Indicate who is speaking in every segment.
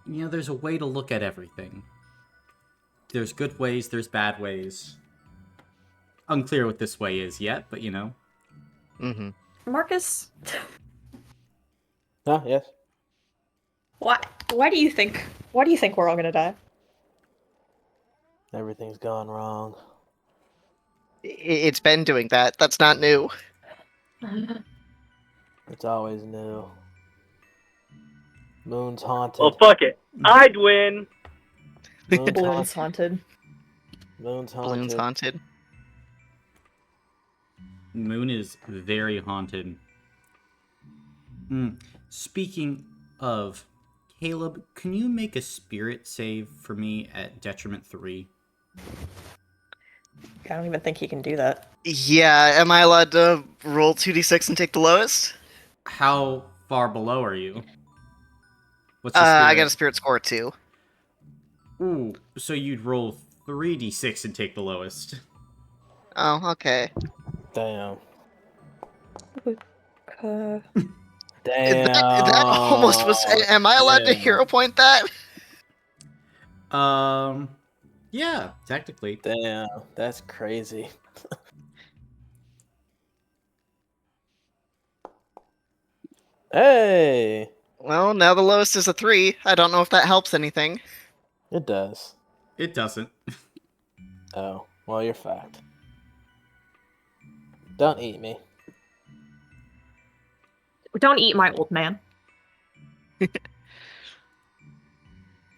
Speaker 1: there's a way to look at everything. There's good ways, there's bad ways. Unclear what this way is yet, but
Speaker 2: Mm-hmm.
Speaker 3: Marcus,
Speaker 4: Oh, yes.
Speaker 3: why do you think we're all gonna die?
Speaker 4: Everything's gone wrong.
Speaker 2: It's been doing that. That's not new.
Speaker 4: It's always new. Moon's haunted.
Speaker 5: Well, fuck it. I'd win.
Speaker 4: Moon's
Speaker 3: Balloon's
Speaker 4: haunted.
Speaker 3: haunted.
Speaker 4: Moon's haunted.
Speaker 2: Balloon's haunted.
Speaker 1: Moon is very haunted. Speaking of, Caleb, can you make a spirit save for me at detriment 3?
Speaker 3: I don't even think he can do that.
Speaker 2: Yeah, am I allowed to roll 2d6 and take the lowest?
Speaker 1: How far below are you? What's your
Speaker 2: I got a spirit score 2.
Speaker 1: Ooh, so you'd roll 3d6 and take the lowest.
Speaker 2: Oh, okay.
Speaker 4: Damn.
Speaker 3: Uh,
Speaker 4: Damn.
Speaker 2: That almost was... Am I allowed to hero point that?
Speaker 1: Yeah, technically.
Speaker 4: Damn. That's crazy. Hey!
Speaker 2: Well, now the lowest is a 3. I don't know if that helps anything.
Speaker 4: It does.
Speaker 1: It doesn't.
Speaker 4: Oh, well, you're fucked. Don't eat me.
Speaker 3: don't eat my old man.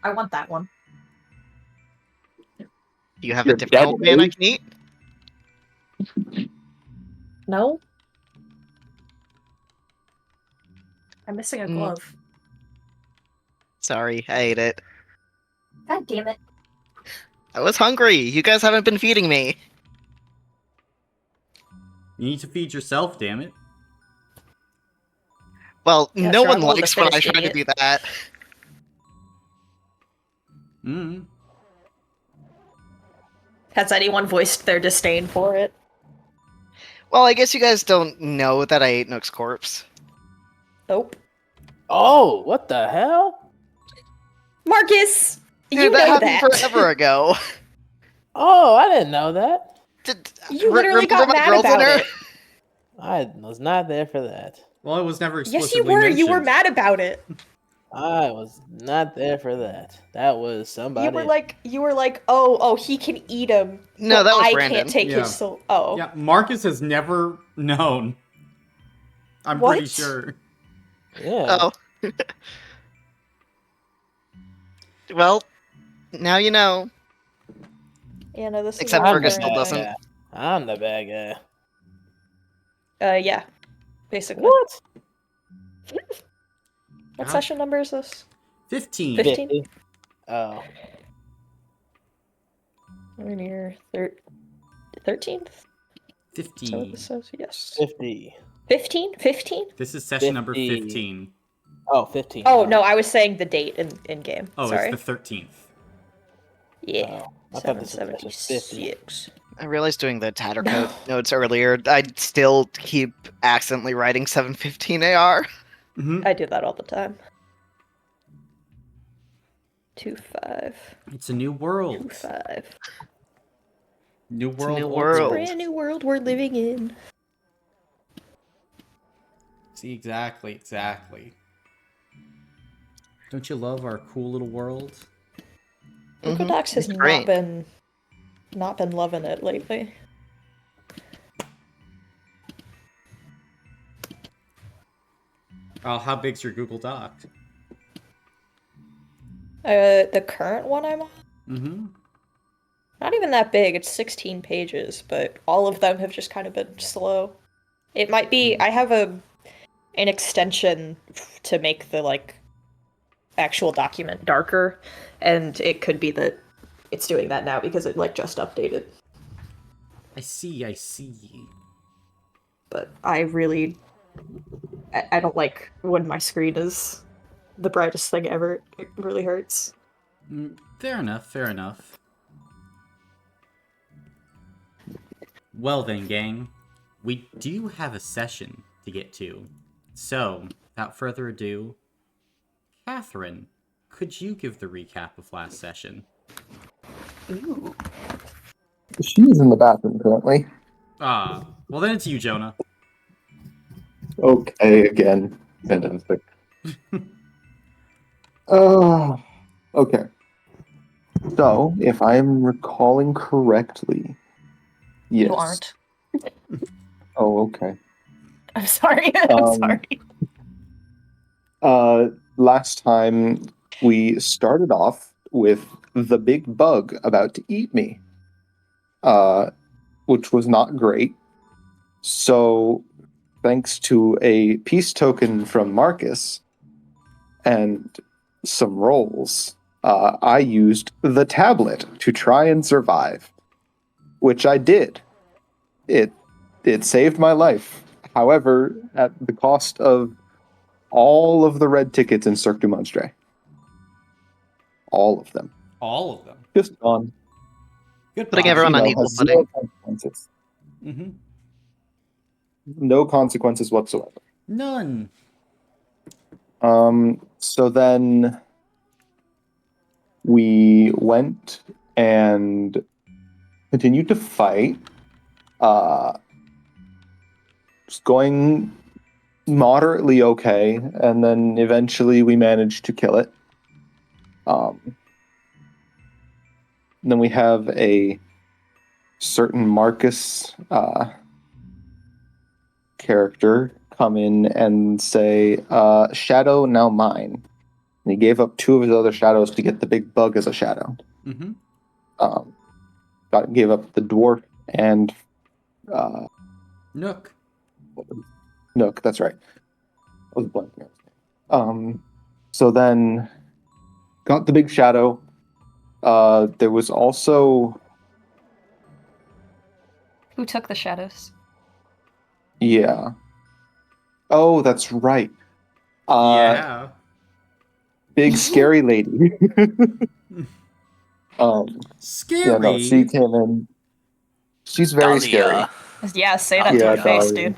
Speaker 3: I want that one.
Speaker 2: Do you have
Speaker 5: You're
Speaker 2: a different
Speaker 5: dead,
Speaker 2: old man I
Speaker 5: dude.
Speaker 2: can eat?
Speaker 3: No? I'm missing a
Speaker 2: Mm.
Speaker 3: glove.
Speaker 2: Sorry, I ate it.
Speaker 3: God damn it.
Speaker 2: I was hungry. You guys haven't been feeding me.
Speaker 1: You need to feed yourself, damn it.
Speaker 2: Well,
Speaker 3: Yeah,
Speaker 2: no
Speaker 3: sure,
Speaker 2: one
Speaker 3: I'm a little
Speaker 2: likes when I
Speaker 3: finished
Speaker 2: try to
Speaker 3: eating
Speaker 2: do that.
Speaker 3: Has anyone voiced their disdain for it?
Speaker 2: Well, I guess you guys don't know that I ate Nook's corpse.
Speaker 3: Nope.
Speaker 4: Oh, what the hell?
Speaker 3: Marcus! You
Speaker 2: Dude, that
Speaker 3: know
Speaker 2: happened
Speaker 3: that.
Speaker 2: forever ago.
Speaker 4: Oh, I didn't know that.
Speaker 3: You literally
Speaker 2: Remember
Speaker 3: got
Speaker 2: my
Speaker 3: mad
Speaker 2: grill
Speaker 3: about
Speaker 2: dinner?
Speaker 3: it.
Speaker 4: I was not there for that.
Speaker 1: Well, it was never
Speaker 3: Yes,
Speaker 1: explicitly
Speaker 3: you were. You were
Speaker 1: mentioned.
Speaker 3: mad about it.
Speaker 4: I was not there for that. That was somebody.
Speaker 3: You were like, oh, he can eat him.
Speaker 2: No,
Speaker 3: but
Speaker 2: that was
Speaker 3: I
Speaker 2: Brandon.
Speaker 3: can't take
Speaker 1: Yeah.
Speaker 3: his soul. Oh.
Speaker 1: Yeah, Marcus has never known. I'm
Speaker 3: What?
Speaker 1: pretty sure.
Speaker 4: Yeah.
Speaker 2: Oh. Well, now you know.
Speaker 3: Yeah, no, this
Speaker 2: Except
Speaker 3: is all
Speaker 2: Fergus
Speaker 3: very
Speaker 2: still
Speaker 3: annoying.
Speaker 2: doesn't.
Speaker 4: guy. I'm the bad guy.
Speaker 3: Yeah. Basically.
Speaker 4: What?
Speaker 3: What
Speaker 1: God.
Speaker 3: session number is this?
Speaker 1: 15.
Speaker 3: 15?
Speaker 4: 50. Oh.
Speaker 3: We're near 13th?
Speaker 1: 50.
Speaker 3: Is that what this says? Yes.
Speaker 4: 50.
Speaker 3: 15? 15?
Speaker 1: This is session number
Speaker 4: 50.
Speaker 1: 15.
Speaker 4: Oh, 15.
Speaker 3: Oh, no, I was saying the date in game.
Speaker 1: Oh,
Speaker 3: Sorry.
Speaker 1: it's the 13th.
Speaker 3: Yeah.
Speaker 4: Oh, I thought this was session 50.
Speaker 3: 776.
Speaker 2: I realized doing the tatter code notes earlier, I'd still keep accidentally writing 715 AR.
Speaker 1: Mm-hmm.
Speaker 3: I do that all the time. 2-5.
Speaker 1: It's a new world.
Speaker 3: 2-5.
Speaker 1: New
Speaker 2: It's a
Speaker 1: world.
Speaker 2: new
Speaker 1: old
Speaker 2: world.
Speaker 3: Brand new world we're living in.
Speaker 1: See, exactly. Don't you love our cool little world?
Speaker 3: Liquidox has
Speaker 2: It's great.
Speaker 3: not been loving it lately.
Speaker 1: Oh, how big's your Google Doc?
Speaker 3: The current one I'm on?
Speaker 1: Mm-hmm.
Speaker 3: Not even that big, it's 16 pages, but all of them have just kind of been slow. It might be, I have an extension to make the, actual document darker, and it could be that it's doing that now because it, just updated.
Speaker 1: I see.
Speaker 3: But I don't like when my screen is the brightest thing ever. It really hurts.
Speaker 1: Fair enough. Well then, gang. We do have a session to get to. So, without further ado, Catherine, could you give the recap of last session?
Speaker 3: Ooh.
Speaker 6: She's in the bathroom currently.
Speaker 1: Ah, well then it's you, Jonah.
Speaker 6: Okay, again. Fantastic. Okay. So, if I'm recalling correctly, yes.
Speaker 3: You aren't.
Speaker 6: Oh, okay.
Speaker 3: I'm sorry. I'm
Speaker 6: Um,
Speaker 3: sorry.
Speaker 6: Last time we started off with the big bug about to eat me, which was not great. So, thanks to a peace token from Marcus and some rolls, I used the tablet to try and survive, which I did. It saved my life. However, at the cost of all of the red tickets in Cirque du Monstre. All of them.
Speaker 1: All of them.
Speaker 6: Just gone.
Speaker 1: Good
Speaker 2: Putting
Speaker 1: props.
Speaker 2: everyone on equal
Speaker 6: has zero
Speaker 2: footing.
Speaker 6: consequences.
Speaker 1: Mm-hmm.
Speaker 6: No consequences whatsoever.
Speaker 1: None.
Speaker 6: So then we went and continued to fight. Just going moderately okay, and then eventually we managed to kill it. Then we have a certain Marcus character come in and say, "Shadow now mine." And he gave up 2 of his other shadows to get the big bug as a shadow.
Speaker 1: Mm-hmm.
Speaker 6: Gave up the dwarf and
Speaker 1: Nook.
Speaker 6: Nook. That's right. I was blanking. So then got the big shadow. There was also
Speaker 3: Who took the shadows?
Speaker 6: yeah. Oh, that's right.
Speaker 1: Yeah.
Speaker 6: Big scary lady.
Speaker 1: Scary.
Speaker 6: Yeah, no, she came in. She's very scary.
Speaker 3: Yeah, say that to
Speaker 6: Yeah,
Speaker 3: her face,
Speaker 6: Dahlia.
Speaker 3: dude.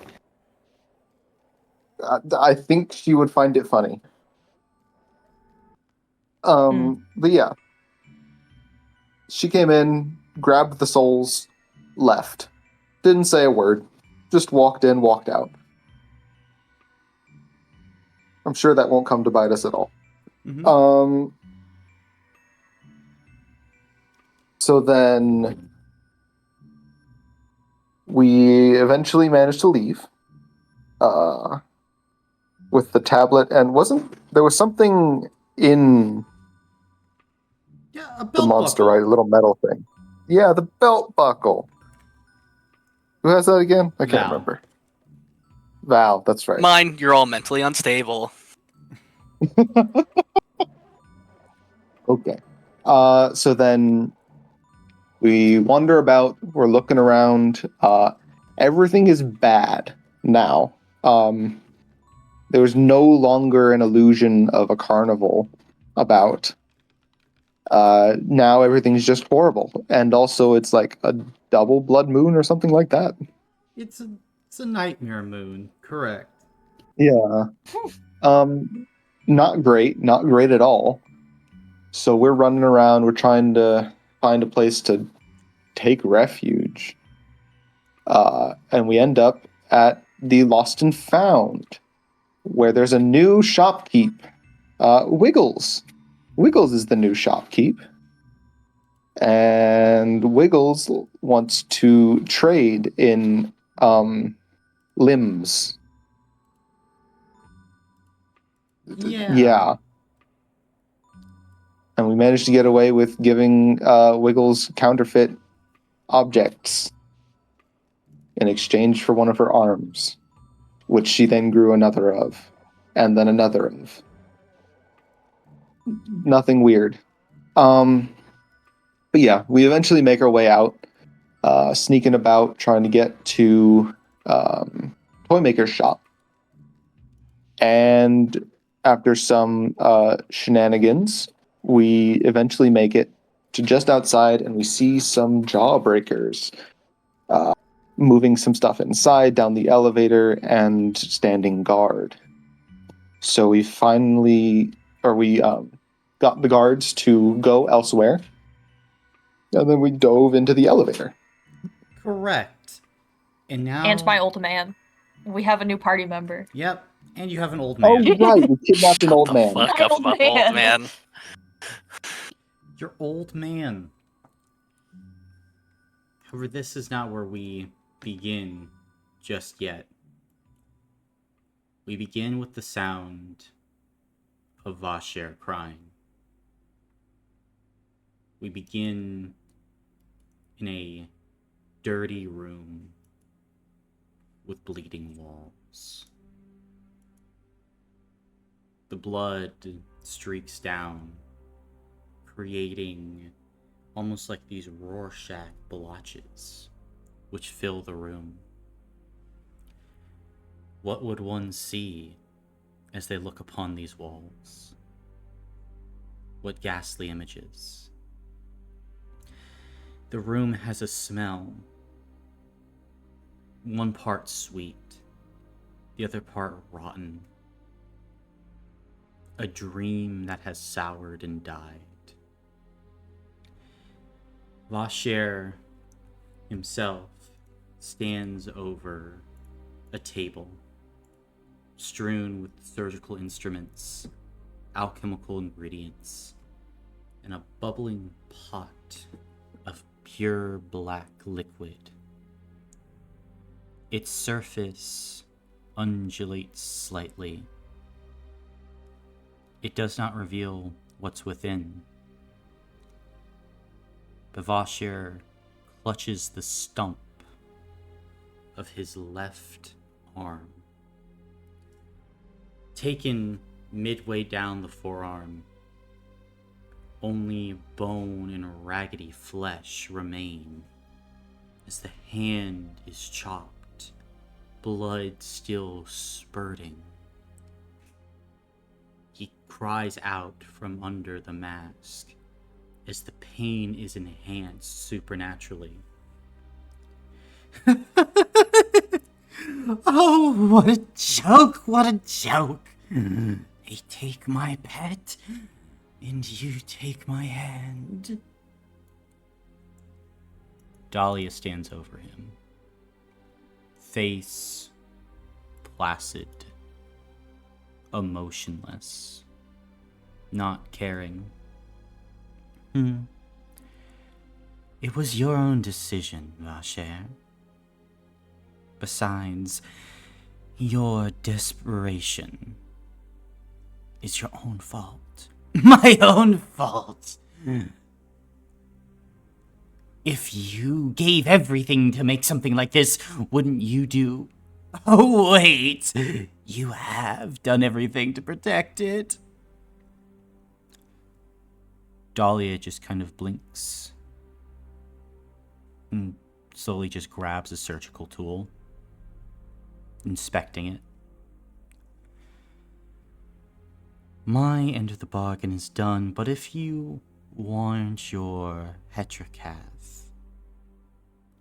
Speaker 6: I think she would find it funny. But yeah, she came in, grabbed the souls, left. Didn't say a word. Just walked in, walked out. I'm sure that won't come to bite us at all.
Speaker 1: Mm-hmm.
Speaker 6: So then we eventually managed to leave with the tablet, and there was something in
Speaker 1: Yeah, a
Speaker 6: the
Speaker 1: belt
Speaker 6: monster,
Speaker 1: buckle.
Speaker 6: right? A little metal thing. Yeah, the belt buckle. Who has that again? I can't
Speaker 1: Val.
Speaker 6: remember. Val, that's right.
Speaker 7: Mine, you're all mentally unstable.
Speaker 6: Okay. So then we wander about, we're looking around. Everything is bad now. There was no longer an illusion of a carnival about. Now everything's just horrible. And also it's like a double blood moon or something like that.
Speaker 1: It's a nightmare moon. Correct.
Speaker 6: Yeah. Not great at all. So we're running around, we're trying to find a place to take refuge. And we end up at the Lost and Found, where there's a new shopkeep. Wiggles. Wiggles is the new shopkeep. And Wiggles wants to trade in limbs. Yeah. And we managed to get away with giving Wiggles counterfeit objects in exchange for one of her arms, which she then grew another of, and then another of. Nothing weird. But yeah, we eventually make our way out, sneaking about, trying to get to Toymaker's shop. And after some shenanigans, we eventually make it to just outside, and we see some jawbreakers moving some stuff inside, down the elevator, and standing guard. So we got the guards to go elsewhere, and then we dove into the elevator.
Speaker 1: Correct. And now...
Speaker 3: And my old man. We have a new party member.
Speaker 1: Yep. And you have an old
Speaker 6: Oh,
Speaker 1: man.
Speaker 6: right, we kidnapped an
Speaker 7: Shut
Speaker 6: old
Speaker 7: the
Speaker 6: man.
Speaker 7: fuck
Speaker 3: My
Speaker 7: up
Speaker 3: old
Speaker 7: about
Speaker 3: man.
Speaker 7: old man.
Speaker 1: Your old man. However, this is not where we begin just yet. We begin with the sound of Vasher crying. We begin in a dirty room with bleeding walls. The blood streaks down, creating almost like these Rorschach blotches which fill the room. What would one see as they look upon these walls? What ghastly images? The room has a smell. One part sweet, the other part rotten. A dream that has soured and died. Vasher himself stands over a table strewn with surgical instruments, alchemical ingredients, and a bubbling pot of pure black liquid. Its surface undulates slightly. It does not reveal what's within. But Vasher clutches the stump of his left arm. Taken midway down the forearm, only bone and raggedy flesh remain as the hand is chopped, blood still spurting. He cries out from under the mask as the pain is enhanced supernaturally. Oh, what a joke, what a joke. They take my pet, and you take my hand. Dahlia stands over him. Face placid, emotionless, not caring. It was your own decision, Vasher. Besides, your desperation is your own fault. My own fault. If you gave everything to make something like this, wouldn't you do... Oh, wait. You have done everything to protect it. Dahlia just kind of blinks and slowly just grabs a surgical tool, inspecting it. My end of the bargain is done, but if you want your heterocath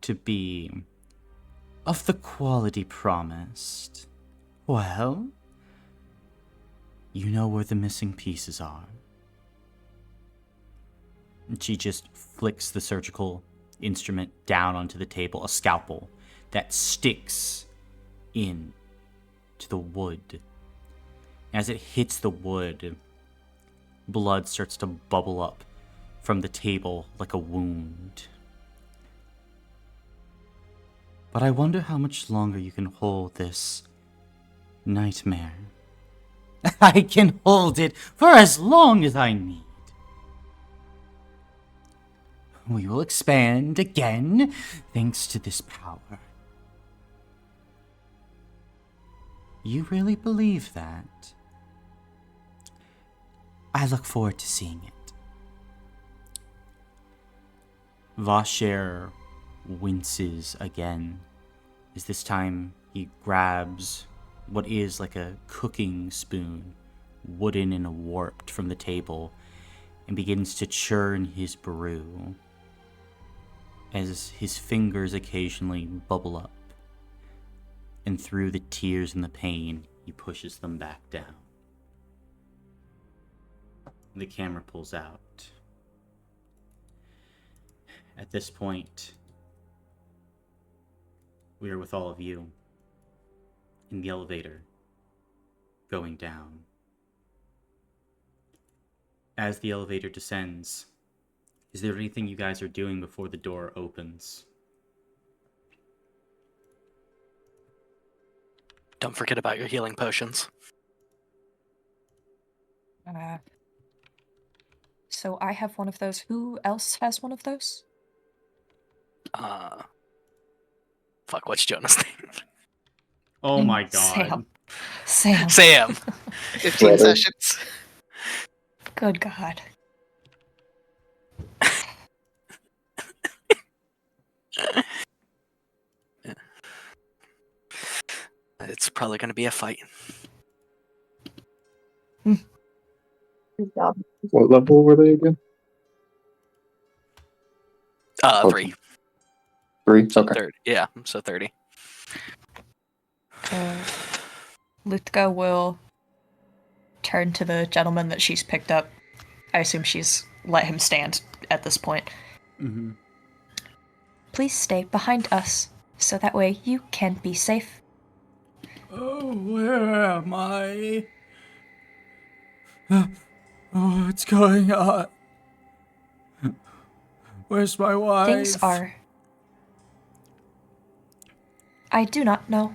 Speaker 1: to be of the quality promised, well, you know where the missing pieces are. And she just flicks the surgical instrument down onto the table, a scalpel that sticks in to the wood. As it hits the wood, blood starts to bubble up from the table like a wound. But I wonder how much longer you can hold this nightmare. I can hold it for as long as I need. We will expand again, thanks to this power. You really believe that? I look forward to seeing it. Vasher winces again, as this time he grabs what is like a cooking spoon, wooden and warped, from the table, and begins to churn his brew, as his fingers occasionally bubble up, and through the tears and the pain, he pushes them back down. The camera pulls out. At this point, we are with all of you in the elevator going down. As the elevator descends, is there anything you guys are doing before the door opens?
Speaker 7: Don't forget about your healing potions.
Speaker 3: So I have one of those. Who else has one of those?
Speaker 7: Fuck, what's Jonah's name?
Speaker 1: Oh my god.
Speaker 3: Sam.
Speaker 7: Sam.
Speaker 2: 15
Speaker 6: Brother.
Speaker 2: sessions.
Speaker 3: Good God.
Speaker 7: It's probably going to be a fight.
Speaker 6: What level were they again?
Speaker 7: 3.
Speaker 6: 3?
Speaker 7: So
Speaker 6: Okay.
Speaker 7: 30. Yeah, so 30.
Speaker 3: Lutka will turn to the gentleman that she's picked up. I assume she's let him stand at this point.
Speaker 1: Mm-hmm.
Speaker 3: Please stay behind us, so that way you can be safe.
Speaker 1: Oh, where am I? What's going on? Where's my wife?
Speaker 3: Things are... I do not know.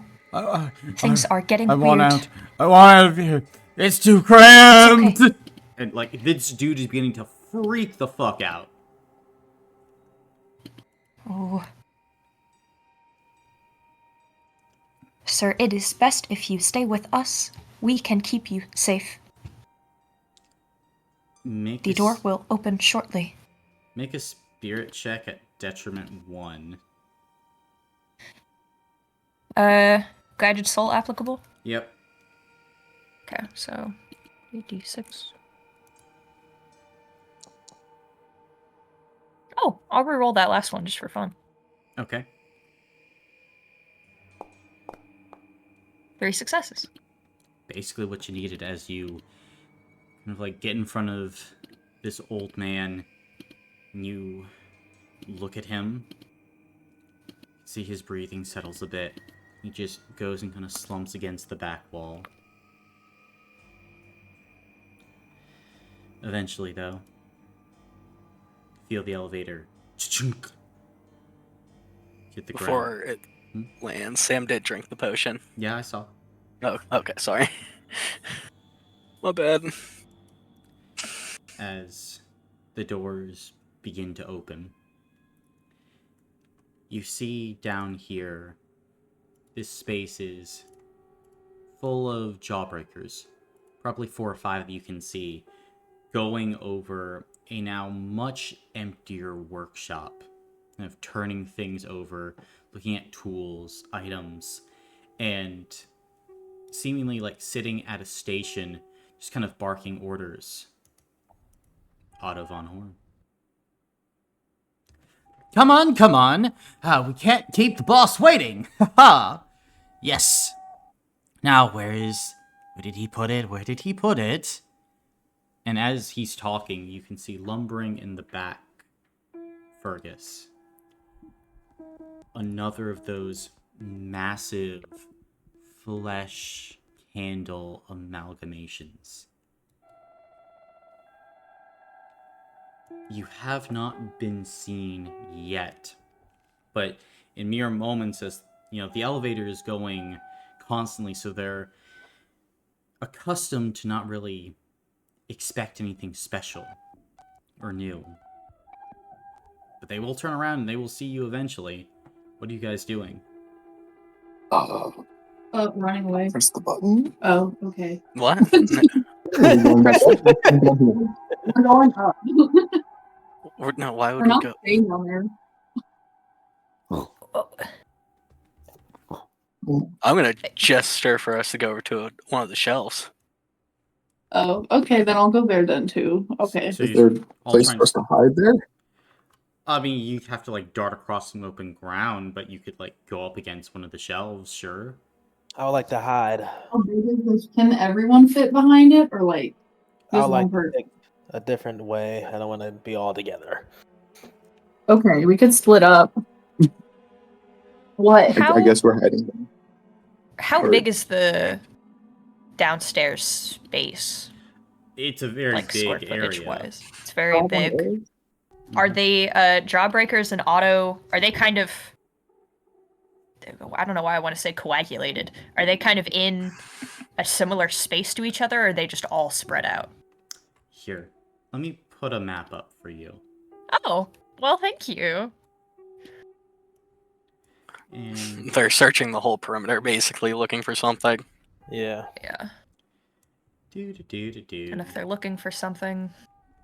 Speaker 3: Things are getting
Speaker 1: I
Speaker 3: weird.
Speaker 1: want out. I want out of here. It's too cramped.
Speaker 3: It's okay.
Speaker 1: And like this dude is beginning to freak the fuck out.
Speaker 3: Oh. Sir, it is best if you stay with us. We can keep you safe.
Speaker 1: Make
Speaker 3: The
Speaker 1: a
Speaker 3: door will open shortly.
Speaker 1: Make a spirit check at detriment 1.
Speaker 3: Guided soul applicable?
Speaker 1: Yep.
Speaker 3: Okay, so 8d6. Oh, I'll reroll that last one just for fun.
Speaker 1: Okay.
Speaker 3: 3 successes.
Speaker 1: Basically what you needed as you kind of like get in front of this old man and you look at him, see his breathing settles a bit. He just goes and kind of slumps against the back wall. Eventually, though, feel the elevator chunk hit the
Speaker 7: Before
Speaker 1: ground.
Speaker 7: it lands, Sam did drink the potion.
Speaker 1: Yeah, I saw.
Speaker 7: Oh, okay, sorry. My bad.
Speaker 1: As the doors begin to open, you see down here, this space is full of jawbreakers. Probably 4 or 5 that you can see, going over a now much emptier workshop, kind of turning things over, looking at tools, items, and seemingly like sitting at a station, just kind of barking orders. Otto von Horn. Come on, come on. We can't keep the boss waiting. Haha. Yes. Now, where did he put it? Where did he put it? And as he's talking, you can see lumbering in the back, Fergus. Another of those massive flesh candle amalgamations. You have not been seen yet, but in mere moments, as you know, the elevator is going constantly, so they're accustomed to not really expect anything special or new. But they will turn around and they will see you eventually. What are you guys doing?
Speaker 8: Running away.
Speaker 6: Press the button.
Speaker 8: Oh, okay.
Speaker 7: What?
Speaker 8: We're going up.
Speaker 7: No, why would
Speaker 8: We're
Speaker 7: we
Speaker 8: not
Speaker 7: go?
Speaker 8: staying down there.
Speaker 7: I'm gonna gesture for us to go over to one of the shelves.
Speaker 8: Oh, okay, then I'll go there then too. Okay.
Speaker 1: So
Speaker 6: Is there a
Speaker 1: all
Speaker 6: place
Speaker 1: trying-
Speaker 6: for us to hide there?
Speaker 1: I mean, you have to like dart across some open ground, but you could like go up against one of the shelves, sure.
Speaker 4: I would like to hide.
Speaker 8: How big is this? Can everyone fit behind it, or like
Speaker 4: I
Speaker 8: just
Speaker 4: would
Speaker 8: one
Speaker 4: like to
Speaker 8: person?
Speaker 4: think a different way. I don't want to be all together.
Speaker 8: Okay, we could split up. What?
Speaker 3: How-
Speaker 6: I guess we're hiding them.
Speaker 3: How
Speaker 6: Or-
Speaker 3: big is the downstairs space?
Speaker 1: It's a very
Speaker 3: Like square
Speaker 1: big
Speaker 3: footage
Speaker 1: area.
Speaker 3: wise. It's very big. Are they Jawbreakers and Auto? Are they kind of? I don't know why I want to say coagulated. Are they kind of in a similar space to each other, or are they just all spread out?
Speaker 1: Here, let me put a map up for you.
Speaker 3: Oh, well, thank you.
Speaker 1: And
Speaker 7: They're searching the whole perimeter, basically looking for something.
Speaker 4: Yeah,
Speaker 3: Yeah.
Speaker 1: do.
Speaker 3: And if they're looking for something,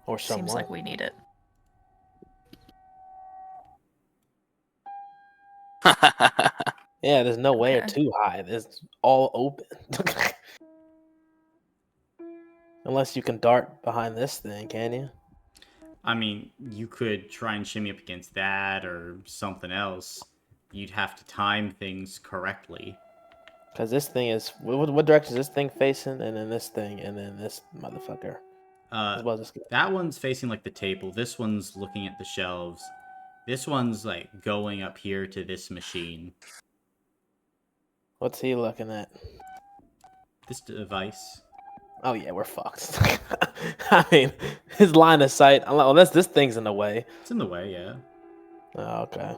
Speaker 4: or someone.
Speaker 3: seems like we need it.
Speaker 4: Yeah, there's no way
Speaker 3: Okay.
Speaker 4: to hide. It's all open. Unless you can dart behind this thing, can you?
Speaker 1: I mean, you could try and shimmy up against that or something else. You'd have to time things correctly.
Speaker 4: Because this thing is... What direction is this thing facing? And then this thing, and then this motherfucker. As well as this guy.
Speaker 1: That one's facing like the table. This one's looking at the shelves. This one's like going up here to this machine.
Speaker 4: What's he looking at?
Speaker 1: This device.
Speaker 4: Oh yeah, we're fucked. I mean, his line of sight. I'm like, well, this thing's in the way.
Speaker 1: It's in the way, yeah.
Speaker 4: Oh, okay.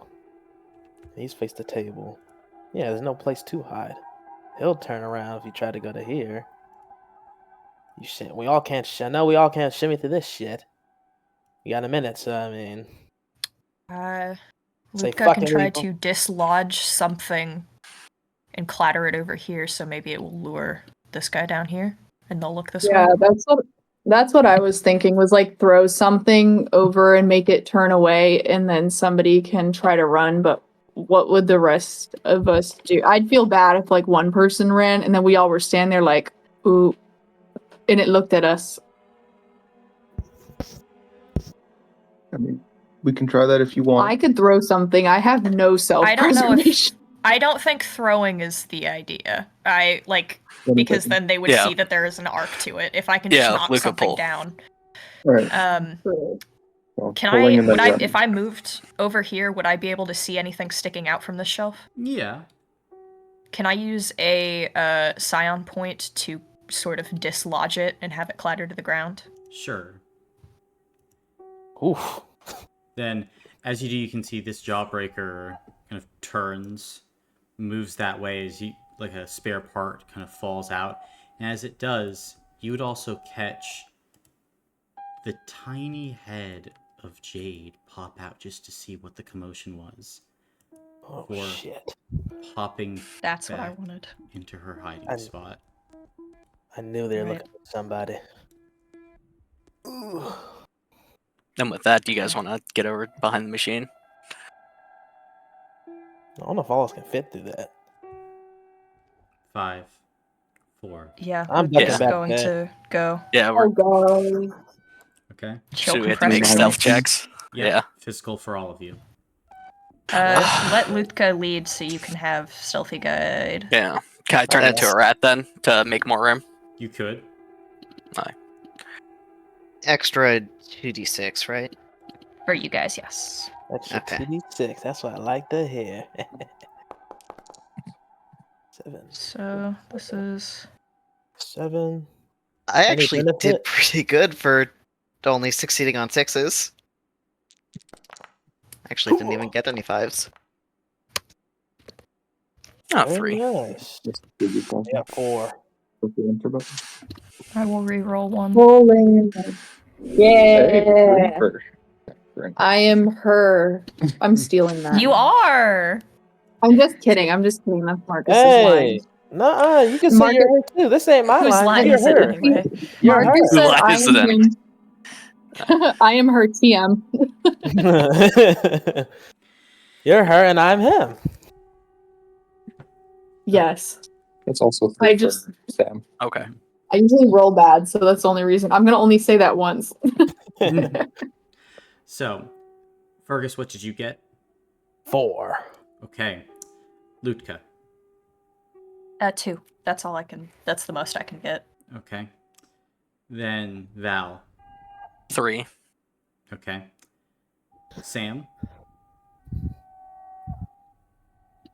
Speaker 4: He's faced the table. Yeah, there's no place to hide. He'll turn around if you try to go to here. You shit. We all can't. No, we all can't shimmy through this shit. You got a minute, so I mean. Say
Speaker 3: Luca
Speaker 4: fucking
Speaker 3: can try
Speaker 4: evil.
Speaker 3: to dislodge something and clatter it over here, so maybe it will lure this guy down here, and they'll look this
Speaker 8: Yeah,
Speaker 3: way.
Speaker 8: that's what I was thinking, was like throw something over and make it turn away, and then somebody can try to run, but what would the rest of us do? I'd feel bad if like one person ran and then we all were standing there like, ooh, and it looked at us.
Speaker 6: I mean, we can try that if you want.
Speaker 8: I could throw something. I have no
Speaker 3: I don't know if
Speaker 8: self-preservation.
Speaker 3: I don't think throwing is the idea. Because then they would
Speaker 7: Yeah.
Speaker 3: see that there is an arc to it. If I can just
Speaker 7: Yeah,
Speaker 3: knock
Speaker 7: Luca
Speaker 3: something
Speaker 7: pull.
Speaker 3: down.
Speaker 6: All right. Well,
Speaker 3: Can
Speaker 6: pulling
Speaker 3: I
Speaker 6: and then
Speaker 3: would I
Speaker 6: running.
Speaker 3: if I moved over here, would I be able to see anything sticking out from this shelf?
Speaker 1: Yeah.
Speaker 3: Can I use a scion point to sort of dislodge it and have it clatter to the ground?
Speaker 1: Sure.
Speaker 4: Oof.
Speaker 1: Then, as you do, you can see this Jawbreaker kind of turns, moves that way as you, like a spare part kind of falls out. And as it does, you would also catch the tiny head of Jade pop out just to see what the commotion was.
Speaker 4: Oh
Speaker 1: For
Speaker 4: shit.
Speaker 1: popping
Speaker 3: That's what I
Speaker 1: back
Speaker 3: wanted.
Speaker 1: into her hiding
Speaker 4: I-
Speaker 1: spot.
Speaker 4: I knew they were
Speaker 3: Right.
Speaker 4: looking for somebody. Ooh.
Speaker 7: And with that, do you guys want to get over behind the machine?
Speaker 4: I don't know if all of us can fit through that.
Speaker 1: 5, 4.
Speaker 3: Yeah,
Speaker 4: I'm
Speaker 3: Luke
Speaker 7: ducking
Speaker 3: is
Speaker 7: back
Speaker 3: going
Speaker 4: there.
Speaker 3: to go.
Speaker 7: Yeah,
Speaker 8: Oh
Speaker 7: we're
Speaker 8: god.
Speaker 1: Okay.
Speaker 3: Chill
Speaker 7: so we have to
Speaker 3: compress
Speaker 7: make
Speaker 6: Behind
Speaker 7: stealth
Speaker 6: me.
Speaker 7: checks.
Speaker 1: Yep.
Speaker 7: Yeah.
Speaker 1: Physical for all of you.
Speaker 3: Let Lutka lead so you can have stealthy guide.
Speaker 7: Yeah. Can I turn into
Speaker 2: That's-
Speaker 7: a rat then to make more room?
Speaker 1: You could.
Speaker 2: Extra 2d6, right?
Speaker 3: For you guys, yes.
Speaker 4: Extra
Speaker 2: Okay.
Speaker 4: 2d6. That's what I like to hear. 7.
Speaker 3: So this is
Speaker 4: 7.
Speaker 2: I
Speaker 4: Any
Speaker 2: actually
Speaker 4: benefit?
Speaker 2: did pretty good for only succeeding on 6s. Actually didn't even get any 5s.
Speaker 7: Oh,
Speaker 4: Very
Speaker 7: 3.
Speaker 4: nice.
Speaker 6: Just give you something.
Speaker 4: Yeah, 4.
Speaker 6: With the enter button.
Speaker 3: I will re-roll one.
Speaker 8: Rolling.
Speaker 6: Hey,
Speaker 8: Yeah.
Speaker 6: Reaper.
Speaker 8: I am her. I'm stealing that.
Speaker 3: You are.
Speaker 8: I'm just kidding. That's Marcus's
Speaker 4: Hey!
Speaker 8: line.
Speaker 4: Nuh-uh, you can say
Speaker 8: Marcus-
Speaker 4: you're her too. This ain't my
Speaker 3: Whose
Speaker 4: line.
Speaker 3: line
Speaker 4: You're
Speaker 3: is it
Speaker 4: her.
Speaker 3: anyway?
Speaker 4: You're
Speaker 8: Marcus
Speaker 7: Who
Speaker 8: said
Speaker 7: line
Speaker 8: I
Speaker 7: is
Speaker 8: am
Speaker 7: it
Speaker 8: him. I am her TM.
Speaker 4: her. You're her and I'm him.
Speaker 8: Yes.
Speaker 6: That's also
Speaker 8: I
Speaker 6: free
Speaker 8: just-
Speaker 6: for Sam.
Speaker 7: Okay.
Speaker 8: I usually roll bad, so that's the only reason. I'm gonna only say that once.
Speaker 1: So, Fergus, what did you get?
Speaker 4: 4.
Speaker 1: Okay. Lutka.
Speaker 3: 2. That's all I can. That's the most I can get.
Speaker 1: Okay. Then Val.
Speaker 7: 3.
Speaker 1: Okay. Sam?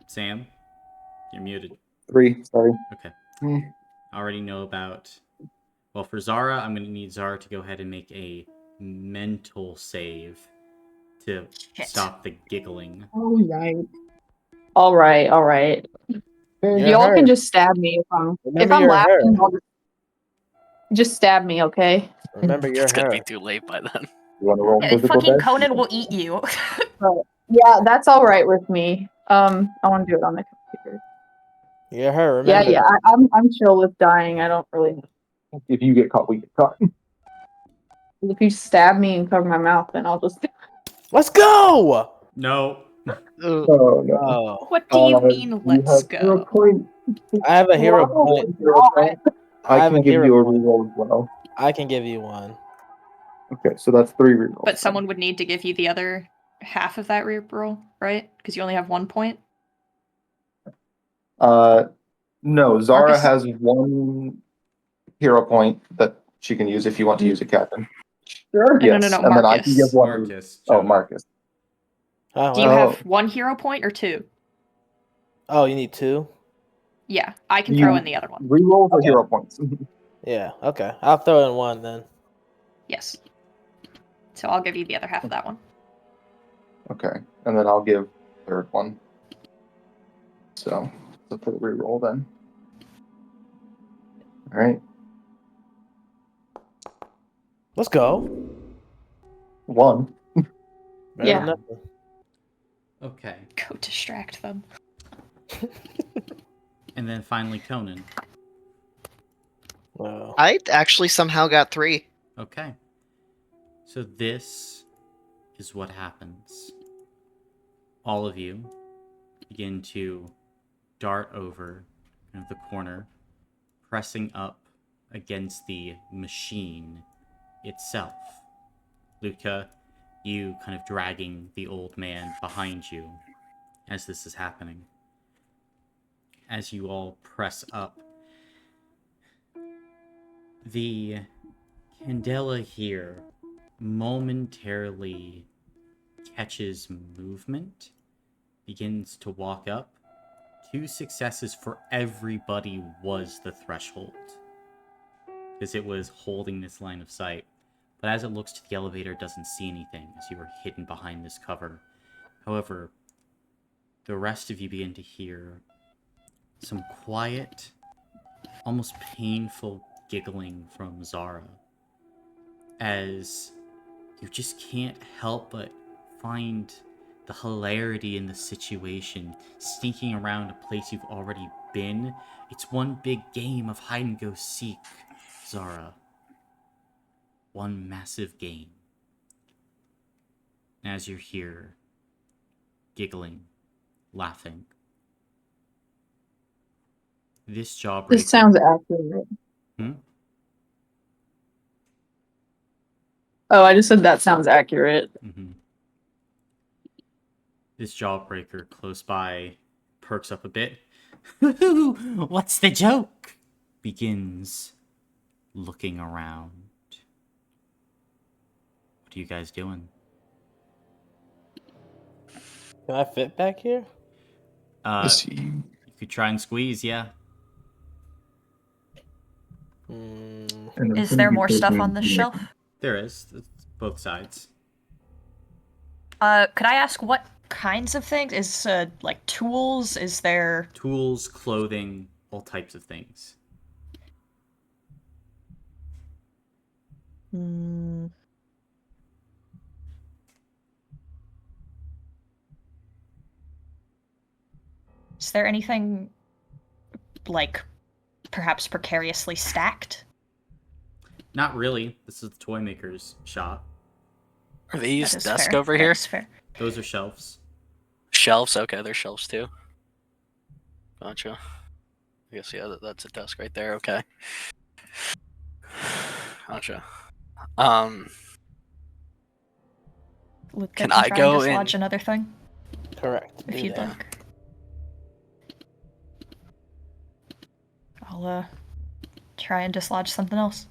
Speaker 1: Sam? You're muted.
Speaker 6: 3. Sorry.
Speaker 1: Okay.
Speaker 6: Hmm.
Speaker 1: I already know about... Well, for Zara, I'm going to need Zara to go ahead and make a mental save to
Speaker 3: Shit.
Speaker 1: stop the giggling.
Speaker 8: All right.
Speaker 4: You're
Speaker 8: Y'all can
Speaker 4: her.
Speaker 8: just stab me if
Speaker 4: Remember
Speaker 8: I'm
Speaker 4: you're
Speaker 8: laughing.
Speaker 4: her.
Speaker 8: I'll just stab me, okay?
Speaker 4: Remember, you're
Speaker 7: It's gonna
Speaker 4: her.
Speaker 7: be too late by then.
Speaker 6: You want to roll physical
Speaker 3: Fucking
Speaker 6: dex?
Speaker 3: Conan will eat you.
Speaker 8: Yeah, that's all right with me. I want to do it on the computer.
Speaker 4: You're her. Remember.
Speaker 8: Yeah. I'm chill with dying. I don't really.
Speaker 6: If you get caught, we get caught.
Speaker 8: If you stab me and cover my mouth, then I'll just.
Speaker 4: Let's go.
Speaker 1: No.
Speaker 2: Ugh.
Speaker 6: Oh no.
Speaker 4: Oh,
Speaker 3: What do you mean,
Speaker 6: You
Speaker 3: let's
Speaker 6: have 0
Speaker 3: go?
Speaker 6: point.
Speaker 4: I have a hero
Speaker 8: Wow.
Speaker 4: point.
Speaker 6: 0 point.
Speaker 4: I
Speaker 6: I
Speaker 4: have
Speaker 6: can
Speaker 4: a
Speaker 6: give
Speaker 4: hero
Speaker 6: you a
Speaker 4: point.
Speaker 6: reroll as well.
Speaker 4: I can give you one.
Speaker 6: Okay, so that's 3 rerolls.
Speaker 3: But someone would need to give you the other half of that reroll, right? Because you only have 1 point.
Speaker 6: No, Zara
Speaker 3: Marcus?
Speaker 6: has 1 hero point that she can use if you want to use it, Captain.
Speaker 8: Sure.
Speaker 6: Yes,
Speaker 3: No,
Speaker 6: and then I can give
Speaker 3: Marcus.
Speaker 6: 1.
Speaker 1: Marcus.
Speaker 6: Oh,
Speaker 1: Joey.
Speaker 6: Marcus.
Speaker 4: Oh,
Speaker 3: Do you
Speaker 4: well.
Speaker 3: have 1 hero point or 2?
Speaker 4: Oh, you need 2?
Speaker 3: Yeah, I can
Speaker 6: You-
Speaker 3: throw in the other one.
Speaker 6: Rerolls or
Speaker 4: Okay.
Speaker 6: hero points?
Speaker 4: Yeah, okay. I'll throw in 1 then.
Speaker 3: Yes. So I'll give you the other half of that one.
Speaker 6: Okay, and then I'll give 3rd one. So for the reroll then. All right,
Speaker 4: Let's go.
Speaker 6: 1.
Speaker 4: Better
Speaker 8: Yeah.
Speaker 4: than nothing.
Speaker 1: Okay.
Speaker 3: Go distract them.
Speaker 1: And then finally Conan.
Speaker 4: Wow.
Speaker 2: I actually somehow got 3.
Speaker 1: Okay. So this is what happens. All of you begin to dart over the corner, pressing up against the machine itself. Luca, you kind of dragging the old man behind you as this is happening. As you all press up, the Candela here momentarily catches movement, begins to walk up. 2 successes for everybody was the threshold, because it was holding this line of sight. But as it looks to the elevator, it doesn't see anything, as you were hidden behind this cover. However, the rest of you begin to hear some quiet, almost painful giggling from Zara, as you just can't help but find the hilarity in the situation, sneaking around a place you've already been. It's one big game of hide and go seek, Zara. One massive game. As you're here, giggling, laughing. This jawbreaker.
Speaker 8: This sounds accurate.
Speaker 1: Hmm?
Speaker 8: Oh, I just said that sounds accurate.
Speaker 1: Mm-hmm. This jawbreaker close by perks up a bit. What's the joke? Begins looking around. What are you guys doing?
Speaker 4: Can I fit back here?
Speaker 1: You could try and squeeze, yeah.
Speaker 3: Is there more stuff on this shelf?
Speaker 1: There is. It's both sides.
Speaker 3: Could I ask what kinds of things? Is like tools? Is there
Speaker 1: Tools, clothing, all types of things.
Speaker 3: Is there anything like perhaps precariously stacked?
Speaker 1: Not really. This is the Toymaker's shop.
Speaker 7: Are these
Speaker 3: That is
Speaker 7: desks
Speaker 3: fair.
Speaker 7: over here?
Speaker 3: That's fair.
Speaker 1: Those are shelves.
Speaker 7: Shelves? Okay, there's shelves too. Gotcha. I guess, yeah, that's a desk right there. Okay. Gotcha.
Speaker 3: Luca
Speaker 7: Can
Speaker 3: can
Speaker 7: I
Speaker 3: try
Speaker 7: go
Speaker 3: and
Speaker 7: in?
Speaker 3: dislodge another thing
Speaker 4: Correct.
Speaker 3: if
Speaker 4: Do
Speaker 3: you'd
Speaker 4: that.
Speaker 3: like. I'll try and dislodge something else.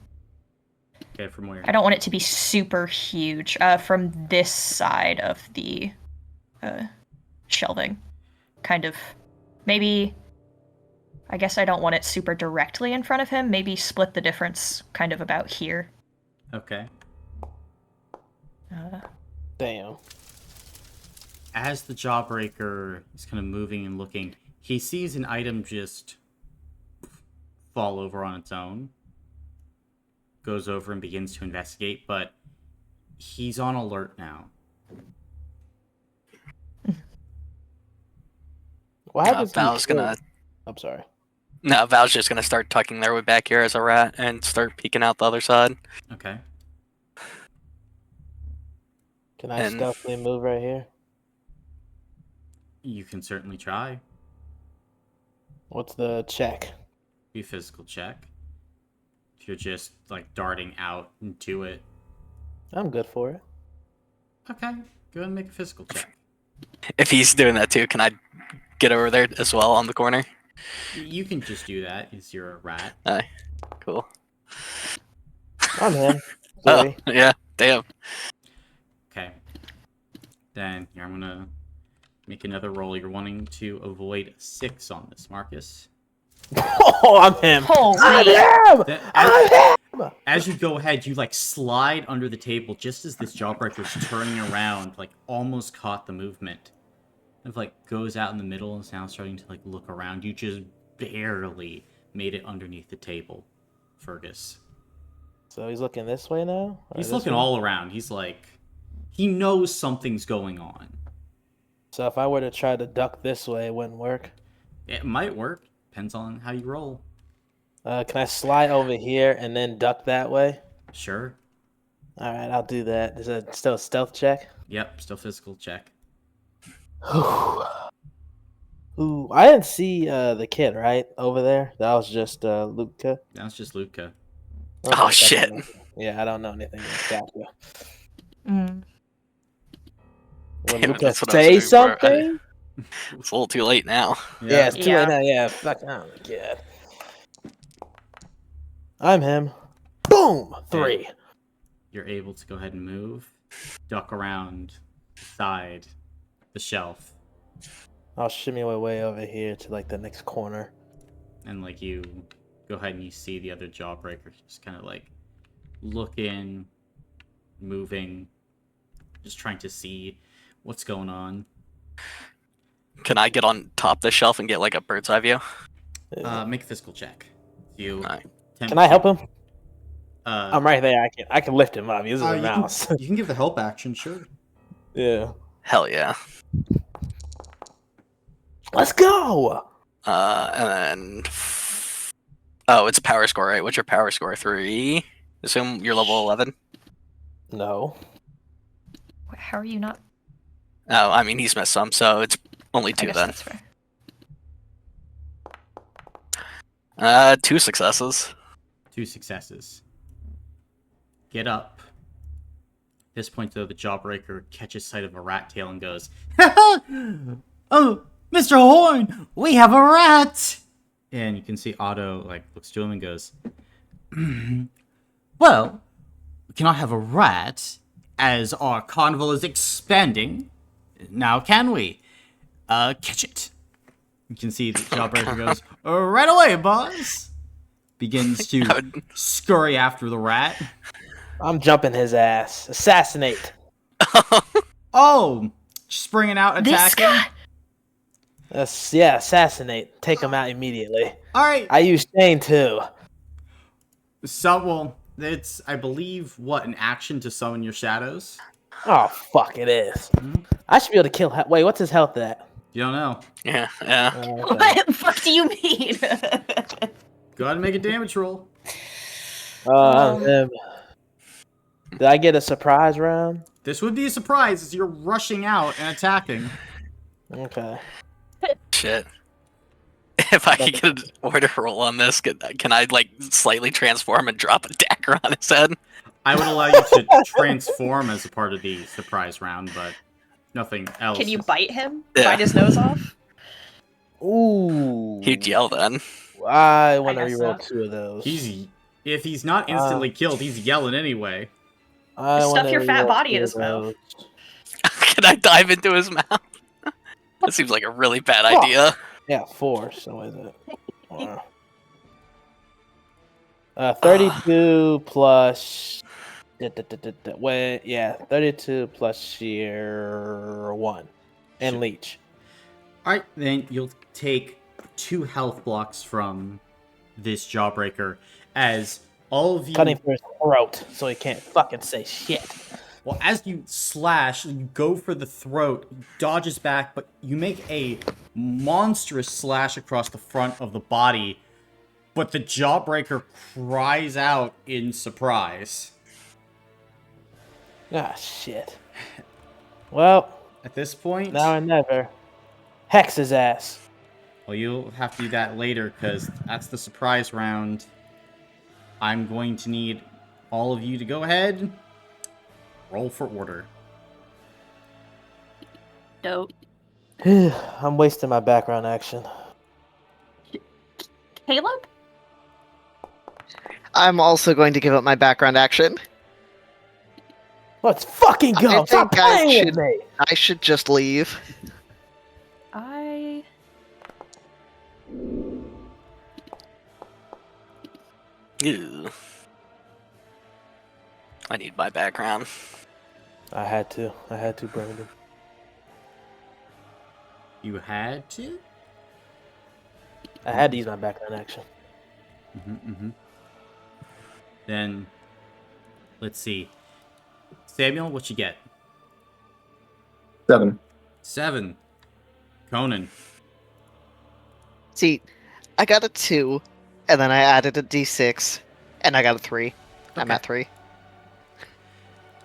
Speaker 1: Okay, from where?
Speaker 3: I don't want it to be super huge. From this side of the shelving. Kind of. Maybe. I guess I don't want it super directly in front of him. Maybe split the difference kind of about here.
Speaker 1: Okay.
Speaker 4: Damn.
Speaker 1: As the Jawbreaker is kind of moving and looking, he sees an item just fall over on its own. Goes over and begins to investigate, but he's on alert now.
Speaker 4: What happens?
Speaker 7: Val's gonna.
Speaker 4: I'm sorry.
Speaker 7: No, Val's just gonna start tucking their way back here as a rat and start peeking out the other side.
Speaker 1: Okay.
Speaker 4: Can I stealthily move right here?
Speaker 1: You can certainly try.
Speaker 4: What's the check?
Speaker 1: Be a physical check. If you're just like darting out into it.
Speaker 4: I'm good for it.
Speaker 1: Okay. Go ahead and make a physical check.
Speaker 7: If he's doing that too, can I get over there as well on the corner?
Speaker 1: You can just do that, as you're a rat.
Speaker 7: Aye. Cool.
Speaker 4: I'm in.
Speaker 7: Oh,
Speaker 4: Three.
Speaker 7: yeah. Damn.
Speaker 1: Okay. Then here, I'm gonna make another roll. You're wanting to avoid 6 on this, Marcus.
Speaker 4: Oh, I'm him.
Speaker 3: Holy!
Speaker 1: As you go ahead, you like slide under the table just as this Jawbreaker's turning around, like almost caught the movement. It like goes out in the middle and is now starting to like look around. You just barely made it underneath the table, Fergus.
Speaker 4: So he's looking this way now?
Speaker 1: He's looking all around. He's like, he knows something's going on.
Speaker 4: So if I were to try to duck this way, it wouldn't work?
Speaker 1: It might work. Depends on how you roll.
Speaker 4: Can I slide over here and then duck that way?
Speaker 1: Sure.
Speaker 4: Alright, I'll do that. Is it still a stealth check?
Speaker 1: Yep, still physical check.
Speaker 4: Ooh, I didn't see the kid, right? Over there? That was just Luca?
Speaker 1: That's just Luca.
Speaker 7: Oh, shit.
Speaker 4: Yeah, I don't know anything. Gotcha.
Speaker 3: Mm.
Speaker 4: Will
Speaker 7: Damn it,
Speaker 4: Luca
Speaker 7: that's what I
Speaker 4: say
Speaker 7: was doing, bro.
Speaker 4: something?
Speaker 7: It's a little too late now.
Speaker 4: Yeah, it's too
Speaker 3: Yeah.
Speaker 4: late now. Yeah, fuck. Oh my god. I'm him. Boom! 3.
Speaker 1: You're able to go ahead and move, duck around, side, the shelf,
Speaker 4: I'll shimmy my way over here to like the next corner.
Speaker 1: and like you go ahead and you see the other Jawbreaker just kind of like looking, moving, just trying to see what's going on.
Speaker 7: Can I get on top of the shelf and get like a bird's eye view?
Speaker 1: Make a physical check. You
Speaker 7: Alright.
Speaker 4: Can I help him?
Speaker 1: Uh,
Speaker 4: I'm right there. I can lift him up. He's a mouse.
Speaker 1: You can give the help action, sure.
Speaker 4: Yeah.
Speaker 7: Hell yeah.
Speaker 4: Let's go.
Speaker 7: And then. Oh, it's a power score, right? What's your power score? 3? Assume you're level 11?
Speaker 4: No.
Speaker 3: How are you not?
Speaker 7: Oh, I mean, he's missed some, so it's only
Speaker 3: I
Speaker 7: 2
Speaker 3: guess
Speaker 7: then.
Speaker 3: that's fair.
Speaker 7: 2 successes.
Speaker 1: 2 successes. Get up. At this point, though, the Jawbreaker catches sight of a rat tail and goes, "Oh, Mr. Horn, we have a rat!" And you can see Otto like looks to him and goes, "Well, we cannot have a rat as our carnival is expanding. Now, can we? Catch it." You can see the Jawbreaker goes, "Right away, boss." Begins to scurry after the rat.
Speaker 4: I'm jumping his ass. Assassinate.
Speaker 1: Oh, springing out,
Speaker 3: This
Speaker 1: attacking.
Speaker 3: guy.
Speaker 4: Yeah, assassinate. Take him out immediately.
Speaker 1: All right.
Speaker 4: I use Shane too.
Speaker 1: So, well, it's, I believe, what, an action to summon your shadows?
Speaker 4: Oh fuck, it is. I should be able to kill. Wait, what's his health at?
Speaker 1: You don't know.
Speaker 7: Yeah, yeah.
Speaker 4: Okay.
Speaker 3: What the fuck do you mean?
Speaker 1: Go ahead and make a damage roll.
Speaker 4: Did I get a surprise round?
Speaker 1: This would be a surprise as you're rushing out and attacking.
Speaker 4: Okay.
Speaker 7: Shit. If I could get an order roll on this, can I, like, slightly transform and drop a dagger on his head?
Speaker 1: I would allow you to transform as a part of the surprise round, but nothing else.
Speaker 3: Can you bite him?
Speaker 7: Yeah.
Speaker 3: Bite his nose off?
Speaker 4: Ooh.
Speaker 7: He'd yell then.
Speaker 4: I want to
Speaker 3: guess
Speaker 4: reroll
Speaker 3: so.
Speaker 4: 2 of those.
Speaker 1: He's If he's not instantly killed, he's yelling anyway.
Speaker 4: I
Speaker 3: Stuff
Speaker 4: wanna
Speaker 3: your fat
Speaker 4: roll
Speaker 3: body in
Speaker 4: for
Speaker 3: his mouth.
Speaker 4: those.
Speaker 7: Can I dive into his mouth? That seems like a really bad idea.
Speaker 4: Yeah, 4. So is it? 32 plus. Wait, yeah, 32 plus sheer 1, and
Speaker 1: Shit.
Speaker 4: leech.
Speaker 1: Alright, then you'll take 2 health blocks from this Jawbreaker as all of you...
Speaker 4: Cutting through his throat so he can't fucking say shit.
Speaker 1: Well, as you slash, you go for the throat, he dodges back, but you make a monstrous slash across the front of the body, but the Jawbreaker cries out in surprise.
Speaker 4: Ah, shit. Well,
Speaker 1: At this point...
Speaker 4: now or never. Hex his ass.
Speaker 1: Well, you'll have to do that later, because that's the surprise round. I'm going to need all of you to go ahead. Roll for order.
Speaker 3: Dope.
Speaker 4: I'm wasting my background action.
Speaker 3: Caleb?
Speaker 2: I'm also going to give up my background action.
Speaker 4: Let's fucking go!
Speaker 2: I
Speaker 4: Stop
Speaker 2: think I
Speaker 4: playing with
Speaker 2: should-
Speaker 4: me!
Speaker 2: I should just leave.
Speaker 7: Ew. I need my background.
Speaker 4: I had to, Brandon.
Speaker 1: You had to?
Speaker 4: I had to use my background action.
Speaker 1: Then, let's see. Samuel, what you get?
Speaker 6: 7.
Speaker 1: 7. Conan.
Speaker 2: See, I got a 2, and then I added a d6, and I got a 3. I'm
Speaker 1: Okay.
Speaker 2: at 3.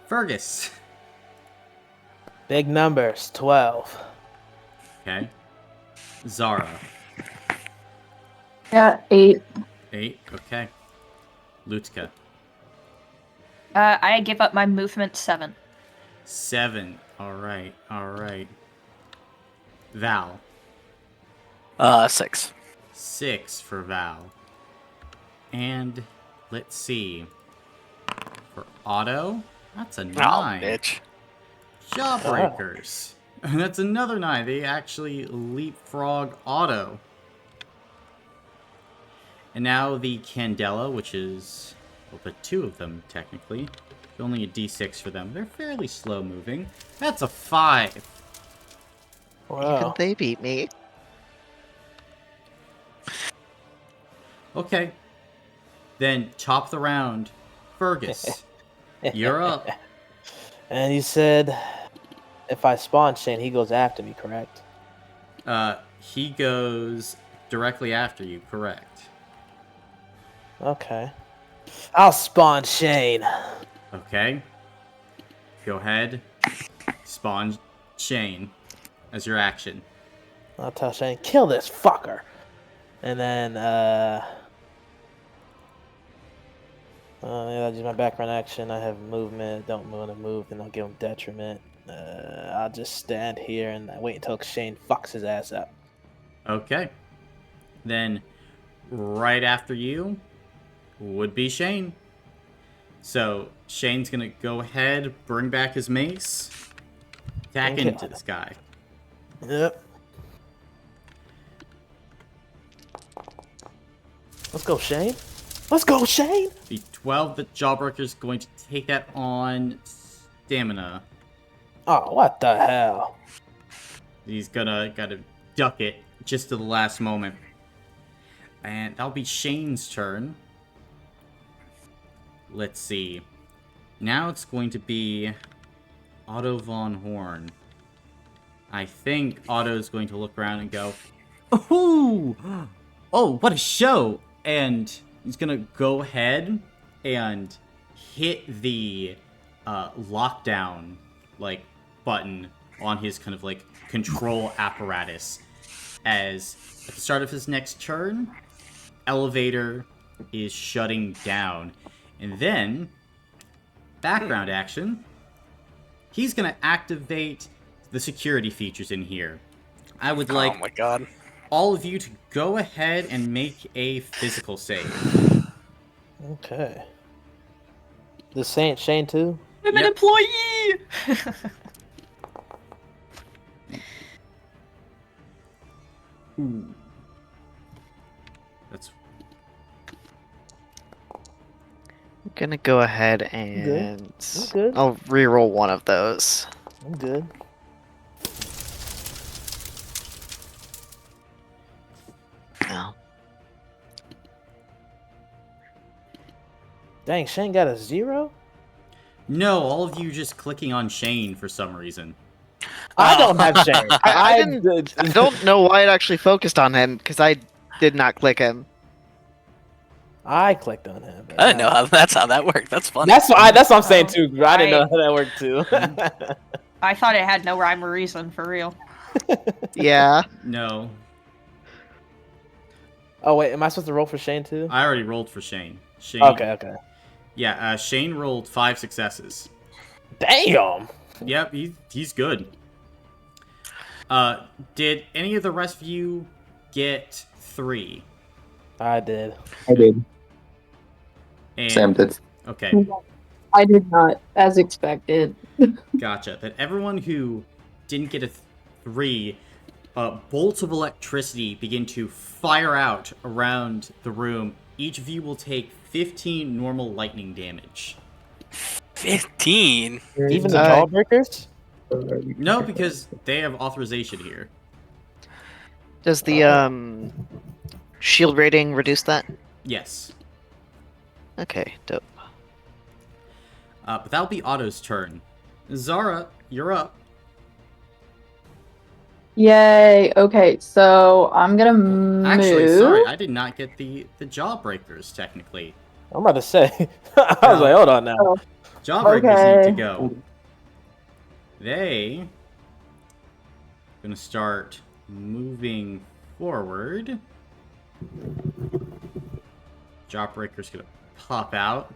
Speaker 1: Fergus.
Speaker 4: Big numbers, 12.
Speaker 1: Okay. Zara.
Speaker 8: Yeah, 8.
Speaker 1: 8. Okay. Lutka.
Speaker 3: I give up my movement 7.
Speaker 1: 7. Alright, alright. Val.
Speaker 7: 6.
Speaker 1: 6 for Val. And let's see. For Otto, that's a 9.
Speaker 7: Oh, bitch.
Speaker 1: Jawbreakers. That's another 9. They actually leapfrog Otto. And now the Candela, which is... Well, the 2 of them, technically. Only a d6 for them. They're fairly slow moving. That's a 5.
Speaker 2: Even
Speaker 4: Wow.
Speaker 2: they beat me.
Speaker 1: Okay. Then, top the round. Fergus. You're up.
Speaker 4: And you said if I spawn Shane, he goes after me, correct?
Speaker 1: He goes directly after you, correct.
Speaker 4: Okay. I'll spawn Shane.
Speaker 1: Okay. Go ahead. Spawn Shane as your action.
Speaker 4: I'll tell Shane, kill this fucker. And then, yeah, I'll use my background action. I have movement. Don't want to move, then I'll give him detriment. I'll just stand here and wait until Shane fucks his ass up.
Speaker 1: Okay. Then, right after you would be Shane. So, Shane's gonna go ahead, bring back his mace, attack
Speaker 4: Okay.
Speaker 1: into this guy.
Speaker 4: Yep. Let's go, Shane. Let's go, Shane.
Speaker 1: The 12, the Jawbreaker's going to take that on stamina.
Speaker 4: Oh, what the hell?
Speaker 1: He's gotta duck it just to the last moment. And that'll be Shane's turn. Let's see. Now it's going to be Otto von Horn. I think Otto's going to look around and go, "Ooh! Oh, what a show!" And he's gonna go ahead and hit the lockdown button on his kind of control apparatus. As at the start of his next turn, elevator is shutting down. And then, background action, he's going to activate the security features in here. I would like
Speaker 7: Oh my god.
Speaker 1: all of you to go ahead and make a physical save.
Speaker 4: Okay. The Shane too?
Speaker 3: I'm an
Speaker 1: Yep.
Speaker 3: employee!
Speaker 1: Ooh. That's
Speaker 2: I'm gonna go ahead
Speaker 4: good.
Speaker 2: and
Speaker 4: I'm good.
Speaker 2: I'll reroll one of those.
Speaker 4: I'm good.
Speaker 2: Oh.
Speaker 4: Dang, Shane got a 0?
Speaker 1: no, all of you just clicking on Shane for some reason.
Speaker 4: I don't have Shane.
Speaker 2: I don't know why it actually focused on him because I did not click him.
Speaker 4: I clicked on him. but
Speaker 7: I didn't know how that's how that worked. That's funny.
Speaker 4: That's what I'm saying too. Bro. I didn't
Speaker 3: I-
Speaker 4: know how that worked too.
Speaker 3: I thought it had no rhyme or reason, for real.
Speaker 2: Yeah.
Speaker 1: No,
Speaker 4: Oh wait, am I supposed to roll for Shane too?
Speaker 1: I already rolled for Shane. Shane.
Speaker 4: Okay.
Speaker 1: Yeah, Shane rolled 5 successes.
Speaker 4: Damn.
Speaker 1: Yep, he's good. Did any of the rest of you get 3?
Speaker 4: I did.
Speaker 6: I did.
Speaker 1: And,
Speaker 6: Sam did.
Speaker 1: Okay,
Speaker 8: I did not, as expected.
Speaker 1: gotcha. That everyone who didn't get a 3, bolts of electricity begin to fire out around the room. Each of you will take 15 normal lightning damage.
Speaker 7: 15.
Speaker 4: Even the
Speaker 2: Uh,
Speaker 4: jawbreakers?
Speaker 1: No, because they have authorization here.
Speaker 2: Does the shield rating reduce that?
Speaker 1: Yes.
Speaker 2: Okay, dope.
Speaker 1: But that'll be Otto's turn. Zara, you're up.
Speaker 8: Yay. Okay, so I'm gonna move.
Speaker 1: Actually, sorry, I did not get the jawbreakers, technically.
Speaker 4: I'm about to say. I was like, hold on now.
Speaker 8: Oh,
Speaker 1: Jawbreakers
Speaker 8: Okay.
Speaker 1: need to go. They gonna start moving forward. Jawbreaker's gonna pop out.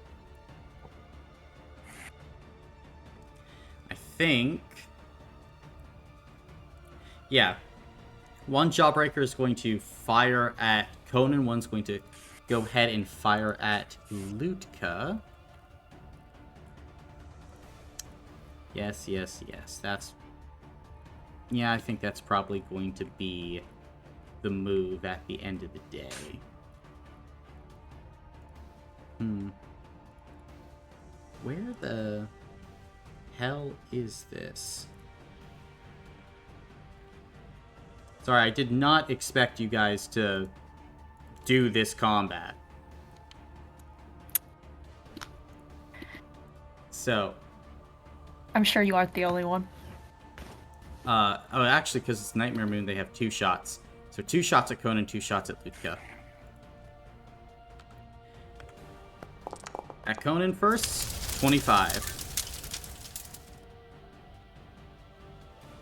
Speaker 1: I think. Yeah. One Jawbreaker is going to fire at Conan, one's going to go ahead and fire at Lutka. Yes. That's... Yeah, I think that's probably going to be the move at the end of the day. Where the hell is this? Sorry, I did not expect you guys to do this combat. So,
Speaker 3: I'm sure you aren't the only one.
Speaker 1: oh, actually, because it's Nightmare Moon, they have 2 shots. So 2 shots at Conan, 2 shots at Lutka. At Conan first, 25.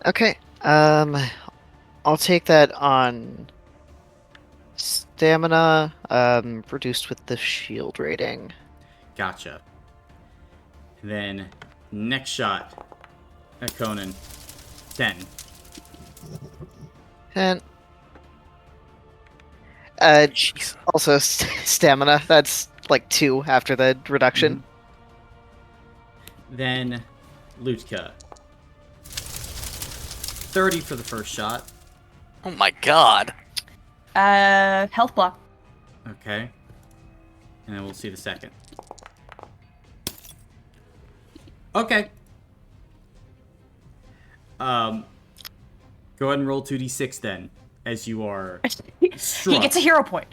Speaker 2: Okay. I'll take that on stamina, reduced with the shield rating.
Speaker 1: Gotcha. And then, next shot at Conan, 10.
Speaker 2: And also stamina. That's like 2 after the reduction.
Speaker 1: Then, Lutka. 30 for the first shot.
Speaker 7: Oh my god.
Speaker 3: Health block.
Speaker 1: Okay. And then we'll see the second. Okay. Go ahead and roll 2d6 then, as you are
Speaker 3: He
Speaker 1: struck.
Speaker 3: gets a hero point.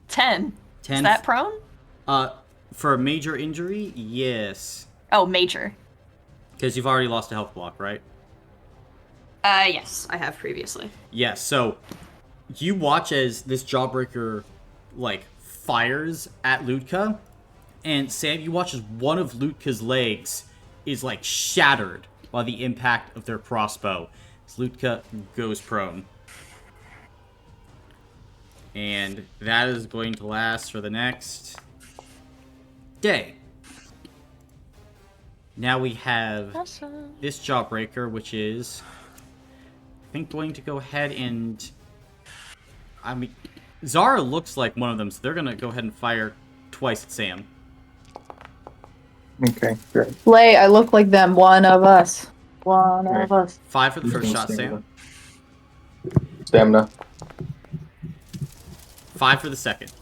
Speaker 3: 10.
Speaker 1: 10.
Speaker 3: Is that prone?
Speaker 1: For a major injury, yes.
Speaker 3: Oh, major.
Speaker 1: Because you've already lost a health block, right?
Speaker 3: Yes, I have previously.
Speaker 1: Yes, so you watch as this Jawbreaker, like, fires at Lutka, and Sam, you watch as one of Lutka's legs is, like, shattered by the impact of their crossbow. As Lutka goes prone. And that is going to last for the next day. Now we have this Jawbreaker, which is, I think, going to go ahead and... I mean, Zara looks like one of them, so they're gonna go ahead and fire twice at Sam.
Speaker 6: Okay, great.
Speaker 8: Lay, I look like them. One of us. One of us.
Speaker 1: 5 for the first shot, Sam.
Speaker 6: Stamina.
Speaker 1: 5 for the second.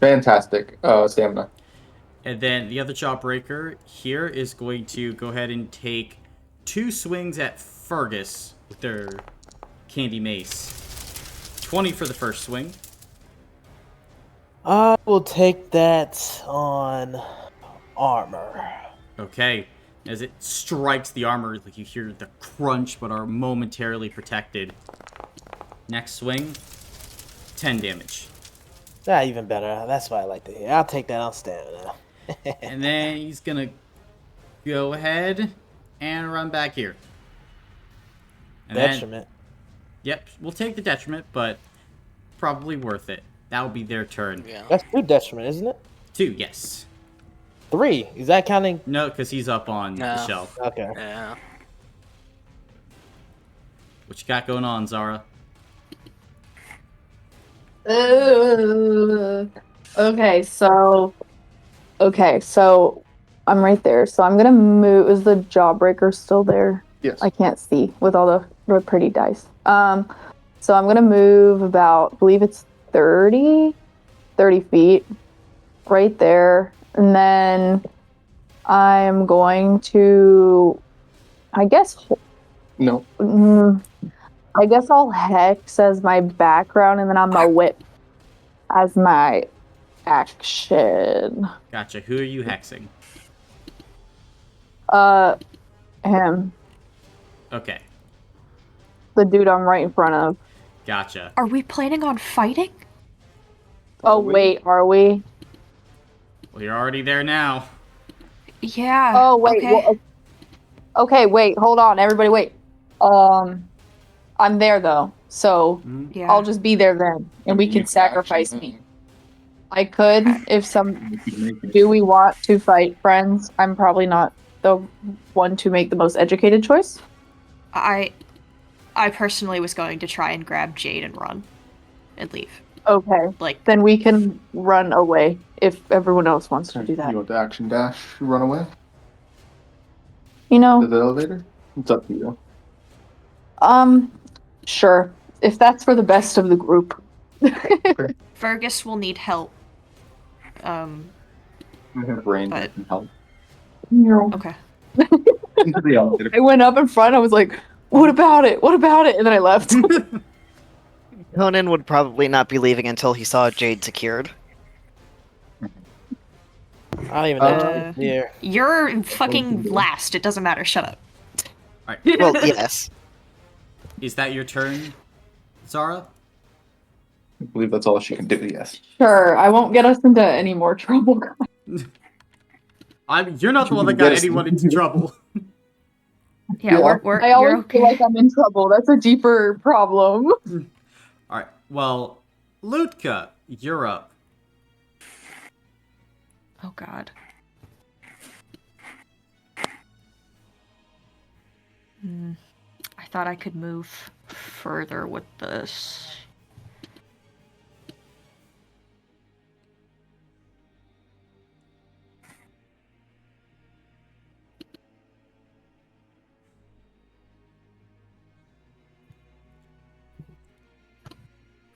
Speaker 6: Fantastic. Stamina.
Speaker 1: And then the other Jawbreaker here is going to go ahead and take 2 swings at Fergus with their candy mace. 20 for the first swing.
Speaker 4: I will take that on armor.
Speaker 1: Okay. As it strikes the armor, like you hear the crunch, but are momentarily protected. Next swing, 10 damage.
Speaker 4: Even better. That's what I like to hear. I'll take that on stamina.
Speaker 1: And then he's gonna go ahead and run back here. And
Speaker 4: Detriment.
Speaker 1: Yep, we'll take the detriment, but probably worth it. That'll be their turn.
Speaker 7: Yeah.
Speaker 4: That's 2 detriment, isn't it?
Speaker 1: 2, yes.
Speaker 4: 3. Is that counting?
Speaker 1: No, because he's up on the
Speaker 7: No.
Speaker 1: shelf.
Speaker 4: Okay.
Speaker 7: Yeah.
Speaker 1: What you got going on, Zara?
Speaker 8: Okay, so I'm right there. So I'm gonna move. Is the Jawbreaker still there?
Speaker 6: Yes.
Speaker 8: I can't see with all the pretty dice. So I'm gonna move about, I believe it's 30 feet, right there, and then I'm going to, I guess.
Speaker 6: No.
Speaker 8: I guess I'll hex as my background, and then I'm gonna whip as my action.
Speaker 1: Gotcha. Who are you hexing?
Speaker 8: Him,
Speaker 1: Okay.
Speaker 8: the dude I'm right in front of.
Speaker 1: Gotcha.
Speaker 3: Are we planning on fighting?
Speaker 8: Oh wait, are we?
Speaker 1: Well, you're already there now.
Speaker 3: Yeah.
Speaker 8: Oh wait.
Speaker 3: Okay.
Speaker 8: Well, okay, wait. Hold on, everybody. Wait. I'm there though, so
Speaker 3: Yeah.
Speaker 8: I'll just be there then, and we can sacrifice me. I could if some. Do we want to fight friends? I'm probably not the one to make the most educated choice.
Speaker 3: I personally was going to try and grab Jade and run and leave.
Speaker 8: Okay,
Speaker 3: Like,
Speaker 8: then we can run away if everyone else wants to do that.
Speaker 6: You want the action dash, run away
Speaker 8: You
Speaker 6: to
Speaker 8: know,
Speaker 6: the elevator? It's up to you.
Speaker 8: sure. If that's for the best of the group.
Speaker 3: Fergus will need help.
Speaker 6: I have range that
Speaker 3: But-
Speaker 6: can help.
Speaker 3: Okay.
Speaker 6: Into the elevator.
Speaker 8: I went up in front. I was like, "What about it? What about it?" And then I left.
Speaker 2: Conan would probably not be leaving until he saw Jade secured.
Speaker 4: I don't even know
Speaker 3: Uh,
Speaker 4: who's here.
Speaker 3: You're fucking last. It doesn't matter. Shut up.
Speaker 1: All right.
Speaker 2: Well, yes.
Speaker 1: Is that your turn, Zara?
Speaker 6: I believe that's all she can do, yes.
Speaker 8: Sure, I won't get us into any more trouble.
Speaker 1: You're not the one that got anyone into trouble.
Speaker 3: Yeah,
Speaker 6: Yeah.
Speaker 3: we're
Speaker 8: I
Speaker 3: you're
Speaker 8: always
Speaker 3: okay.
Speaker 8: feel like I'm in trouble. That's a deeper problem.
Speaker 1: All right. Well, Lutka, you're up.
Speaker 3: Oh god. I thought I could move further with this.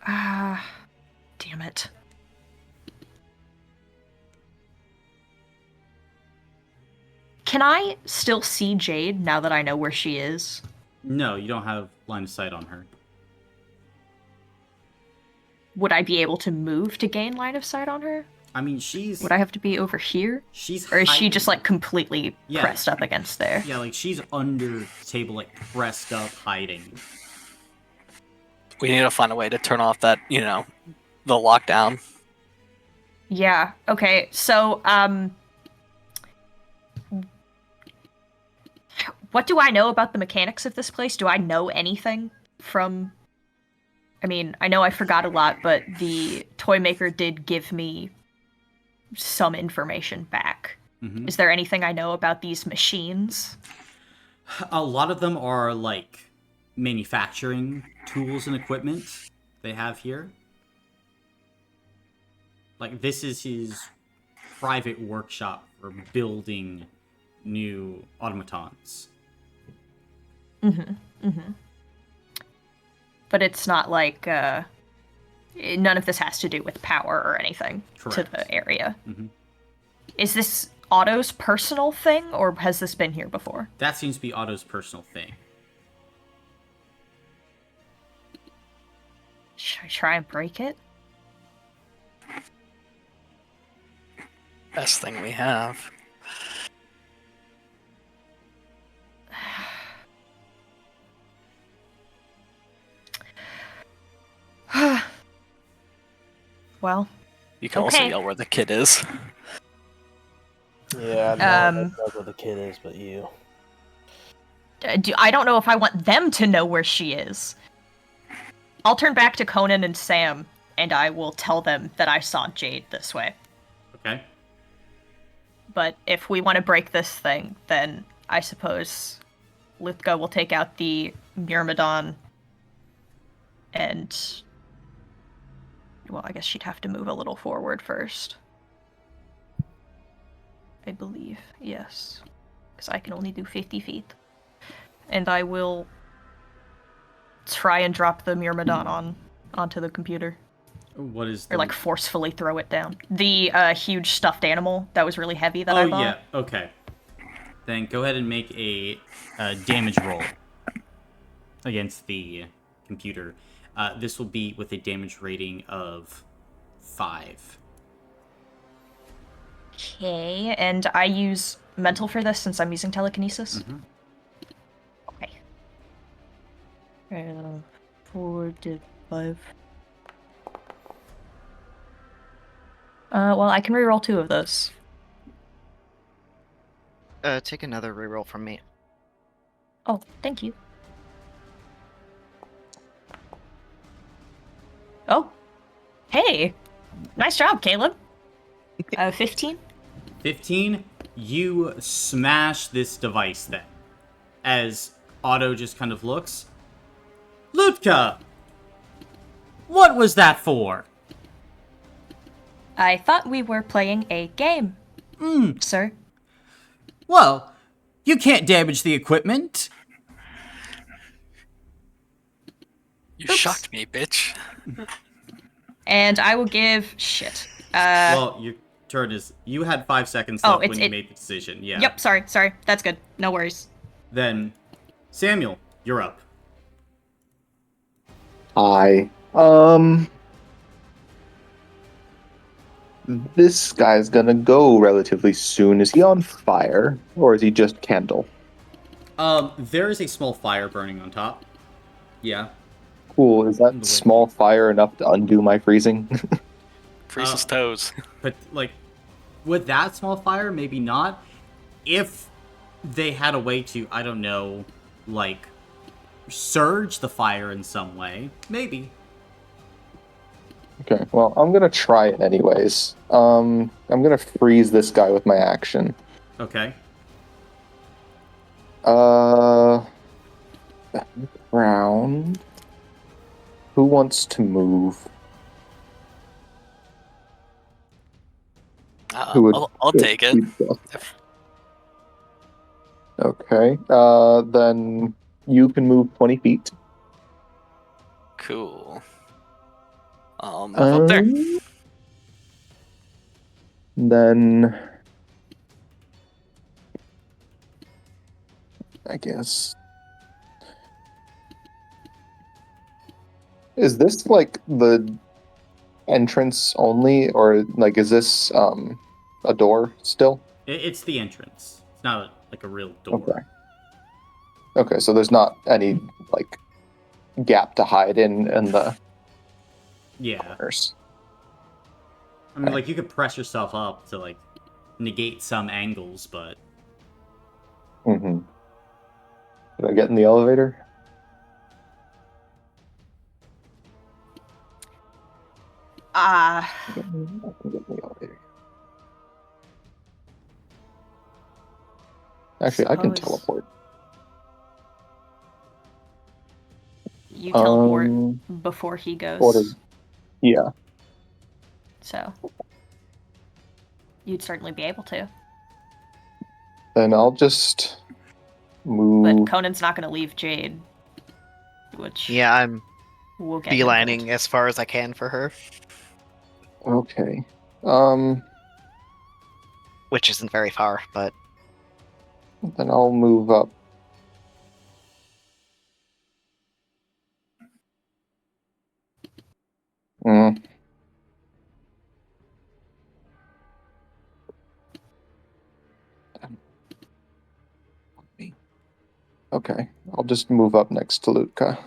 Speaker 3: Ah, damn it. Can I still see Jade now that I know where she is?
Speaker 1: No, you don't have line of sight on her.
Speaker 3: Would I be able to move to gain line of sight on her?
Speaker 1: I mean, she's
Speaker 3: Would I have to be over here?
Speaker 1: she's
Speaker 3: Or is she
Speaker 1: hiding.
Speaker 3: just like completely
Speaker 1: Yeah.
Speaker 3: pressed up against there?
Speaker 1: Yeah, like she's under the table, like pressed up, hiding.
Speaker 7: We need to find a way to turn off that, the lockdown.
Speaker 3: Yeah, okay. So, what do I know about the mechanics of this place? Do I know anything from... I mean, I know I forgot a lot, but the Toymaker did give me some information back.
Speaker 1: Mhm.
Speaker 3: Is there anything I know about these machines?
Speaker 1: A lot of them are like manufacturing tools and equipment they have here. Like, this is his private workshop for building new automatons.
Speaker 3: But it's not like none of this has to do with power or anything to
Speaker 1: Correct.
Speaker 3: the area. Is this Otto's personal thing, or has this been here before?
Speaker 1: That seems to be Otto's personal thing.
Speaker 3: Should I try and break it?
Speaker 7: Best thing we have.
Speaker 3: Well,
Speaker 7: You can also
Speaker 3: Okay.
Speaker 7: yell where the kid is.
Speaker 4: Yeah, no one knows where the kid is but you.
Speaker 3: I don't know if I want them to know where she is. I'll turn back to Conan and Sam, and I will tell them that I saw Jade this way.
Speaker 1: Okay.
Speaker 3: But if we want to break this thing, then I suppose Luthka will take out the Myrmidon, and... well, I guess she'd have to move a little forward first. I believe, yes. Because I can only do 50 feet. And I will try and drop the Myrmidon onto the computer.
Speaker 1: What is
Speaker 3: Or, like, forcefully throw it down. The huge stuffed animal that was really heavy that I bought.
Speaker 1: Oh, yeah. Okay. Then go ahead and make a damage roll against the computer. This will be with a damage rating of 5.
Speaker 3: Okay, and I use mental for this since I'm using telekinesis. Okay. 4 to 5. Well, I can reroll 2 of those.
Speaker 2: Take another reroll from me.
Speaker 3: Oh, thank you. Oh. Hey! Nice job, Caleb. 15?
Speaker 1: 15, you smash this device then. As Otto just kind of looks. Lutka! What was that for?
Speaker 3: I thought we were playing a game, sir.
Speaker 1: Well, you can't damage the equipment.
Speaker 7: You
Speaker 3: Oops.
Speaker 7: shocked me, bitch.
Speaker 3: And I will give... shit.
Speaker 1: Well, your turn is... You had 5 seconds left when you made the decision, yeah.
Speaker 3: Yep, sorry. That's good. No worries.
Speaker 1: Then, Samuel, you're up.
Speaker 6: Hi. This guy's gonna go relatively soon. Is he on fire, or is he just candle?
Speaker 1: There is a small fire burning on top. Yeah.
Speaker 6: Cool. Is that small fire enough to undo my freezing?
Speaker 7: Freeze his toes.
Speaker 1: But, like, with that small fire, maybe not. If they had a way to, I don't know, like, surge the fire in some way, maybe.
Speaker 6: Okay, well, I'm gonna try it anyways. I'm gonna freeze this guy with my action.
Speaker 1: Okay.
Speaker 6: Round. Who wants to move? Who would
Speaker 7: I'll take it.
Speaker 6: Okay, then you can move 20 feet.
Speaker 7: Cool. I'll move up there.
Speaker 6: Then I guess. Is this like the entrance only, or like is this a door still?
Speaker 1: It's the entrance. It's not like a real door.
Speaker 6: Okay. Okay, so there's not any like gap to hide in the corners.
Speaker 1: I mean, like, you could press yourself up to, like, negate some angles, but...
Speaker 6: Mm-hmm. Did I get in the elevator? I can get in the elevator. Actually, I can
Speaker 3: Suppose.
Speaker 6: teleport.
Speaker 3: you teleport
Speaker 6: Um,
Speaker 3: before he goes.
Speaker 6: Order. Yeah.
Speaker 3: So you'd certainly be able to.
Speaker 6: Then I'll just
Speaker 3: But
Speaker 6: move.
Speaker 3: Conan's not going to leave Jade, which
Speaker 2: Yeah, I'm
Speaker 3: will get him
Speaker 2: beelining
Speaker 3: killed.
Speaker 2: as far as I can for her,
Speaker 6: Okay.
Speaker 2: which isn't very far, but
Speaker 6: Then I'll move up. Mm. Okay, I'll just move up next to Luca.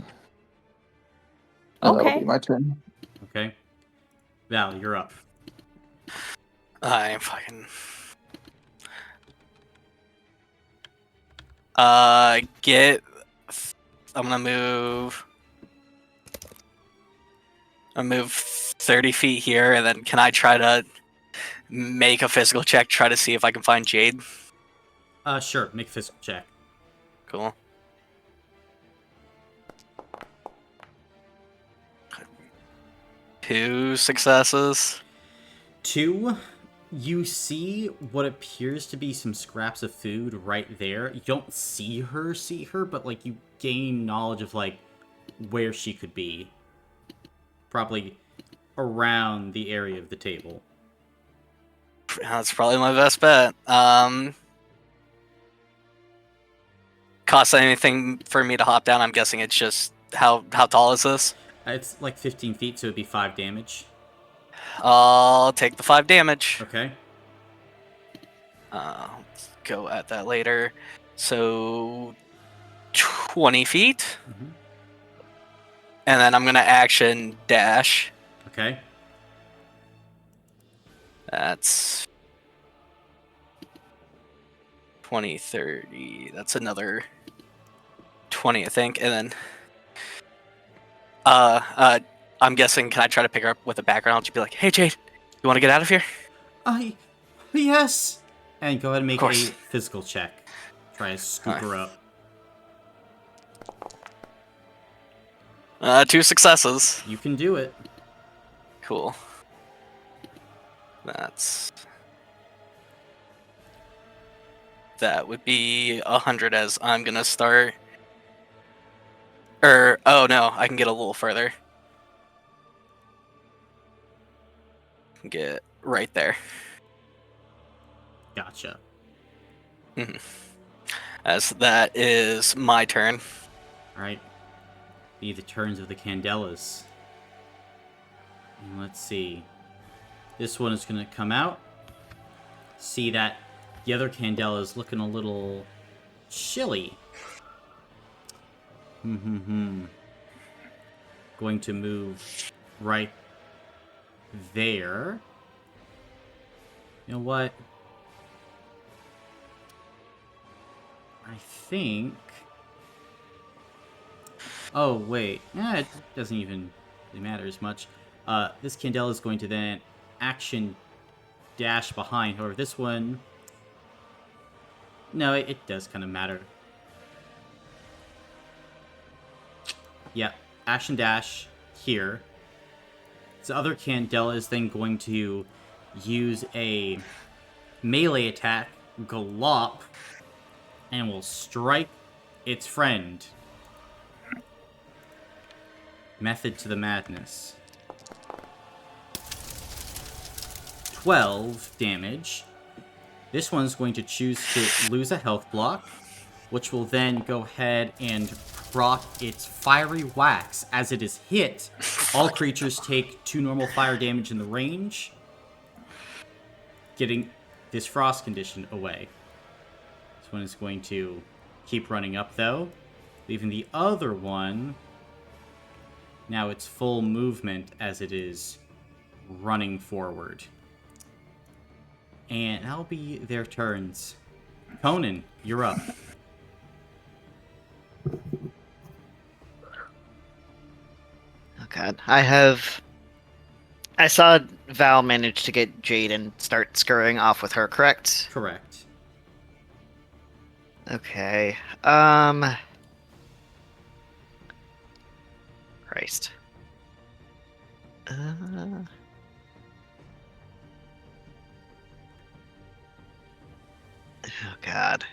Speaker 6: And that'll be
Speaker 3: Okay.
Speaker 6: my turn.
Speaker 1: Okay. Val, you're up.
Speaker 7: I'm fucking. Get. I'm gonna move. I move 30 feet here, and then can I try to make a physical check, try to see if I can find Jade?
Speaker 1: Sure. Make a physical check.
Speaker 7: Cool. Two successes.
Speaker 1: 2. You see what appears to be some scraps of food right there. You don't see her, but like you gain knowledge of like where she could be. Probably around the area of the table.
Speaker 7: That's probably my best bet. Cost anything for me to hop down? I'm guessing it's just how tall is this?
Speaker 1: It's like 15 feet, so it'd be 5 damage.
Speaker 7: I'll take the 5 damage.
Speaker 1: Okay.
Speaker 7: Let's go at that later. So 20 feet.
Speaker 1: Mm-hmm.
Speaker 7: And then I'm gonna action dash.
Speaker 1: Okay.
Speaker 7: That's 20, 30. That's another 20, I think. And then I'm guessing, can I try to pick her up with a background? I'll just be like, hey Jade, you wanna get out of here?
Speaker 1: Yes! And go ahead and make a
Speaker 7: course.
Speaker 1: physical check. Try to scoop her up.
Speaker 7: 2 successes.
Speaker 1: You can do it.
Speaker 7: Cool. That would be 100 as I'm gonna start. Oh no, I can get a little further. Get right there.
Speaker 1: Gotcha.
Speaker 7: As that is my turn.
Speaker 1: Alright. Be the turns of the Candelas. And let's see. This one is going to come out. See that the other Candela is looking a little chilly. Going to move right there. You know what? I think... Oh, wait. It doesn't even really matter as much. This Candela is going to then action dash behind. However, this one... No, it does kind of matter. Yeah, action dash here. This other Candela is then going to use a melee attack, Galop, and will strike its friend. Method to the madness. 12 damage. This one's going to choose to lose a health block, which will then go ahead and proc its fiery wax. As it is hit, all creatures take 2 normal fire damage in the range, getting this frost condition away. This one is going to keep running up, though, leaving the other one... Now it's full movement as it is running forward. And that'll be their turns. Conan, you're up.
Speaker 2: oh god, I saw Val manage to get Jade and start scurrying off with her, correct?
Speaker 1: Correct.
Speaker 2: Okay. Christ. Oh God.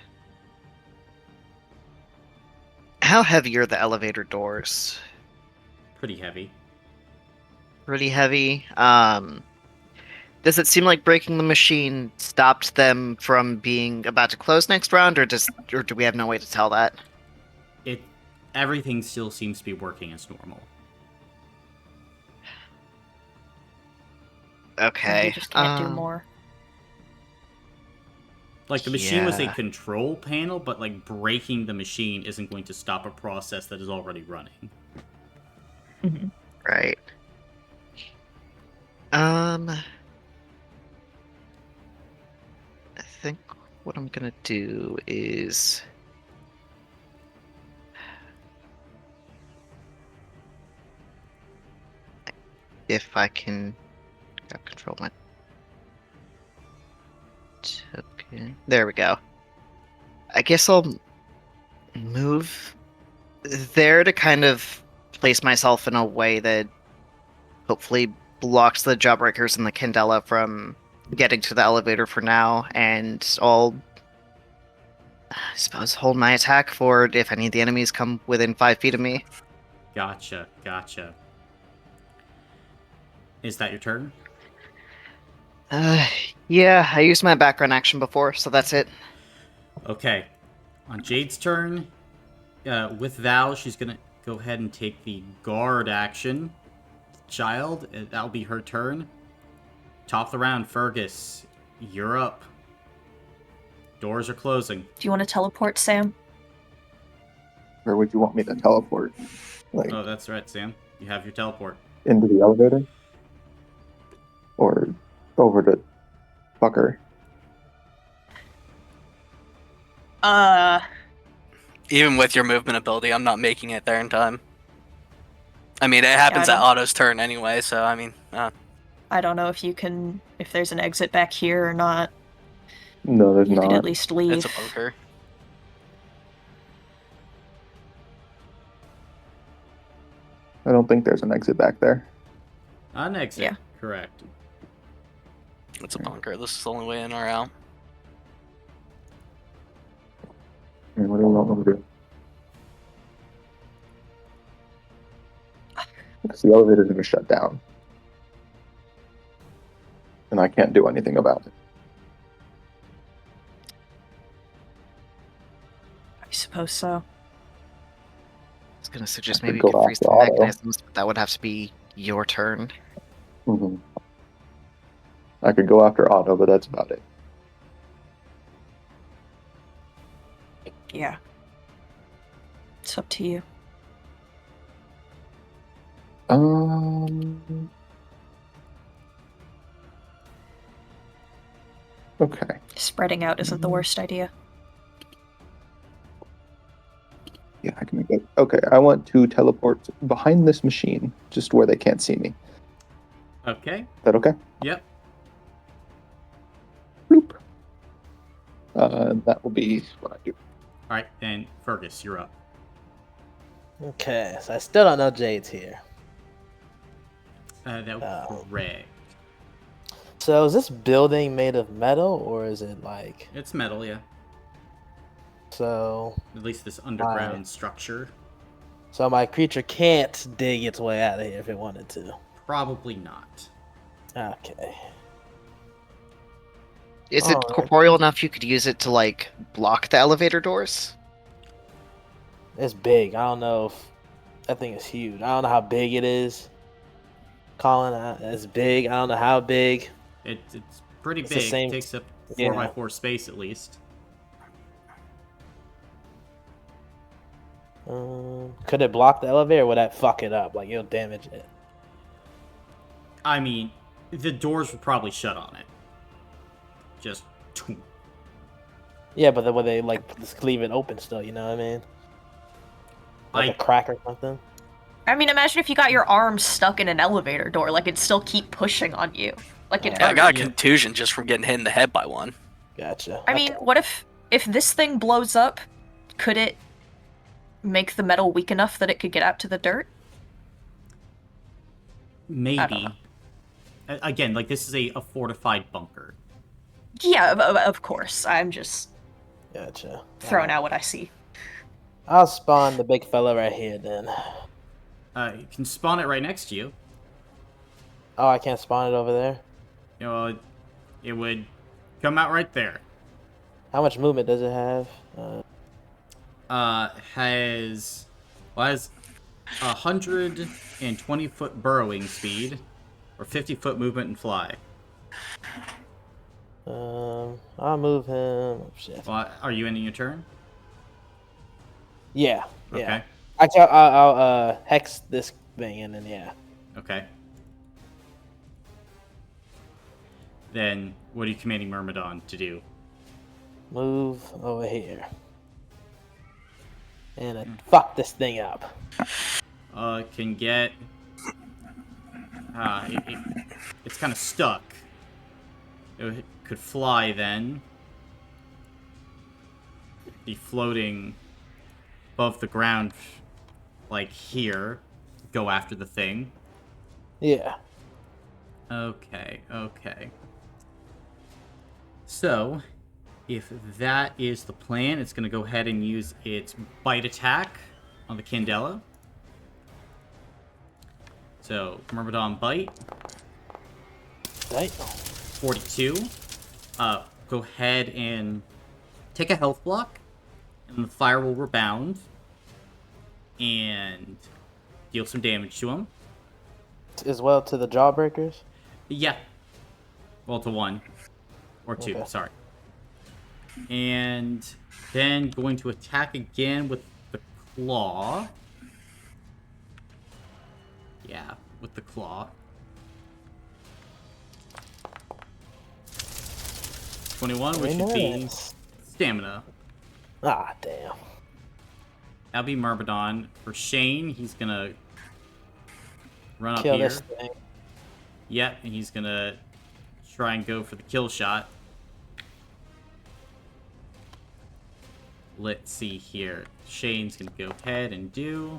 Speaker 2: How heavy are the elevator doors?
Speaker 1: Pretty heavy.
Speaker 2: Pretty heavy. Does it seem like breaking the machine stopped them from being about to close next round, or do we have no way to tell that?
Speaker 1: Everything still seems to be working as normal.
Speaker 2: Okay.
Speaker 3: You just can't do more.
Speaker 1: Like, the machine was a
Speaker 2: Yeah.
Speaker 1: control panel, but, like, breaking the machine isn't going to stop a process that is already running.
Speaker 2: Right. I think what I'm gonna do is if I can control my token. There we go. I guess I'll move there to kind of place myself in a way that hopefully blocks the Jawbreakers and the Candela from getting to the elevator for now, and I'll, I suppose, hold my attack for if any of the enemies come within 5 feet of me.
Speaker 1: Gotcha. Is that your turn?
Speaker 2: Yeah, I used my background action before, so that's it.
Speaker 1: Okay. On Jade's turn, with Val, she's going to go ahead and take the guard action. Child, that'll be her turn. Top of the round, Fergus. You're up. Doors are closing.
Speaker 3: Do you want to teleport, Sam?
Speaker 6: Where would you want me to teleport? Like
Speaker 1: Oh, that's right, Sam. You have your teleport.
Speaker 6: into the elevator? Or over to fucker?
Speaker 7: Even with your movement ability, I'm not making it there in time. I mean, it happens at Otto's turn anyway, so I mean...
Speaker 3: I don't know if there's an exit back here or not.
Speaker 6: No, there's
Speaker 3: You
Speaker 6: not.
Speaker 3: could at least leave.
Speaker 7: It's a bunker.
Speaker 6: I don't think there's an exit back there.
Speaker 1: An exit.
Speaker 3: Yeah.
Speaker 1: Correct.
Speaker 7: It's a bunker. This is the only way in or out.
Speaker 6: What do you want me to do? Because the elevator's going to shut down. And I can't do anything about it.
Speaker 3: I suppose so.
Speaker 2: I was gonna suggest
Speaker 6: I could
Speaker 2: maybe
Speaker 6: go
Speaker 2: you could freeze
Speaker 6: after
Speaker 2: the
Speaker 6: Otto.
Speaker 2: mechanisms, but that would have to be your turn.
Speaker 6: Mm-hmm. I could go after Otto, but that's about it.
Speaker 3: Yeah. It's up to you.
Speaker 6: Okay.
Speaker 3: Spreading out isn't the worst idea.
Speaker 6: Yeah, I can make it. Okay, I want to teleport behind this machine, just where they can't see me.
Speaker 1: Okay.
Speaker 6: Is that okay?
Speaker 1: Yep.
Speaker 6: Bloop. That will be what I do.
Speaker 1: Alright, and Fergus, you're up.
Speaker 4: Okay, so I still don't know Jade's here.
Speaker 1: That was correct.
Speaker 4: So is this building made of metal or is it like...
Speaker 1: It's metal, yeah.
Speaker 4: So...
Speaker 1: At least this underground structure.
Speaker 4: So my creature can't dig its way out of here if it wanted to.
Speaker 1: Probably not.
Speaker 4: Okay.
Speaker 2: Is it
Speaker 4: Alright.
Speaker 2: corporeal enough you could use it to, like, block the elevator doors?
Speaker 4: It's big. I don't know if... That thing is huge. I don't know how big it is. Colin, it's big. I don't know how big.
Speaker 1: It's pretty
Speaker 4: It's the
Speaker 1: big.
Speaker 4: same-
Speaker 1: It takes up
Speaker 4: yeah.
Speaker 1: 4x4 space at least.
Speaker 4: Could it block the elevator or would that fuck it up? Like, it'll damage it.
Speaker 1: I mean, the doors would probably shut on it. Just...
Speaker 4: Yeah, but then would they, like, just leave it open still, you know what I mean? Like a crack or something?
Speaker 3: I mean, imagine if you got your arm stuck in an elevator door. Like, it'd still keep pushing on you. Like, it
Speaker 7: I got a contusion just from getting hit in the head by one.
Speaker 4: Gotcha.
Speaker 3: I mean, what if this thing blows up, could it make the metal weak enough that it could get out to the dirt?
Speaker 1: Maybe. Again, like, this is a fortified bunker.
Speaker 3: Yeah, of course. I'm just
Speaker 4: Gotcha.
Speaker 3: throwing out what I see.
Speaker 4: I'll spawn the big fella right here then.
Speaker 1: You can spawn it right next to you.
Speaker 4: Oh, I can't spawn it over there?
Speaker 1: You know, it would come out right there.
Speaker 4: How much movement does it have?
Speaker 1: Has 120-foot burrowing speed, or 50-foot movement and fly.
Speaker 4: I'll move him. Oh, shit.
Speaker 1: Well, are you ending your turn?
Speaker 4: Yeah.
Speaker 1: Okay.
Speaker 4: Actually, I'll hex this thing and then yeah.
Speaker 1: Okay. Then, what are you commanding Myrmidon to do?
Speaker 4: Move over here. And fuck this thing up.
Speaker 1: Can get... it's kind of stuck. It could fly then. Be floating above the ground, like here. Go after the thing.
Speaker 4: Yeah.
Speaker 1: Okay. So, if that is the plan, it's going to go ahead and use its bite attack on the Candela. So, Myrmidon bite.
Speaker 4: Right.
Speaker 1: 42. Go ahead and take a health block, and the fire will rebound and deal some damage to him.
Speaker 4: As well to the jawbreakers?
Speaker 1: Yeah. Well, to 1. Or 2,
Speaker 4: Okay.
Speaker 1: sorry. And then going to attack again with the claw. Yeah, with the claw. 21, which would be
Speaker 4: Nice.
Speaker 1: stamina.
Speaker 4: Ah, damn.
Speaker 1: That'll be Myrmidon. For Shane, he's gonna run up
Speaker 4: Kill
Speaker 1: here.
Speaker 4: this thing.
Speaker 1: Yep, and he's gonna try and go for the kill shot. Let's see here. Shane's gonna go ahead and do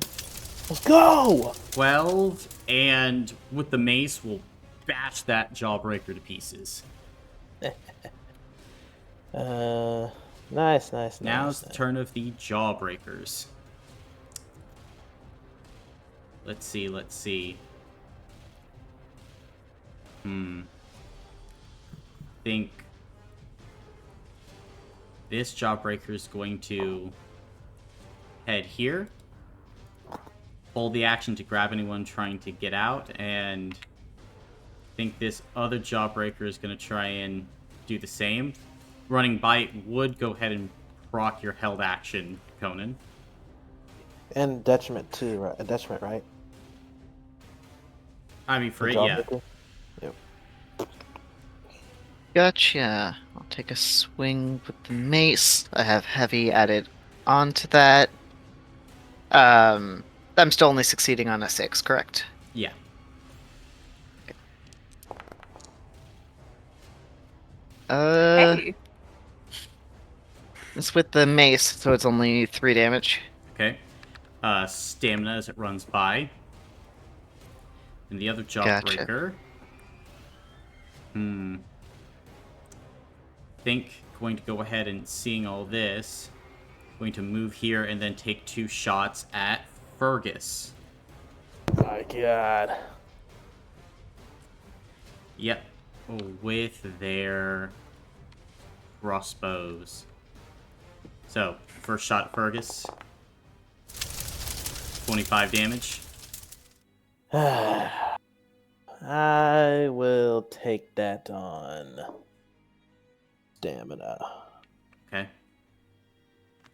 Speaker 4: Let's go!
Speaker 1: 12, and with the mace, we'll bash that jawbreaker to pieces.
Speaker 4: Nice.
Speaker 1: Now it's the turn of the jawbreakers. Let's see. Think this jawbreaker is going to head here. Hold the action to grab anyone trying to get out, and I think this other jawbreaker is going to try and do the same. Running bite would go ahead and proc your held action, Conan.
Speaker 4: And detriment too, right? A detriment, right?
Speaker 1: I mean, for
Speaker 4: The
Speaker 1: it, yeah.
Speaker 4: jawbreaker? Yep.
Speaker 2: Gotcha. I'll take a swing with the mace. I have heavy added onto that. I'm still only succeeding on a 6, correct?
Speaker 1: Yeah.
Speaker 3: Hey.
Speaker 2: It's with the mace, so it's only 3 damage.
Speaker 1: Okay. Stamina as it runs by. And the other
Speaker 2: Gotcha.
Speaker 1: jawbreaker. Think going to go ahead and seeing all this. Going to move here and then take 2 shots at Fergus.
Speaker 4: My god.
Speaker 1: Yep. With their crossbows. So, first shot at Fergus. 25 damage.
Speaker 4: I will take that on stamina.
Speaker 1: Okay.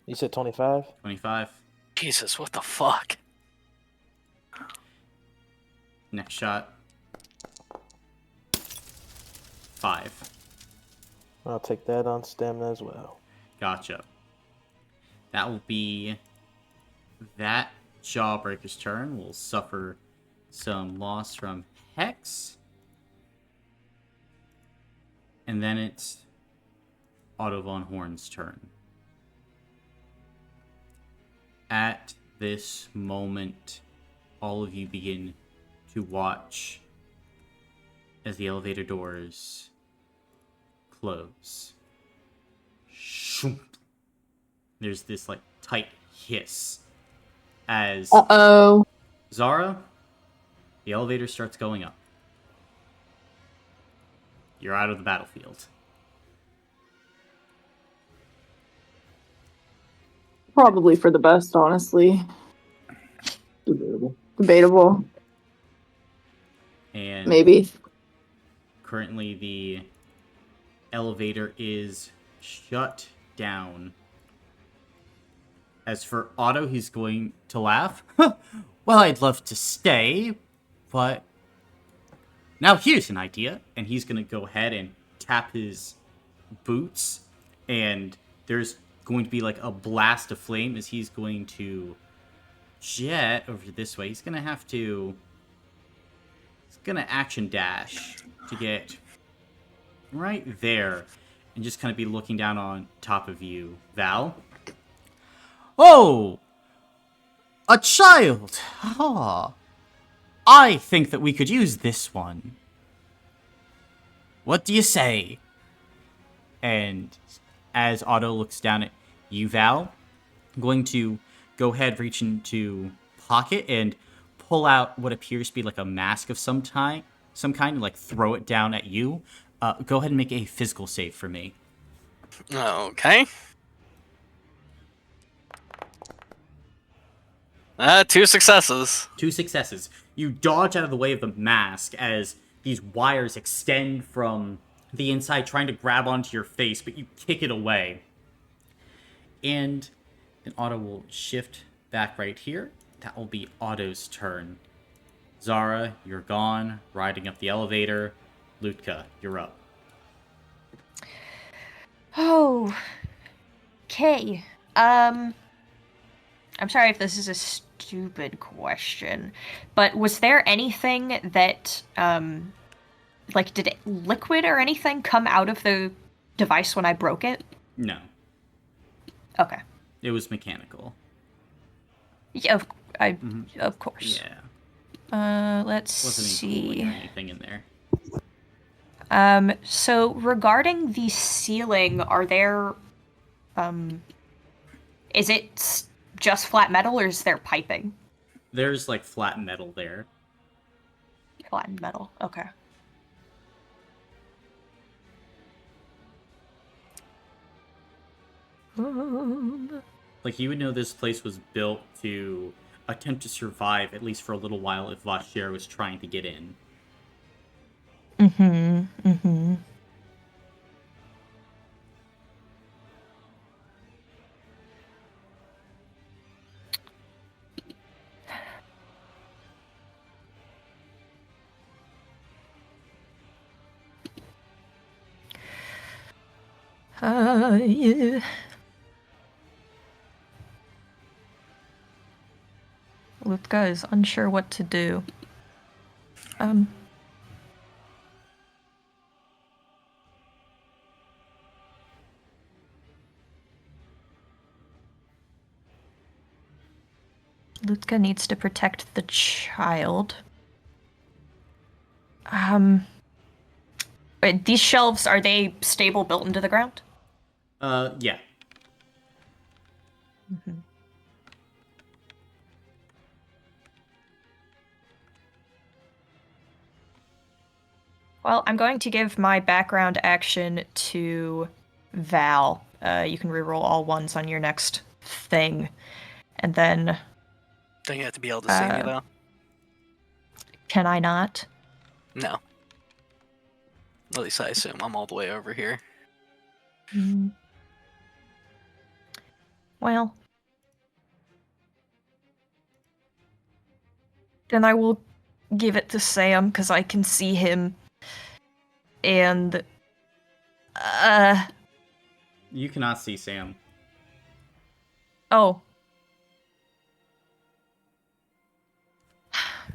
Speaker 4: You said 25?
Speaker 1: 25.
Speaker 7: Jesus, what the fuck?
Speaker 1: Next shot. 5.
Speaker 4: I'll take that on stamina as well.
Speaker 1: Gotcha. That will be that jawbreaker's turn. Will suffer some loss from Hex. And then it's Otto von Horn's turn. At this moment, all of you begin to watch as the elevator doors close. Shoom. There's this like tight hiss as
Speaker 8: Uh-oh.
Speaker 1: Zara, the elevator starts going up. You're out of the battlefield.
Speaker 8: Probably for the best, honestly. Debatable.
Speaker 1: And
Speaker 8: Maybe.
Speaker 1: currently the elevator is shut down. As for Otto, he's going to laugh. Well, I'd love to stay, but now here's an idea. And he's going to go ahead and tap his boots, and there's going to be like a blast of flame as he's going to jet over this way. He's going to action dash to get right there and just kind of be looking down on top of you, Val. Oh! A child! Ah. I think that we could use this one. What do you say? And as Otto looks down at you, Val, I'm going to go ahead, reach into pocket, and pull out what appears to be like a mask of some kind, and like throw it down at you. Go ahead and make a physical save for me.
Speaker 7: Okay. 2 successes.
Speaker 1: 2 successes. You dodge out of the way of the mask as these wires extend from the inside, trying to grab onto your face, but you kick it away. And then Otto will shift back right here. That will be Otto's turn. Zara, you're gone, riding up the elevator. Lutka, you're up.
Speaker 3: Oh. Okay. I'm sorry if this is a stupid question, but was there anything that, like, did liquid or anything come out of the device when I broke it?
Speaker 1: No.
Speaker 3: Okay.
Speaker 1: It was mechanical.
Speaker 3: Yeah, of course.
Speaker 1: Yeah.
Speaker 3: Let's
Speaker 1: Wasn't any cooling
Speaker 3: see.
Speaker 1: or anything in there.
Speaker 3: So regarding the ceiling, are there, is it just flat metal or is there piping?
Speaker 1: There's like flat metal there.
Speaker 3: Flattened metal, okay.
Speaker 1: Like, you would know this place was built to attempt to survive, at least for a little while, if Vashir was trying to get in.
Speaker 3: Mm-hmm. Yeah. Lutka is unsure what to do. Lutka needs to protect the child. Wait, these shelves, are they stable, built into the ground?
Speaker 1: Yeah.
Speaker 3: Mm-hmm. Well, I'm going to give my background action to Val. You can reroll all ones on your next thing. And then...
Speaker 7: Don't you have to be able to see me, though?
Speaker 3: Can I not?
Speaker 7: No. At least I assume I'm all the way over here.
Speaker 3: Well... Then I will give it to Sam, because I can see him. And...
Speaker 1: You cannot see Sam.
Speaker 3: Oh.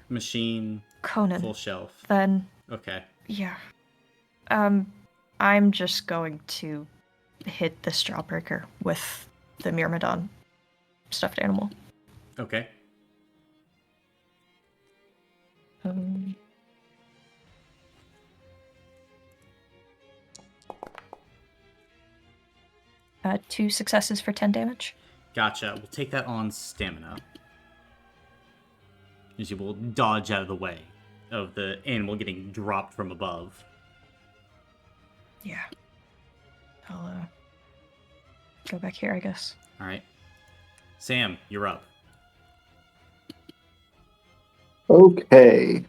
Speaker 1: Machine.
Speaker 3: Conan.
Speaker 1: Full shelf.
Speaker 3: Then...
Speaker 1: Okay.
Speaker 3: Yeah. I'm just going to hit the Strawbreaker with the Myrmidon stuffed animal.
Speaker 1: Okay.
Speaker 3: 2 successes for 10 damage.
Speaker 1: Gotcha. We'll take that on stamina. As you will dodge out of the way of the animal getting dropped from above.
Speaker 3: Yeah. I'll go back here, I guess.
Speaker 1: All right. Sam, you're up.
Speaker 6: Okay.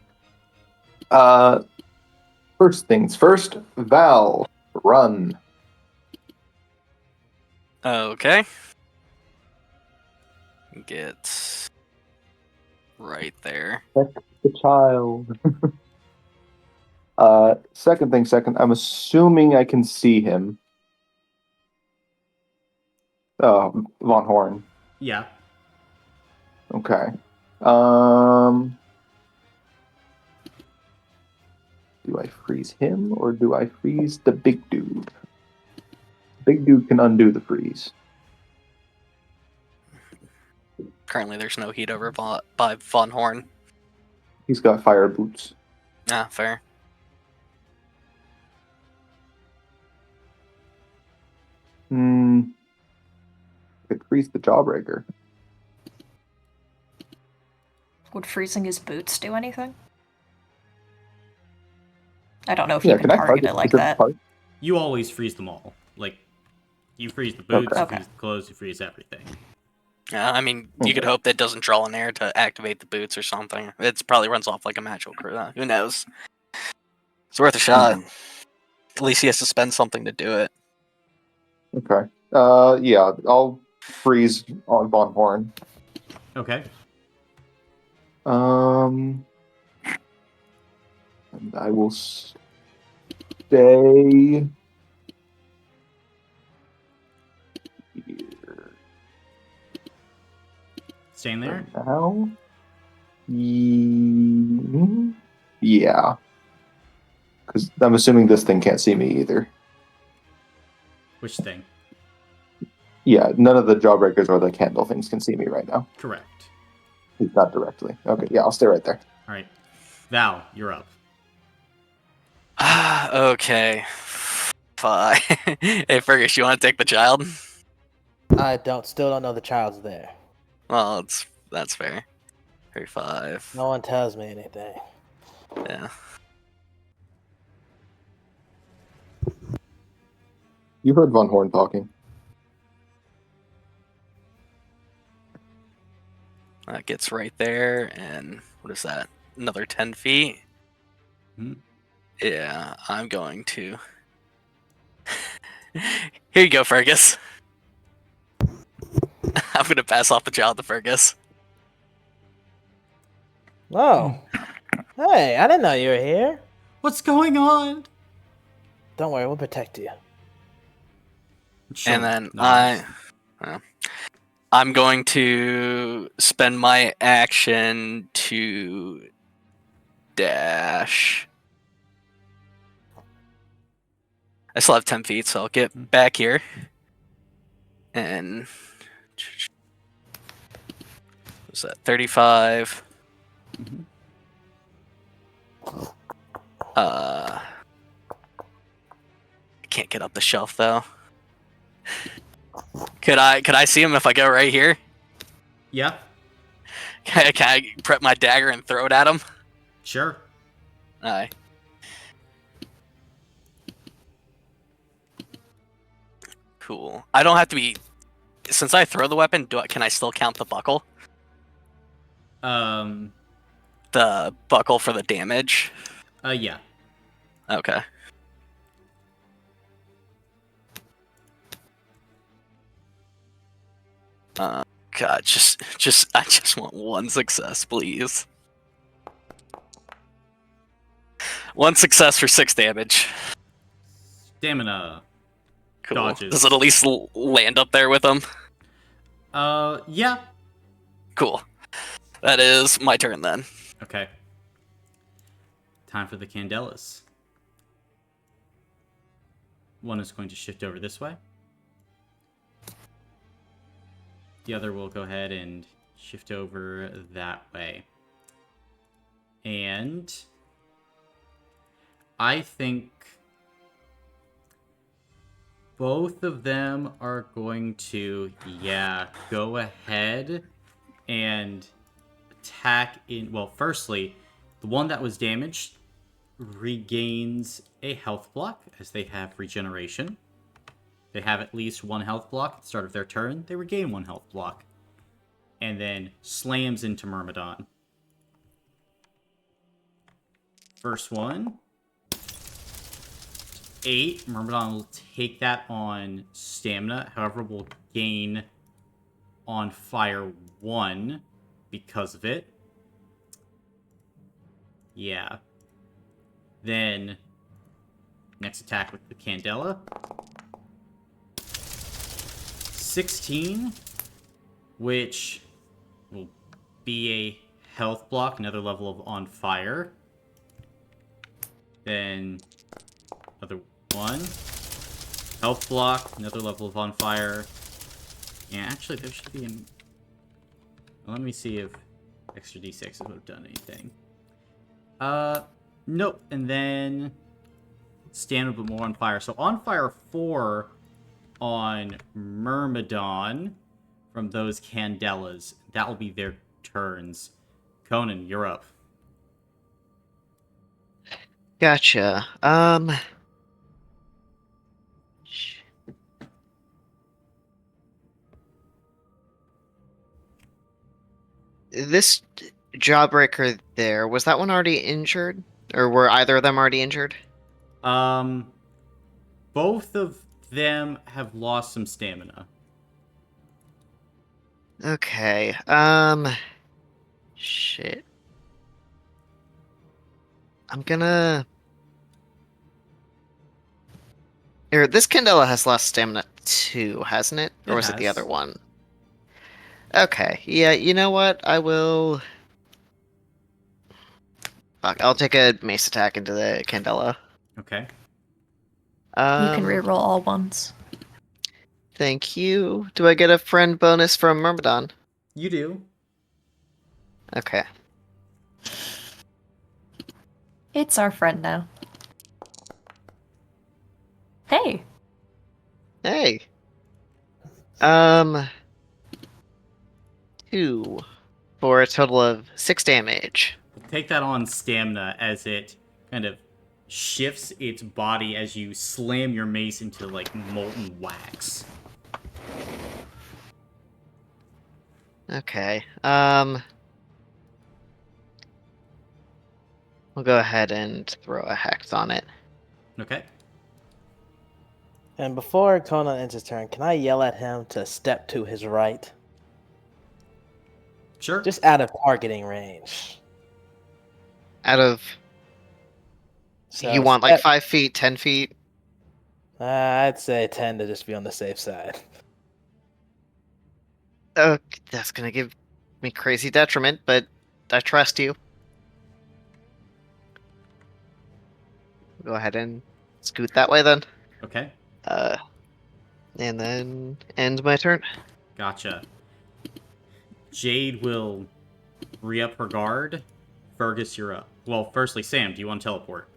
Speaker 6: First things first, Val, run.
Speaker 7: Okay. Get right there.
Speaker 6: The child. Second thing second, I'm assuming I can see him. Oh, Von Horn.
Speaker 1: Yeah.
Speaker 6: Okay. Do I freeze him or do I freeze the big dude? Big dude can undo the freeze.
Speaker 7: Currently, there's no heat over by Von Horn.
Speaker 6: He's got fire boots.
Speaker 7: Ah, fair.
Speaker 6: I could freeze the Jawbreaker.
Speaker 3: Would freezing his boots do anything? I don't know if you can
Speaker 6: can I
Speaker 3: target it like
Speaker 6: specific
Speaker 3: that.
Speaker 6: part?
Speaker 1: You always freeze them all. Like, you freeze the boots,
Speaker 6: Okay.
Speaker 1: you freeze the clothes, you freeze everything.
Speaker 7: Yeah, I mean, you could hope that doesn't draw in there to activate the boots or something. It probably runs off like a magical crew. Who knows? It's worth a shot. At least he has to spend something to do it.
Speaker 6: Okay. Yeah, I'll freeze on Von Horn.
Speaker 1: Okay.
Speaker 6: And I will stay here
Speaker 1: Staying there?
Speaker 6: now. Yeah. Because I'm assuming this thing can't see me either.
Speaker 1: Which thing?
Speaker 6: Yeah, none of the Jawbreakers or the candle things can see me right now.
Speaker 1: Correct.
Speaker 6: At least not directly. Okay, yeah, I'll stay right there.
Speaker 1: All right. Val, you're up.
Speaker 7: Okay. Fine. Hey, Fergus, you want to take the child?
Speaker 4: I still don't know the child's there.
Speaker 7: Well, that's fair. 35.
Speaker 4: No one tells me anything.
Speaker 7: Yeah.
Speaker 6: You heard Von Horn talking.
Speaker 7: That gets right there, and what is that? Another 10 feet?
Speaker 1: Hmm.
Speaker 7: Yeah, I'm going to... Here you go, Fergus. I'm going to pass off the child to Fergus.
Speaker 4: Oh. Hey, I didn't know you were here.
Speaker 1: What's going on?
Speaker 4: Don't worry, we'll protect you.
Speaker 1: Sure.
Speaker 7: And then
Speaker 1: Nice.
Speaker 7: I'm going to spend my action to dash. I still have 10 feet, so I'll get back here. And what's that? 35. I can't get up the shelf though. Could I see him if I go right here?
Speaker 1: Yeah,
Speaker 7: Can I prep my dagger and throw it at him?
Speaker 1: sure.
Speaker 7: Aye. Cool. I don't have to be. Since I throw the weapon, can I still count the buckle? The buckle for the damage?
Speaker 1: Yeah.
Speaker 7: Okay. God, I just want one success, please. One success for 6 damage.
Speaker 1: Stamina.
Speaker 7: Cool.
Speaker 1: Dodges.
Speaker 7: Does it at least land up there with him?
Speaker 1: Yeah.
Speaker 7: Cool. That is my turn then.
Speaker 1: Okay. Time for the Candelas. One is going to shift over this way. The other will go ahead and shift over that way. And I think both of them are going to, go ahead and attack in. Well, firstly, the one that was damaged regains a health block as they have regeneration. They have at least one health block at the start of their turn. They regain one health block. And then slams into Myrmidon. First one. 8. Myrmidon will take that on stamina. However, will gain on fire 1 because of it. Yeah. Then, next attack with the Candela. 16, which will be a health block, another level of on fire. Then, another 1. Health block, another level of on fire. Yeah, actually, there should be an... Well, let me see if extra d6 would have done anything. Nope. And then standard but more on fire. So on fire 4 on Myrmidon from those Candelas. That will be their turns. Conan, you're up.
Speaker 2: Gotcha. This Jawbreaker there, was that one already injured? Or were either of them already injured?
Speaker 1: Both of them have lost some stamina.
Speaker 2: Okay. Shit. I'm gonna... This Candela has lost stamina too, hasn't it? Or was it the other one? Okay, yeah, you know what? I will... Fuck, I'll take a mace attack into the Candela.
Speaker 1: Okay.
Speaker 3: You can reroll all ones.
Speaker 2: Thank you. Do I get a friend bonus from Myrmidon?
Speaker 1: You do.
Speaker 2: Okay.
Speaker 3: It's our friend now. Hey!
Speaker 2: Hey! 2 for a total of 6 damage.
Speaker 1: Take that on stamina as it kind of shifts its body as you slam your mace into, like, molten wax.
Speaker 2: Okay. We'll go ahead and throw a hex on it.
Speaker 1: Okay.
Speaker 4: And before Conan ends his turn, can I yell at him to step to his right?
Speaker 1: Sure.
Speaker 4: Just out of targeting range.
Speaker 2: Out of...
Speaker 4: So
Speaker 2: you want like 5 feet, 10 feet?
Speaker 4: I'd say 10 to just be on the safe side.
Speaker 2: That's gonna give me crazy detriment, but I trust you. Go ahead and scoot that way then.
Speaker 1: Okay.
Speaker 2: And then end my turn.
Speaker 1: Gotcha. Jade will re-up her guard. Fergus, you're up. Well, firstly, Sam, do you want to teleport?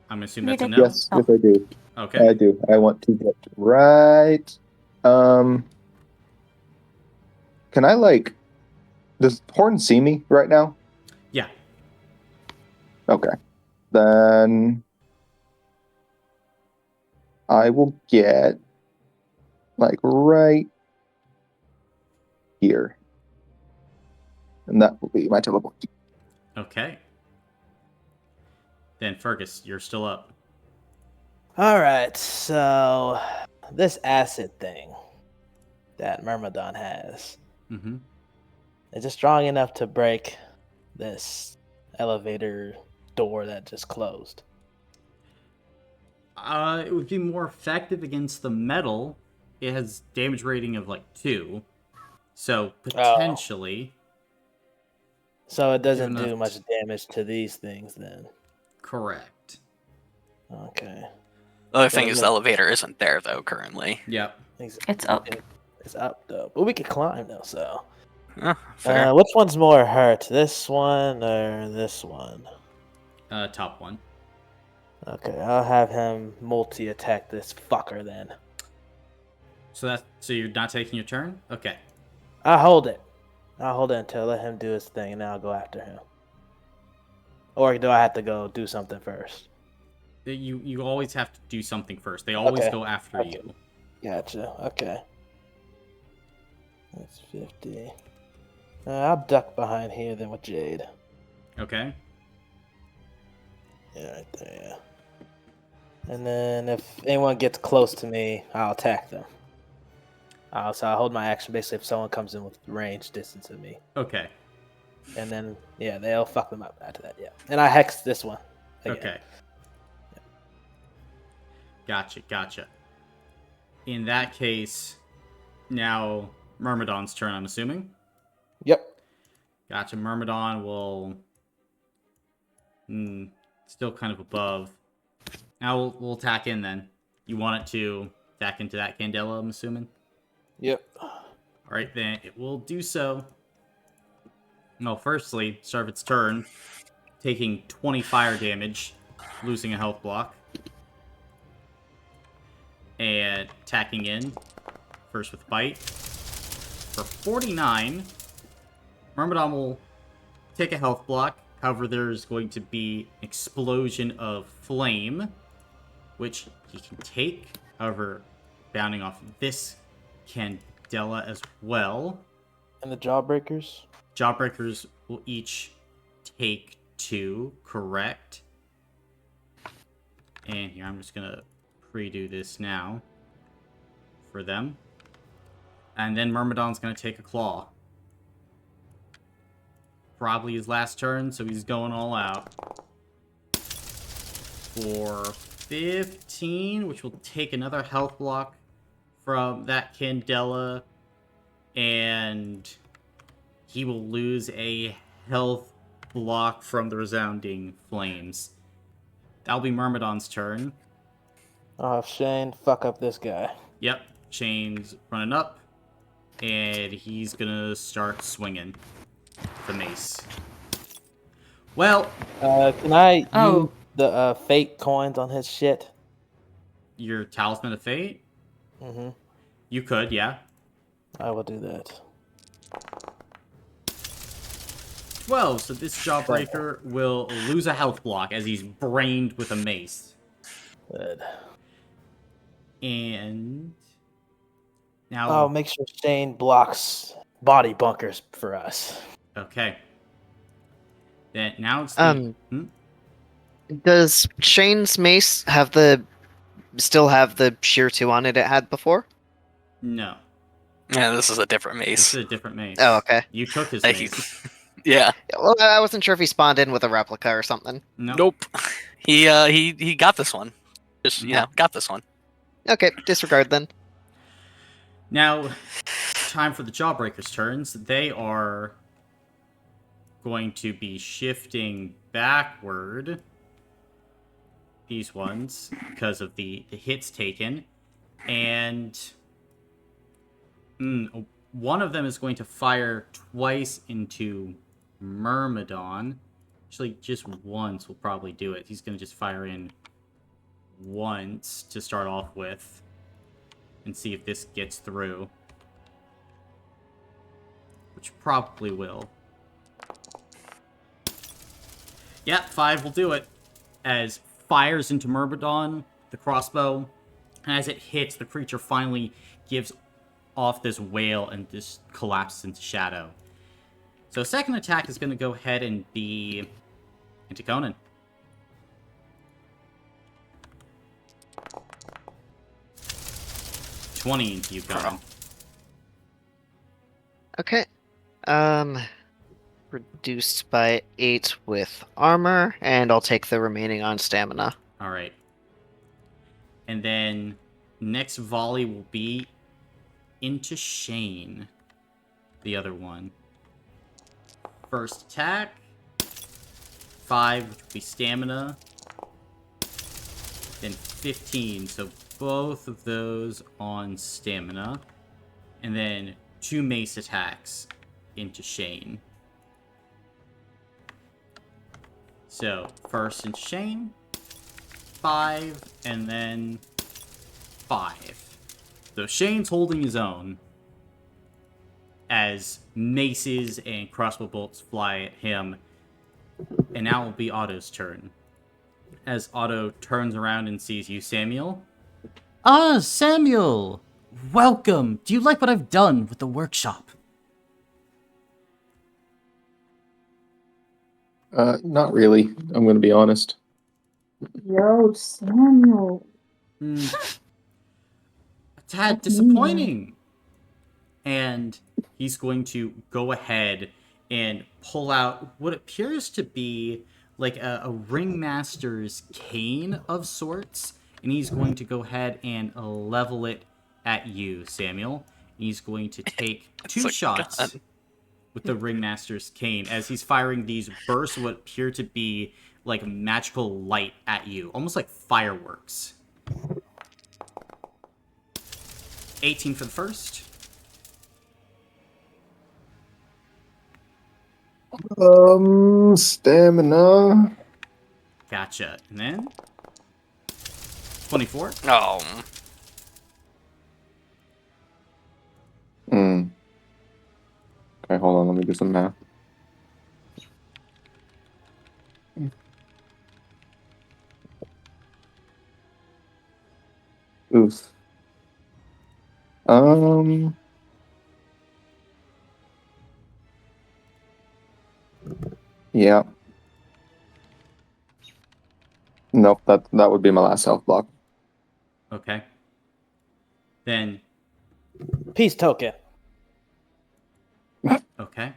Speaker 1: I'm gonna assume that's a no.
Speaker 6: Yes, yes, I do.
Speaker 1: Okay.
Speaker 6: I do. I want to get right. Can I, like... Does Horn see me right now?
Speaker 1: Yeah.
Speaker 6: Okay. Then I will get, like, right here. And that will be my teleport.
Speaker 1: Okay. Then Fergus, you're still up.
Speaker 4: Alright, so this acid thing that Myrmidon has,
Speaker 1: Mm-hmm.
Speaker 4: is it strong enough to break this elevator door that just closed?
Speaker 1: It would be more effective against the metal. It has damage rating of like 2. So potentially.
Speaker 4: So it doesn't
Speaker 1: Enough
Speaker 4: do much damage to these things then.
Speaker 1: Correct.
Speaker 4: Okay.
Speaker 7: The other thing is the elevator isn't there though currently.
Speaker 1: Yep.
Speaker 3: It's up.
Speaker 4: It's up though. But we can climb though, so.
Speaker 7: Fair.
Speaker 4: Which one's more hurt? This one or this one?
Speaker 1: Top one.
Speaker 4: Okay, I'll have him multi-attack this fucker then.
Speaker 1: So you're not taking your turn? Okay.
Speaker 4: I'll hold it. I'll hold it until let him do his thing, and then I'll go after him. Or do I have to go do something first?
Speaker 1: You always have to do something first. They always
Speaker 4: Okay.
Speaker 1: go after
Speaker 4: Okay.
Speaker 1: you.
Speaker 4: Gotcha. Okay. That's 50. I'll duck behind here then with Jade.
Speaker 1: Okay.
Speaker 4: Yeah, right there, yeah. And then if anyone gets close to me, I'll attack them. So I'll hold my action basically if someone comes in with range distance of me.
Speaker 1: Okay.
Speaker 4: And then, yeah, they'll fuck them up after that, yeah. And I hex this one. Again.
Speaker 1: Okay. Gotcha. In that case, now Myrmidon's turn, I'm assuming?
Speaker 4: Yep.
Speaker 1: Gotcha. Myrmidon will... still kind of above. Now we'll attack in then. You want it to attack into that Candela, I'm assuming?
Speaker 4: Yep.
Speaker 1: Alright, then it will do so. No, firstly, start of its turn, taking 20 fire damage, losing a health block. And attacking in, first with Bite. For 49, Myrmidon will take a health block. However, there's going to be an explosion of flame, which he can take. However, bounding off this Candela as well.
Speaker 4: And the Jawbreakers?
Speaker 1: Jawbreakers will each take 2, correct? And here, I'm just going to pre-do this now for them. And then Myrmidon's going to take a claw. Probably his last turn, so he's going all out. For 15, which will take another health block from that Candela. And he will lose a health block from the resounding flames. That'll be Myrmidon's turn.
Speaker 4: I'll have Shane fuck up this guy.
Speaker 1: Yep, Shane's running up. And he's gonna start swinging the mace. Well,
Speaker 4: can I use the fate coins on his shit?
Speaker 1: Your Talisman of Fate?
Speaker 4: Mm-hmm.
Speaker 1: You could, yeah.
Speaker 4: I will do that.
Speaker 1: 12, so this Jawbreaker will lose a health block as he's brained with a mace.
Speaker 4: Good.
Speaker 1: And now...
Speaker 4: I'll make sure Shane blocks body bunkers for us.
Speaker 1: Okay. Then now it's the...
Speaker 2: Does Shane's mace still have the shear 2 on it had before?
Speaker 1: No.
Speaker 7: Yeah, this is a different
Speaker 1: This
Speaker 7: mace.
Speaker 1: is a different mace.
Speaker 2: Oh, okay.
Speaker 1: You took his
Speaker 7: Like,
Speaker 1: mace.
Speaker 7: Yeah.
Speaker 2: Well, I wasn't sure if he spawned in with a replica or something.
Speaker 7: Nope. He got this one. Just got this one.
Speaker 2: Okay, disregard then.
Speaker 1: Now, time for the Jawbreaker's turns. They are going to be shifting backward. These ones, because of the hits taken. And one of them is going to fire twice into Myrmidon. Actually, just once will probably do it. He's going to just fire in once to start off with. And see if this gets through. Which probably will. Yep, 5 will do it. As fires into Myrmidon, the crossbow. And as it hits, the creature finally gives off this wail and just collapses into shadow. So second attack is going to go ahead and be into Conan. $20 into you, Conan.
Speaker 2: Okay. Reduced by 8 with armor, and I'll take the remaining on stamina.
Speaker 1: Alright. And then next volley will be into Shane. The other one. First attack. 5, which will be stamina. Then 15, so both of those on stamina. And then 2 mace attacks into Shane. So, first and Shane, 5, and then 5. So Shane's holding his own as maces and crossbow bolts fly at him. And now will be Otto's turn. As Otto turns around and sees you, Samuel. Ah, Samuel! Welcome! Do you like what I've done with the workshop?
Speaker 6: Not really. I'm going to be honest.
Speaker 8: Yo, Samuel.
Speaker 1: A tad
Speaker 8: That's mean.
Speaker 1: disappointing. And he's going to go ahead and pull out what appears to be like a ringmaster's cane of sorts. And he's going to go ahead and level it at you, Samuel. And he's going to take 2 shots
Speaker 7: gun.
Speaker 1: with the ringmaster's cane as he's firing these bursts of what appear to be like magical light at you, almost like fireworks. 18 for the first.
Speaker 6: Stamina.
Speaker 1: Gotcha. And then 24.
Speaker 7: Oh.
Speaker 6: Okay, hold on. Let me do some math. Oof. Yeah. Nope, that would be my last health block.
Speaker 1: Okay. Then,
Speaker 4: Peace token.
Speaker 1: okay.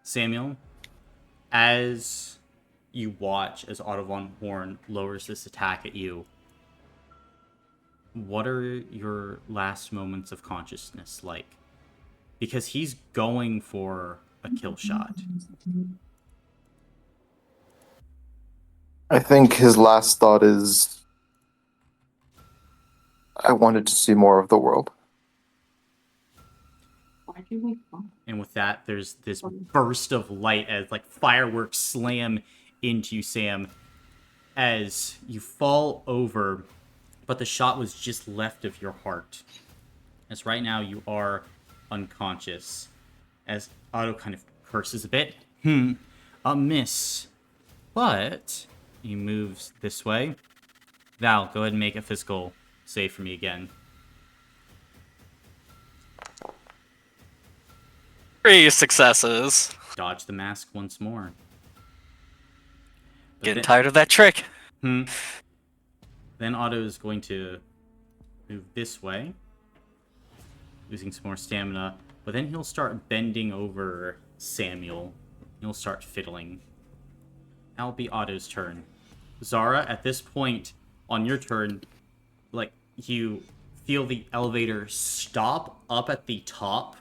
Speaker 1: Samuel, as you watch as Otto von Horn lowers this attack at you, what are your last moments of consciousness like? Because he's going for a kill shot.
Speaker 6: I think his last thought is, I wanted to see more of the world.
Speaker 1: And with that, there's this burst of light as like fireworks slam into you, Sam, as you fall over, but the shot was just left of your heart. As right now you are unconscious. As Otto kind of curses a bit. A miss. But he moves this way. Val, go ahead and make a physical save for me again.
Speaker 7: 3 successes.
Speaker 1: Dodge the mask once more. But
Speaker 7: Getting tired of that trick.
Speaker 1: Then Otto is going to move this way, losing some more stamina. But then he'll start bending over Samuel. He'll start fiddling. That'll be Otto's turn. Zara, at this point on your turn, like you feel the elevator stop up at the top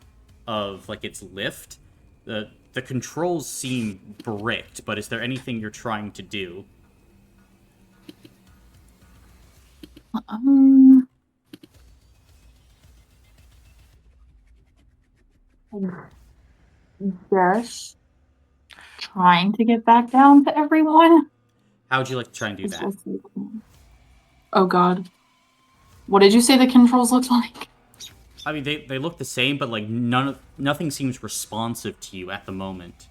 Speaker 1: of like its lift. The controls seem bricked, but is there anything you're trying to do?
Speaker 8: Yes. Trying to get back down to everyone.
Speaker 1: How would you like to try and do that?
Speaker 8: Oh god. What did you say the controls looked like?
Speaker 1: I mean, they look the same, but like nothing seems responsive to you at the moment.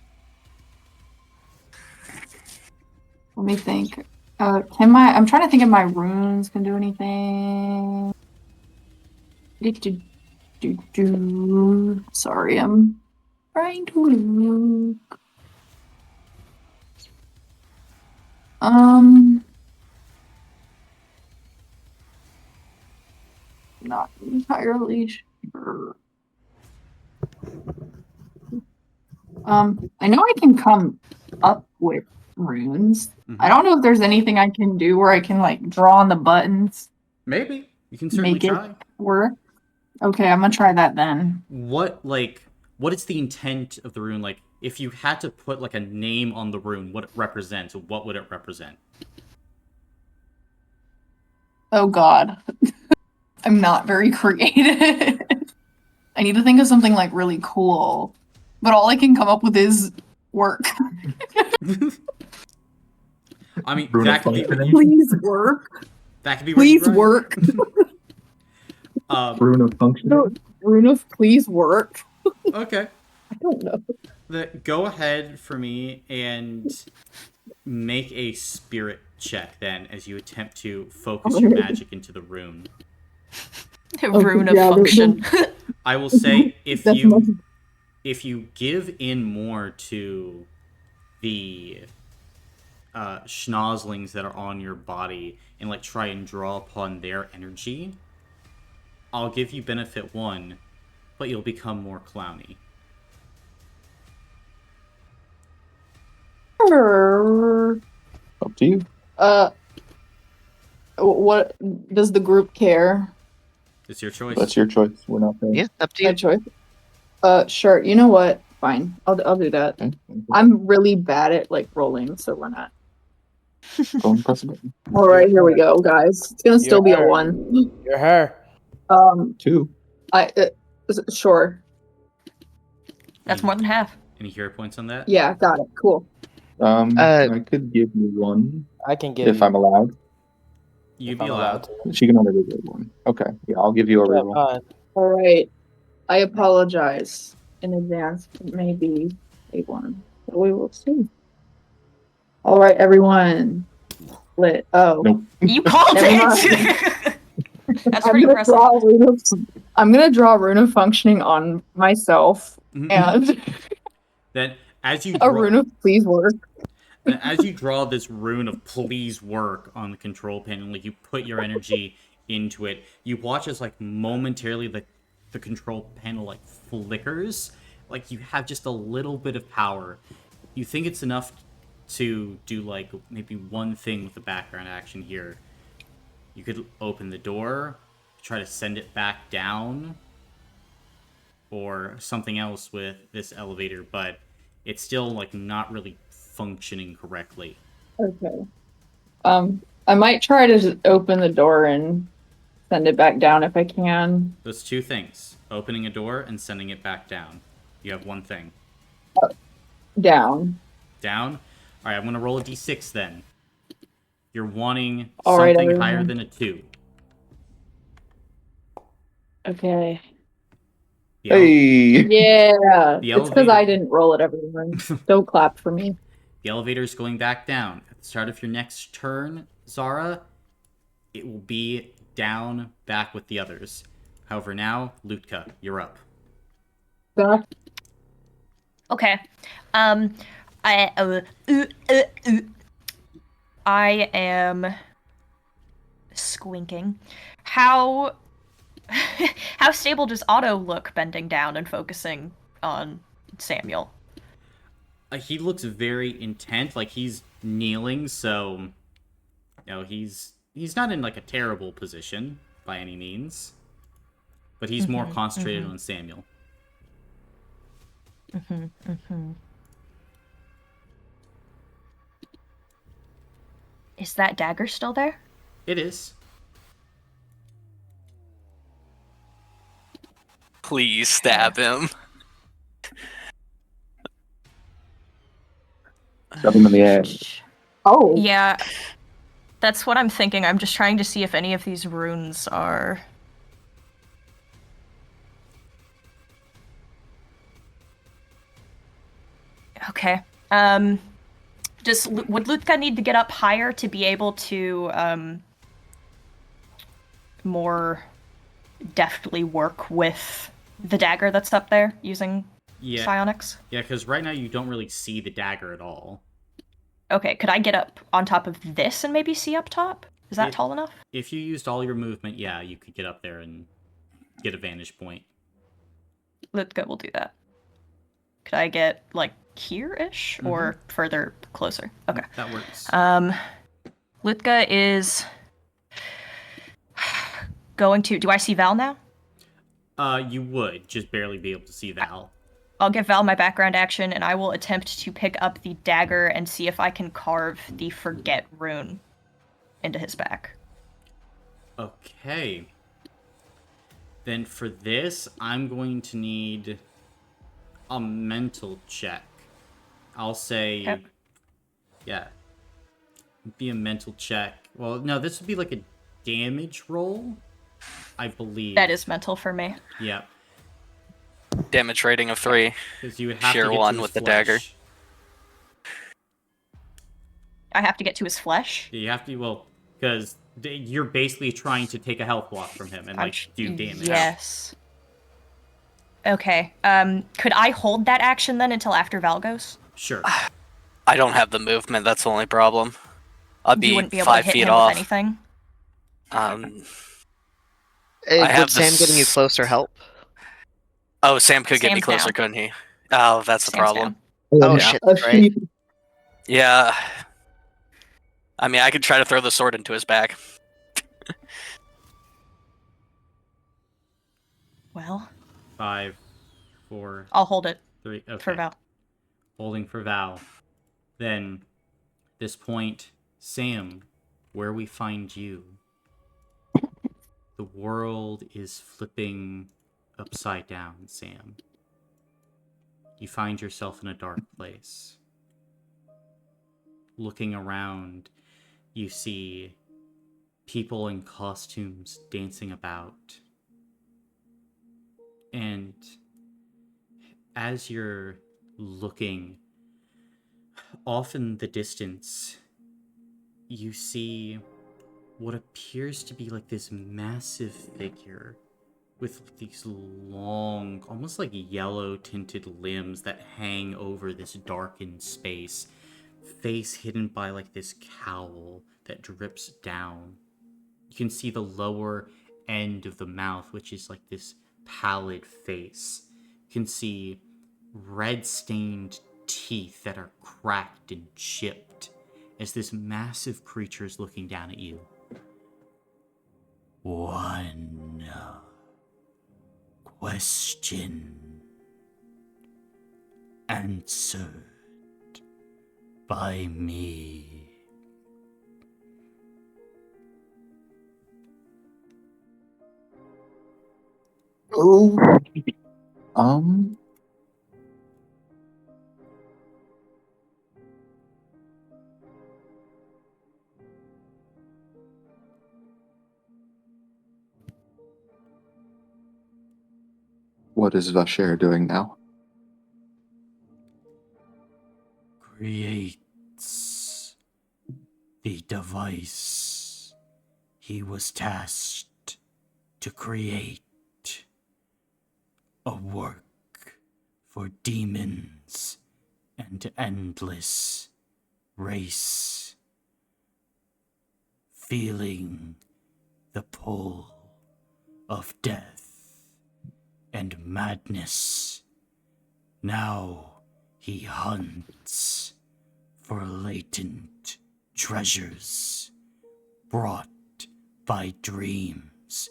Speaker 8: Let me think. I'm trying to think if my runes can do anything. Sorry, I'm trying to look. Not entirely sure. I know I can come up with runes. I don't know if there's anything I can do where I can like draw on the buttons.
Speaker 1: Maybe. You can certainly try.
Speaker 8: Work. Okay, I'm gonna try that then.
Speaker 1: What is the intent of the rune? Like, if you had to put like a name on the rune, what it represents, what would it represent?
Speaker 8: Oh god. I'm not very creative. I need to think of something like really cool. But all I can come up with is Work.
Speaker 1: I mean,
Speaker 9: Rune
Speaker 1: that
Speaker 9: of
Speaker 1: could be
Speaker 9: functioning.
Speaker 8: Please work.
Speaker 1: that could be what you
Speaker 8: Please
Speaker 1: write.
Speaker 8: work.
Speaker 9: Rune of functioning.
Speaker 8: Rune of please work.
Speaker 1: Okay.
Speaker 8: I don't know.
Speaker 1: Go ahead for me and make a spirit check then as you attempt to focus your magic into the rune.
Speaker 3: Rune of
Speaker 8: yeah,
Speaker 3: function.
Speaker 1: I will say if
Speaker 8: That's
Speaker 1: you give in more to the schnozzlings that are on your body and like try and draw upon their energy, I'll give you benefit 1, but you'll become more clowny.
Speaker 6: Up to you.
Speaker 8: What does the group care?
Speaker 1: It's your choice.
Speaker 6: That's your choice. We're not paying.
Speaker 2: Yeah, up to
Speaker 8: My
Speaker 2: you.
Speaker 8: choice. Sure. You know what? Fine. I'll do that.
Speaker 6: Okay.
Speaker 8: I'm really bad at like rolling, so why not?
Speaker 6: Go and press a button.
Speaker 8: All right, here we go, guys. It's gonna still be a 1.
Speaker 4: You're her.
Speaker 6: 2.
Speaker 8: Sure.
Speaker 3: That's more than half.
Speaker 1: Any hero points on that?
Speaker 8: Yeah, got it. Cool.
Speaker 6: I could give you 1
Speaker 4: I can give
Speaker 6: if I'm allowed.
Speaker 1: You'd
Speaker 4: if
Speaker 1: be
Speaker 4: I'm
Speaker 1: allowed.
Speaker 4: to.
Speaker 6: She can only give 1. Okay. Yeah, I'll give you a
Speaker 4: Yeah,
Speaker 6: reroll.
Speaker 4: fine.
Speaker 8: All right. I apologize in advance. It may be a 1, but we will see. All right, everyone. Lit. Oh.
Speaker 6: Nope.
Speaker 3: You called
Speaker 8: Never
Speaker 3: it! That's
Speaker 8: I'm
Speaker 3: pretty
Speaker 8: gonna
Speaker 3: impressive.
Speaker 8: I'm gonna draw rune of functioning on myself and
Speaker 1: Then as you
Speaker 8: a
Speaker 1: draw,
Speaker 8: rune of please work.
Speaker 1: then as you draw this rune of please work on the control panel, like you put your energy into it, you watch as like momentarily the control panel like flickers, like you have just a little bit of power. You think it's enough to do like maybe one thing with the background action here. You could open the door, try to send it back down, or something else with this elevator, but it's still like not really functioning correctly.
Speaker 8: Okay. I might try to just open the door and send it back down if I can.
Speaker 1: Those 2 things, opening a door and sending it back down. You have 1 thing.
Speaker 8: Down.
Speaker 1: Down? Alright, I'm gonna roll a d6 then. You're wanting
Speaker 8: All right,
Speaker 1: something
Speaker 8: everyone.
Speaker 1: higher than a 2.
Speaker 8: Okay.
Speaker 1: The ele-
Speaker 6: Hey!
Speaker 8: Yeah.
Speaker 1: The
Speaker 8: It's because
Speaker 1: elevator-
Speaker 8: I didn't roll it, everyone. Don't clap for me.
Speaker 1: The elevator is going back down. At the start of your next turn, Zara, it will be down back with the others. However, now, Lutka, you're up.
Speaker 8: Back.
Speaker 3: Okay. I am squinking. How how stable does Otto look bending down and focusing on Samuel?
Speaker 1: He looks very intent, like he's kneeling, so he's not in like a terrible position by any means, but he's more concentrated on Samuel.
Speaker 3: Is that dagger still there?
Speaker 1: It is.
Speaker 7: Please stab him.
Speaker 6: Shove him in the ass.
Speaker 8: Oh.
Speaker 3: Yeah, that's what I'm thinking. I'm just trying to see if any of these runes are... Okay. Would Lutka need to get up higher to be able to more deftly work with the dagger that's up there using psionics?
Speaker 1: Yeah, because right now you don't really see the dagger at all.
Speaker 3: Okay, could I get up on top of this and maybe see up top? Is that tall enough?
Speaker 1: If you used all your movement, yeah, you could get up there and get a vantage point.
Speaker 3: Lutka will do that. Could I get, like, here-ish? Or further closer? Okay.
Speaker 1: That works.
Speaker 3: Lutka is going to... Do I see Val now?
Speaker 1: You would just barely be able to see Val.
Speaker 3: I'll give Val my background action, and I will attempt to pick up the dagger and see if I can carve the Forget rune into his back.
Speaker 1: Okay. Then for this, I'm going to need a mental check. I'll say,
Speaker 3: Okay.
Speaker 1: yeah, be a mental check. Well, no, this would be like a damage roll, I believe.
Speaker 3: That is mental for me.
Speaker 1: Yeah,
Speaker 7: Damage rating of 3.
Speaker 1: because you would have
Speaker 7: Sheer
Speaker 1: to get
Speaker 7: 1
Speaker 1: to his
Speaker 7: with the
Speaker 1: flesh.
Speaker 7: dagger.
Speaker 3: I have to get to his flesh.
Speaker 1: You have to, well, because you're basically trying to take a health block from him and do damage.
Speaker 3: Yes. Okay. Could I hold that action then until after Val goes?
Speaker 1: Sure.
Speaker 7: I don't have the movement, that's the only problem. I'd
Speaker 3: You
Speaker 7: be
Speaker 3: wouldn't be able to
Speaker 7: 5
Speaker 3: hit
Speaker 7: feet
Speaker 3: him
Speaker 7: off.
Speaker 3: with anything.
Speaker 7: I have
Speaker 2: Would Sam getting you
Speaker 7: this-
Speaker 2: closer help?
Speaker 7: Oh, Sam could get me
Speaker 3: Sam's
Speaker 7: closer,
Speaker 3: down.
Speaker 7: couldn't he? Oh, that's the
Speaker 3: Sam's
Speaker 7: problem.
Speaker 3: down.
Speaker 2: Oh
Speaker 7: Yeah.
Speaker 2: shit, that's right.
Speaker 7: Yeah. I mean, I could try to throw the sword into his back.
Speaker 3: Well,
Speaker 1: 5, 4,
Speaker 3: I'll hold it
Speaker 1: 3. Okay.
Speaker 3: for Val.
Speaker 1: Holding for Val. Then, this point, Sam, where we find you. The world is flipping upside down, Sam. You find yourself in a dark place. Looking around, you see people in costumes dancing about. And as you're looking, off in the distance, you see what appears to be like this massive figure with these long, almost like yellow tinted limbs that hang over this darkened space, face hidden by like this cowl that drips down. You can see the lower end of the mouth, which is like this pallid face. You can see red stained teeth that are cracked and chipped as this massive creature is looking down at you. One question answered by me.
Speaker 6: Oh. What is Vasher doing now?
Speaker 1: Creates the device he was tasked to create. A work for demons and endless race. Feeling the pull of death and madness. Now he hunts for latent treasures brought by dreams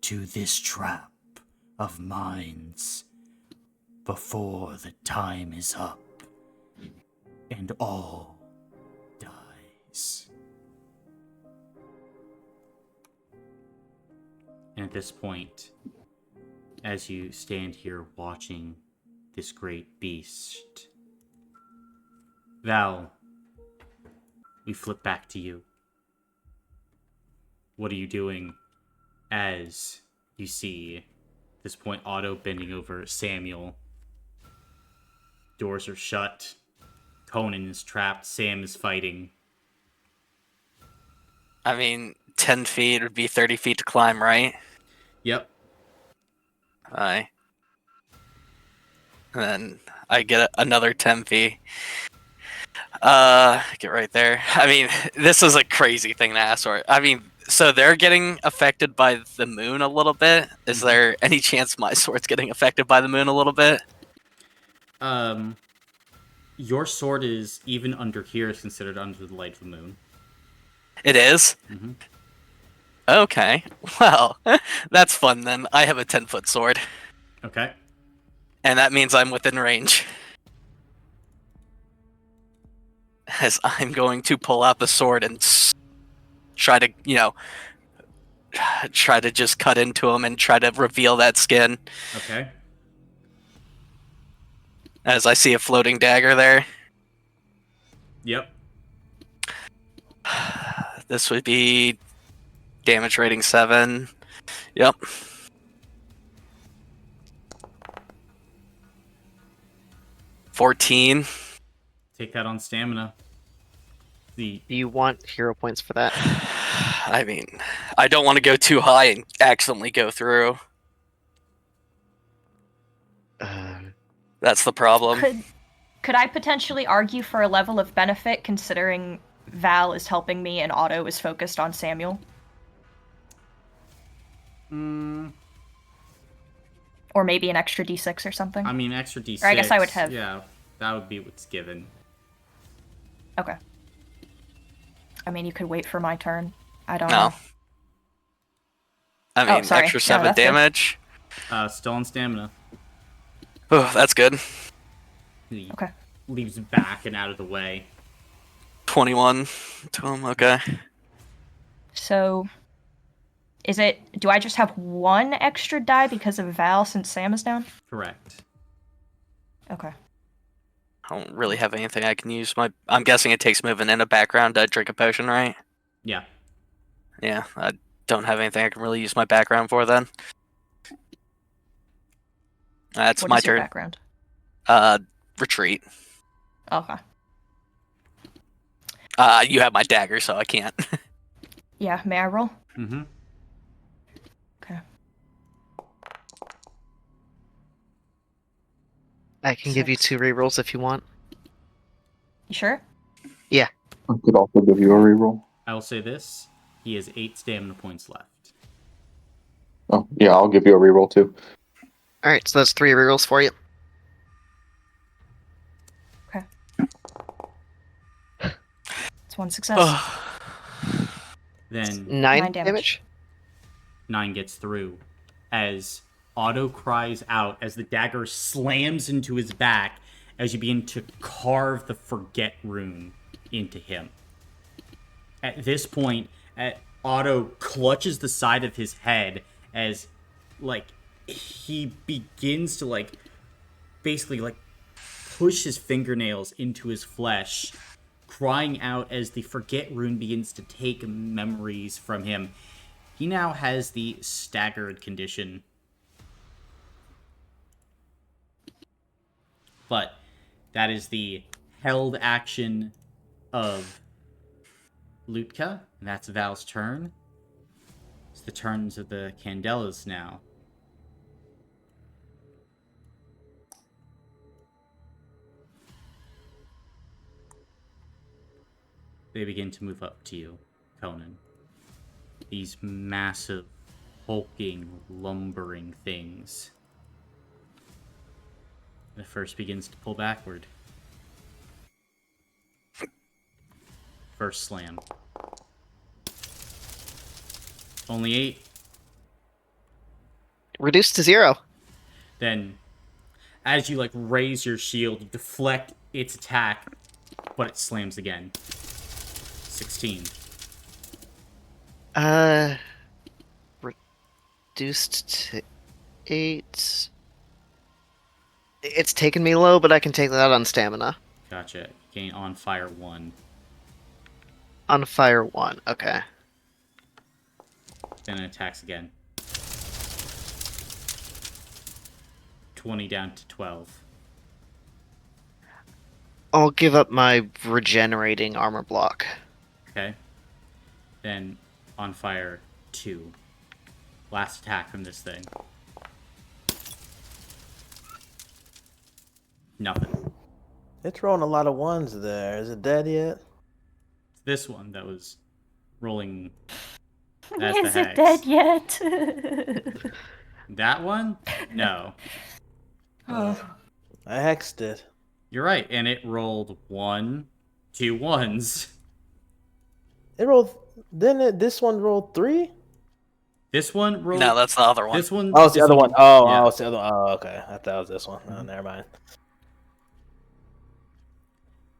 Speaker 1: to this trap of minds before the time is up and all dies. And at this point, as you stand here watching this great beast, Val, we flip back to you. What are you doing as you see this point Otto bending over Samuel? Doors are shut. Conan is trapped. Sam is fighting.
Speaker 7: I mean, 10 feet would be 30 feet to climb, right?
Speaker 1: Yep.
Speaker 7: Aye. And then I get another 10 feet. Get right there. I mean, this is a crazy thing to ask for. I mean, so they're getting affected by the moon a little bit. Is there any chance my sword's getting affected by the moon a little bit?
Speaker 1: Your sword is, even under here, is considered under the light of the moon.
Speaker 7: It is?
Speaker 1: Mm-hmm.
Speaker 7: Okay. Well, that's fun then. I have a 10-foot sword.
Speaker 1: Okay.
Speaker 7: And that means I'm within range. As I'm going to pull out the sword and try to, try to just cut into him and try to reveal that skin.
Speaker 1: Okay.
Speaker 7: As I see a floating dagger there.
Speaker 1: Yep.
Speaker 7: This would be damage rating 7. Yep. $14.
Speaker 1: Take that on stamina.
Speaker 2: Do you want hero points for that?
Speaker 7: I mean, I don't want to go too high and accidentally go through. That's the problem.
Speaker 9: Could I potentially argue for a level of benefit considering Val is helping me and Otto is focused on Samuel? Or maybe an extra d6 or something?
Speaker 1: I mean, extra d6.
Speaker 9: Or I guess I would have...
Speaker 1: Yeah, that would be what's given.
Speaker 9: Okay. I mean, you could wait for my turn. I don't know.
Speaker 7: I mean,
Speaker 9: sorry.
Speaker 7: extra
Speaker 9: No,
Speaker 7: 7
Speaker 9: that's good.
Speaker 7: damage.
Speaker 1: Still on stamina.
Speaker 7: Oh, that's good.
Speaker 1: He
Speaker 9: Okay.
Speaker 1: leaves back and out of the way.
Speaker 7: 21 to him, okay.
Speaker 9: So, do I just have one extra die because of Val since Sam is down?
Speaker 1: Correct.
Speaker 9: Okay.
Speaker 7: I don't really have anything I can use. I'm guessing it takes moving in a background to drink a potion, right?
Speaker 1: Yeah.
Speaker 7: Yeah, I don't have anything I can really use my background for then. That's
Speaker 9: What
Speaker 7: my
Speaker 9: is your
Speaker 7: turn.
Speaker 9: background?
Speaker 7: Retreat.
Speaker 9: Okay.
Speaker 7: You have my dagger, so I can't.
Speaker 9: Yeah, may I roll?
Speaker 1: Mm-hmm.
Speaker 9: Okay.
Speaker 2: I can give you 2 rerolls if you want.
Speaker 9: You sure?
Speaker 6: I could also give you a reroll.
Speaker 1: I will say this. He has 8 stamina points left.
Speaker 6: Oh, yeah, I'll give you a reroll too.
Speaker 2: Alright, so that's 3 rerolls for you.
Speaker 9: Okay. It's one success.
Speaker 1: Then
Speaker 2: 9
Speaker 9: 9 damage.
Speaker 1: 9 gets through as Otto cries out as the dagger slams into his back as you begin to carve the Forget rune into him. At this point, Otto clutches the side of his head as, he begins to, basically, push his fingernails into his flesh, crying out as the Forget rune begins to take memories from him. He now has the staggered condition. But that is the held action of Lutka, and that's Val's turn. It's the turns of the Candelas now. They begin to move up to you, Conan. These massive, hulking, lumbering things. The first begins to pull backward. First slam. Only 8.
Speaker 2: Reduced to 0.
Speaker 1: Then, as you raise your shield, you deflect its attack, but it slams again. 16.
Speaker 2: Reduced to 8. It's taken me low, but I can take that on stamina.
Speaker 1: Gotcha. Gain on fire 1.
Speaker 2: On fire 1, okay.
Speaker 1: Then it attacks again. 20 down to 12.
Speaker 2: I'll give up my regenerating armor block.
Speaker 1: Okay. Then on fire 2. Last attack from this thing. Nothing.
Speaker 4: It's rolling a lot of ones there. Is it dead yet?
Speaker 1: It's this one that was rolling as the
Speaker 9: Is it
Speaker 1: hex.
Speaker 9: dead yet?
Speaker 1: That one? No.
Speaker 9: Oh.
Speaker 4: I hexed it.
Speaker 1: You're right, and it rolled 1, 2 ones.
Speaker 4: It rolled. This one rolled 3?
Speaker 1: This one rolled.
Speaker 7: No, that's the other one.
Speaker 1: This one.
Speaker 4: Oh, it's the
Speaker 1: this
Speaker 4: other one. Oh,
Speaker 1: yeah.
Speaker 4: oh, it's the other. Oh, okay. I thought it was this one. Oh, never mind.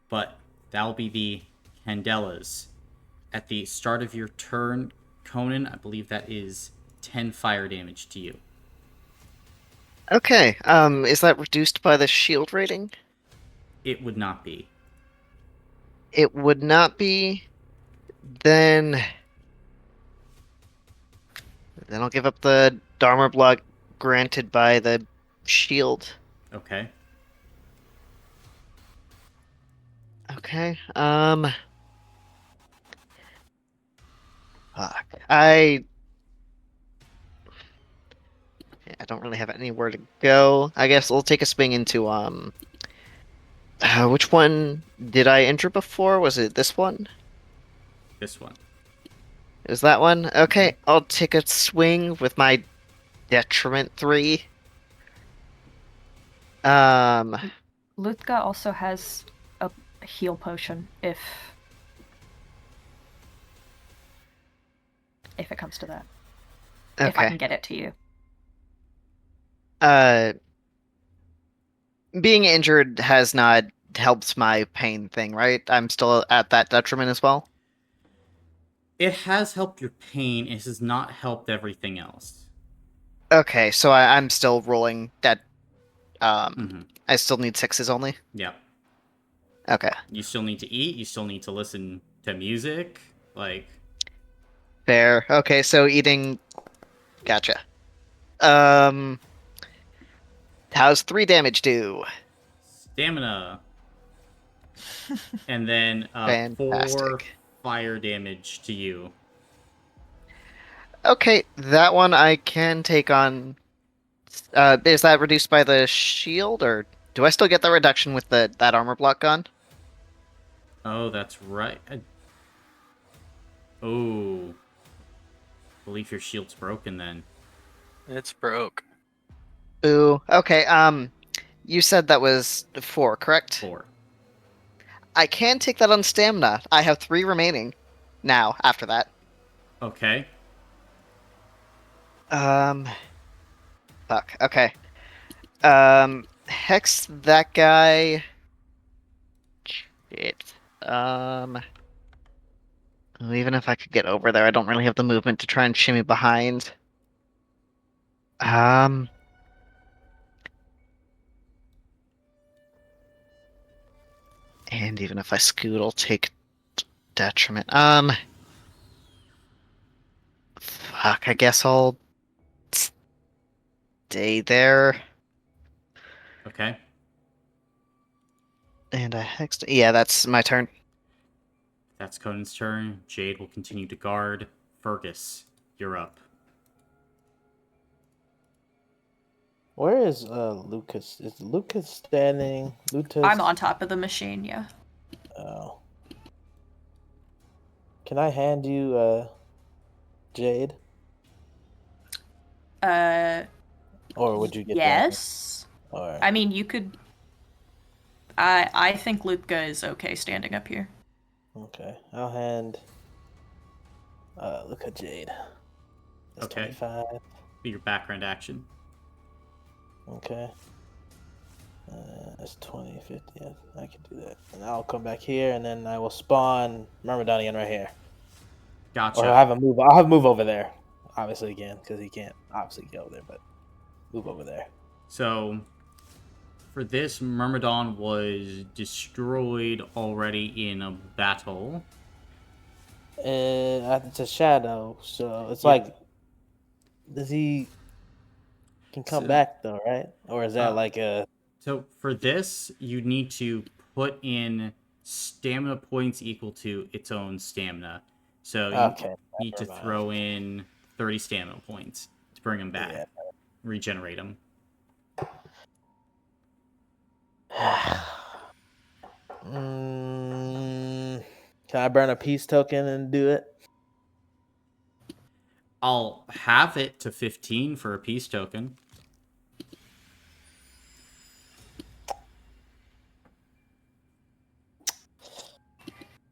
Speaker 1: But that'll be the Candelas. At the start of your turn, Conan, I believe that is 10 fire damage to you.
Speaker 2: Okay, is that reduced by the shield rating?
Speaker 1: It would not be.
Speaker 2: it would not be. Then I'll give up the Dharma block granted by the shield.
Speaker 1: Okay.
Speaker 2: Okay. Fuck. I don't really have anywhere to go. I guess we'll take a swing into which one did I enter before? Was it this one?
Speaker 1: This one.
Speaker 2: It was that one? Okay, I'll take a swing with my detriment 3.
Speaker 9: Luthka also has a heal potion if it comes to that. If I
Speaker 2: Okay.
Speaker 9: can get it to you.
Speaker 2: Being injured has not helped my pain thing, right? I'm still at that detriment as well.
Speaker 1: It has helped your pain. It has not helped everything else.
Speaker 2: Okay, so I'm still rolling that.
Speaker 1: Mhm.
Speaker 2: I still need 6s only.
Speaker 1: Yep.
Speaker 2: Okay,
Speaker 1: You still need to eat. You still need to listen to music. Like,
Speaker 2: fair. Okay, so eating. Gotcha. How's 3 damage do?
Speaker 1: stamina. And then 4
Speaker 2: Fantastic.
Speaker 1: fire damage to you.
Speaker 2: Okay, that one I can take on. Is that reduced by the shield, or do I still get the reduction with that armor block gone?
Speaker 1: Oh, that's right. Oh. Believe your shield's broken then.
Speaker 7: It's broke.
Speaker 2: Ooh. Okay. You said that was 4, correct?
Speaker 1: 4.
Speaker 2: I can take that on stamina. I have 3 remaining now after that.
Speaker 1: Okay.
Speaker 2: Fuck. Okay. Hex that guy. Shit. Even if I could get over there, I don't really have the movement to try and shimmy behind. And even if I scoot, I'll take detriment. Fuck, I guess I'll stay there.
Speaker 1: Okay.
Speaker 2: And I hexed. Yeah, that's my turn.
Speaker 1: That's Conan's turn. Jade will continue to guard. Fergus, you're up.
Speaker 4: Where is Lucas? Is Lucas standing? Lucas.
Speaker 9: I'm on top of the machine, yeah.
Speaker 4: Oh. Can I hand you Jade? Or would you get
Speaker 9: yes.
Speaker 4: that? Or
Speaker 9: I mean, you could. I think Luthka is okay standing up here.
Speaker 4: okay, I'll hand look at Jade. That's
Speaker 1: Okay.
Speaker 4: 25.
Speaker 1: Be your background action.
Speaker 4: Okay. That's 20, 50. Yeah, I can do that. And I'll come back here, and then I will spawn Myrmidonian right here.
Speaker 1: Gotcha.
Speaker 4: Or I'll have a move over there. Obviously, again, because he can't obviously get over there, but move over there.
Speaker 1: So, for this, Myrmidon was destroyed already in a battle.
Speaker 4: It's a shadow, so it's
Speaker 1: Yeah.
Speaker 4: like, does he can come
Speaker 1: So-
Speaker 4: back though, right? Or is that
Speaker 1: Uh,
Speaker 4: like a
Speaker 1: So, for this, you need to put in stamina points equal to its own stamina. So, you
Speaker 4: okay?
Speaker 1: need to
Speaker 4: Never mind.
Speaker 1: throw in 30 stamina points to bring them back.
Speaker 4: Yeah.
Speaker 1: Regenerate them.
Speaker 4: Can I burn a peace token and do it?
Speaker 1: I'll have it to 15 for a peace token.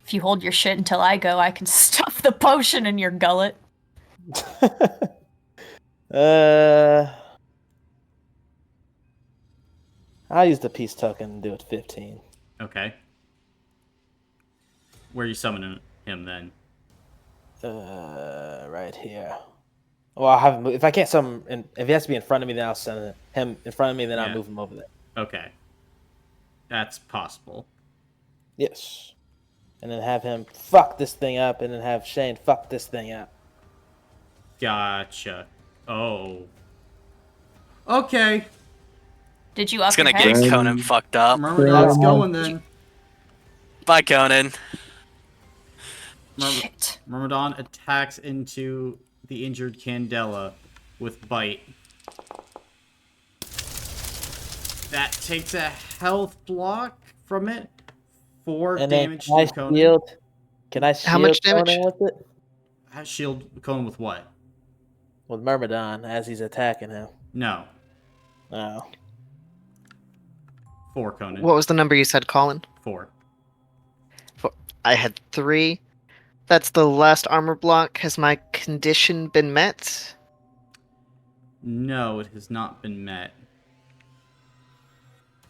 Speaker 9: If you hold your shit until I go, I can stuff the potion in your gullet.
Speaker 4: I'll use the peace token and do it 15.
Speaker 1: Okay. Where are you summoning him then?
Speaker 4: Right here. Well, I'll have him move. If I can't summon, if he has to be in front of me, then I'll send him in front of me. Then I'll
Speaker 1: Yeah.
Speaker 4: move him over there.
Speaker 1: Okay. That's possible.
Speaker 4: Yes. and then have him fuck this thing up, and then have Shane fuck this thing up.
Speaker 1: Gotcha. Oh. Okay.
Speaker 9: Did you up
Speaker 7: It's gonna
Speaker 9: your
Speaker 7: get
Speaker 9: hex?
Speaker 7: Conan fucked up.
Speaker 1: Myrmidon's going then.
Speaker 7: Bye, Conan.
Speaker 9: Shit.
Speaker 1: Myrmidon attacks into the injured Candela with Bite. That takes a health block from it. 4
Speaker 4: And
Speaker 1: damage
Speaker 4: then
Speaker 1: to Conan.
Speaker 4: Can I shield
Speaker 2: How much damage?
Speaker 4: Conan with it?
Speaker 1: Shield Conan with what?
Speaker 4: With Myrmidon as he's attacking him.
Speaker 1: No.
Speaker 4: Oh.
Speaker 1: 4, Conan.
Speaker 2: What was the number you said, Colin?
Speaker 1: 4.
Speaker 2: I had 3. That's the last armor block. Has my condition been met?
Speaker 1: No, it has not been met.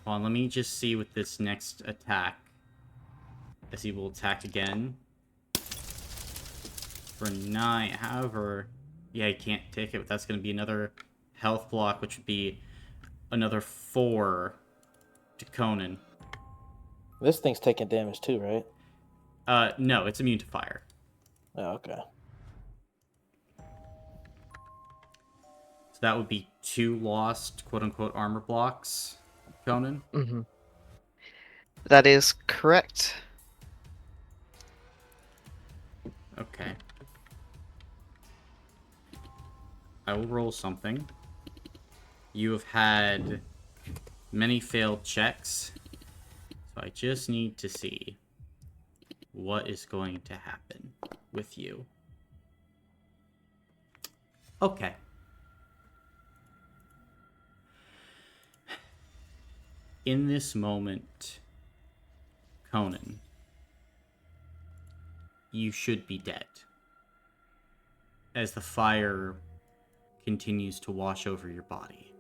Speaker 1: Hold on, let me just see with this next attack. As he will attack again. For 9. However, yeah, he can't take it, but that's going to be another health block, which would be another 4 to Conan.
Speaker 4: This thing's taking damage too, right?
Speaker 1: No, it's immune to fire.
Speaker 4: Oh, okay.
Speaker 1: So that would be 2 lost, quote-unquote, armor blocks, Conan.
Speaker 2: Mm-hmm. That is correct.
Speaker 1: Okay. I will roll something. You have had many failed checks, so I just need to see what is going to happen with you. Okay. In this moment, Conan, you should be dead. As the fire continues to wash over your body.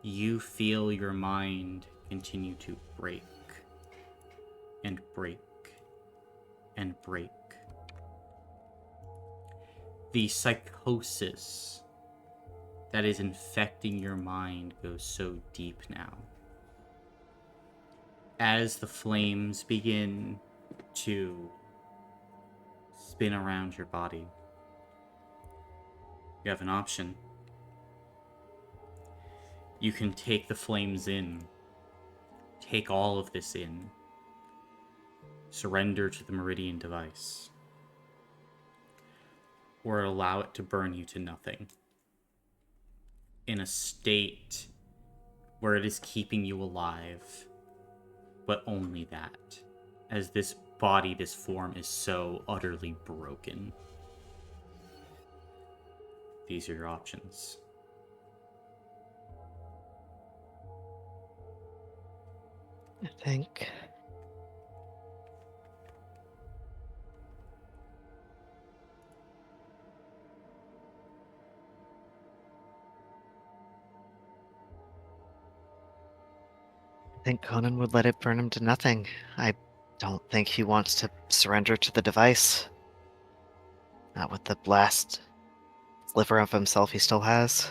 Speaker 1: You feel your mind continue to break and break and break. The psychosis that is infecting your mind goes so deep now. As the flames begin to spin around your body, you have an option. You can take the flames in, take all of this in, surrender to the Meridian device, or allow it to burn you to nothing in a state where it is keeping you alive, but only that, as this body, this form is so utterly broken. These are your options.
Speaker 2: I think. I think Conan would let it burn him to nothing. I don't think he wants to surrender to the device. Not with the last sliver of himself he still has.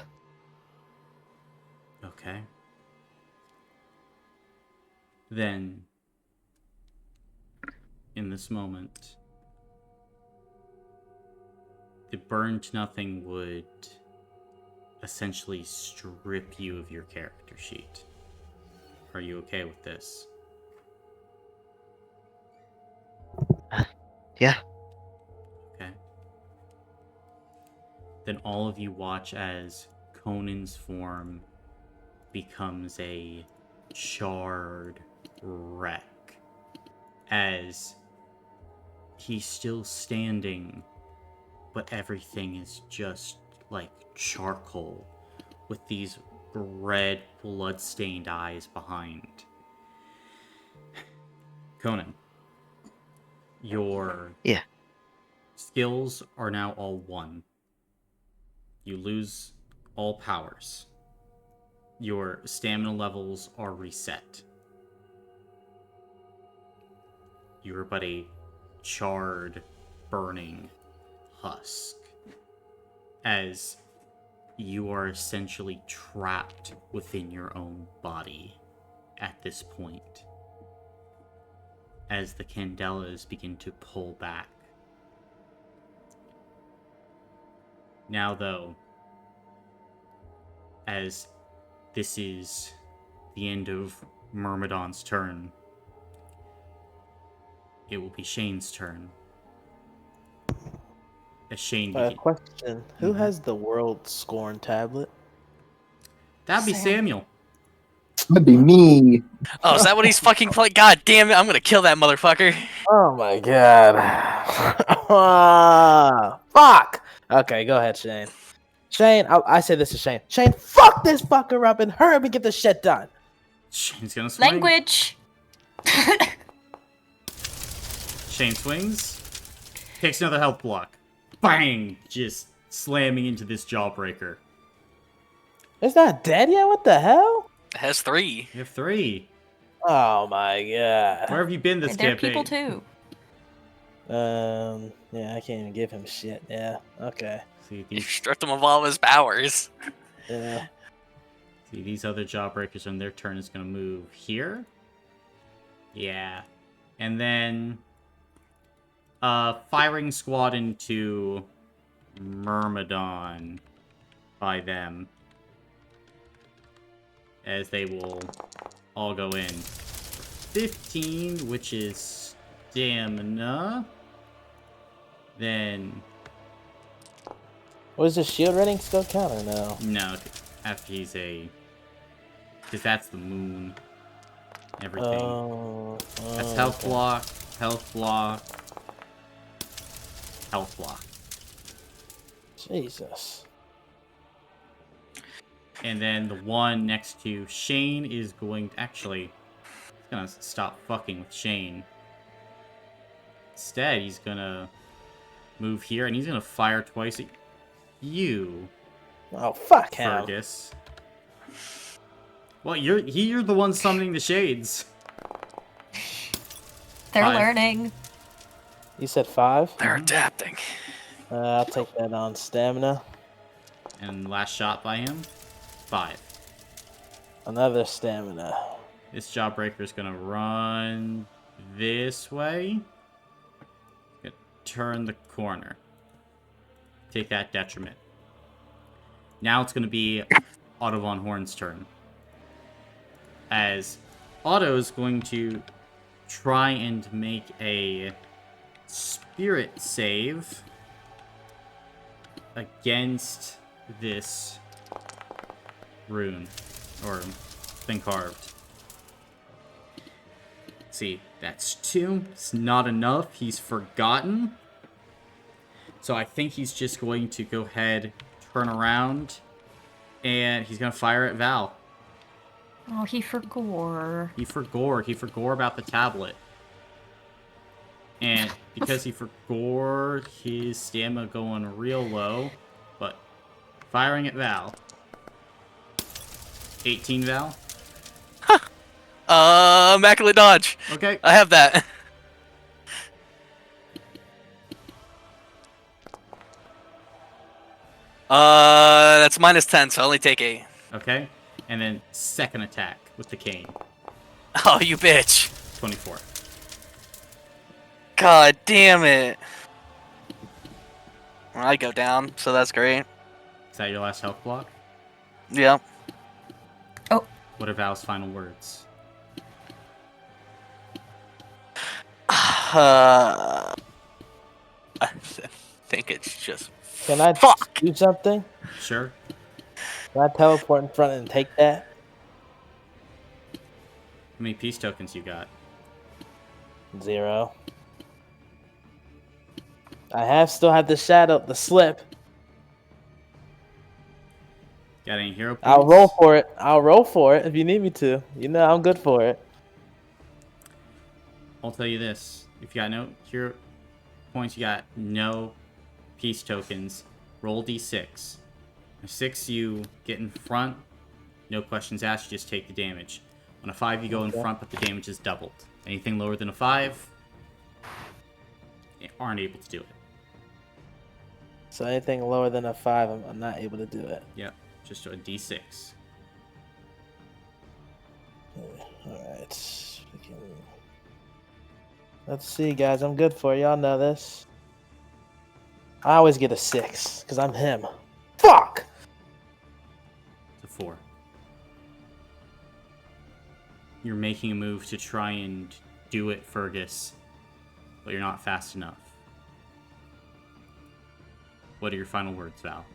Speaker 1: Okay. Then, in this moment, the burn to nothing would essentially strip you of your character sheet. Are you okay with this?
Speaker 2: Yeah.
Speaker 1: Okay. Then all of you watch as Conan's form becomes a charred wreck. As he's still standing, but everything is just like charcoal with these red blood-stained eyes behind. Conan, your skills are now all 1. You lose all powers. Your stamina levels are reset. You are but a charred, burning husk. As you are essentially trapped within your own body at this point. as the candelas begin to pull back. Now, though, as this is the end of Myrmidon's turn, it will be Shane's turn. As Shane
Speaker 4: Question: Who has the World Scorn tablet?
Speaker 1: That'd be Samuel.
Speaker 6: That'd be me.
Speaker 7: Oh, is that what he's fucking playing? God damn it! I'm gonna kill that motherfucker.
Speaker 4: Oh my god. Fuck! Okay, go ahead, Shane. Shane, I say this to Shane. Shane, fuck this fucker up and hurry up and get this shit done.
Speaker 1: Shane's gonna swing.
Speaker 9: Language.
Speaker 1: Shane swings. Takes another health block. Bang! Just slamming into this jawbreaker.
Speaker 4: It's not dead yet? What the hell?
Speaker 7: It has 3.
Speaker 1: You have 3.
Speaker 4: Oh my god.
Speaker 1: Where have you been this
Speaker 9: They're
Speaker 1: campaign?
Speaker 9: people too.
Speaker 4: Yeah, I can't even give him shit. Yeah, okay.
Speaker 1: See,
Speaker 7: You
Speaker 1: these,
Speaker 7: stripped him of all of his powers.
Speaker 4: Yeah.
Speaker 1: these other jawbreakers on their turn is gonna move here. Yeah. And then firing squad into Myrmidon by them. As they will all go in. 15, which is stamina. Then
Speaker 4: Was the shield rating still count or no?
Speaker 1: no, after he's a, because that's the moon. Everything. That's health
Speaker 4: Okay.
Speaker 1: block, health block, health block.
Speaker 4: Jesus.
Speaker 1: And then the one next to Shane is going to actually, he's gonna stop fucking with Shane. Instead, he's gonna move here and he's gonna fire twice at you,
Speaker 4: Oh, fuck him.
Speaker 1: Fergus. Well, you're the one summoning the shades.
Speaker 9: They're
Speaker 1: 5.
Speaker 9: learning.
Speaker 4: You said 5?
Speaker 7: They're adapting.
Speaker 4: I'll take that on stamina.
Speaker 1: And last shot by him, 5.
Speaker 4: Another stamina.
Speaker 1: This jawbreaker is gonna run this way. Gonna turn the corner. Take that detriment. Now it's gonna be Otto von Horn's turn. As Otto is going to try and make a spirit save against this rune or thing carved. See, that's 2. It's not enough. He's forgotten. So I think he's just going to go ahead, turn around, and he's going to fire at Val.
Speaker 9: Oh, he forgot.
Speaker 1: He forgot about the tablet. And because he forgot, his stamina going real low, but firing at Val. 18 Val.
Speaker 7: Immaculate dodge.
Speaker 1: Okay.
Speaker 7: I have that. That's -10, so I only take 8.
Speaker 1: Okay. And then second attack with the cane.
Speaker 7: Oh, you bitch.
Speaker 1: 24.
Speaker 7: God damn it. Well, I go down, so that's great.
Speaker 1: Is that your last health block?
Speaker 7: Yeah.
Speaker 1: What are Val's final words?
Speaker 7: I think it's just
Speaker 4: Can I
Speaker 7: fuck.
Speaker 4: do something?
Speaker 1: Sure.
Speaker 4: Can I teleport in front and take that?
Speaker 1: How many peace tokens you got?
Speaker 4: 0. I still have the shadow, the slip.
Speaker 1: Got any hero points?
Speaker 4: I'll roll for it. I'll roll for it if you need me to. You know I'm good for it.
Speaker 1: I'll tell you this. If you got no hero points, you got no peace tokens, roll d6. On a 6, you get in front. No questions asked, you just take the damage. On a 5, you go in front, but the damage is doubled. Anything lower than a 5, you aren't able to do it.
Speaker 4: So anything lower than a 5, I'm not able to do it.
Speaker 1: Yep, just a d6.
Speaker 4: Alright. Let's see, guys. I'm good for it. Y'all know this. I always get a 6 because I'm him. Fuck!
Speaker 1: It's a 4. You're making a move to try and do it, Fergus, but you're not fast enough. What are your final words, Val?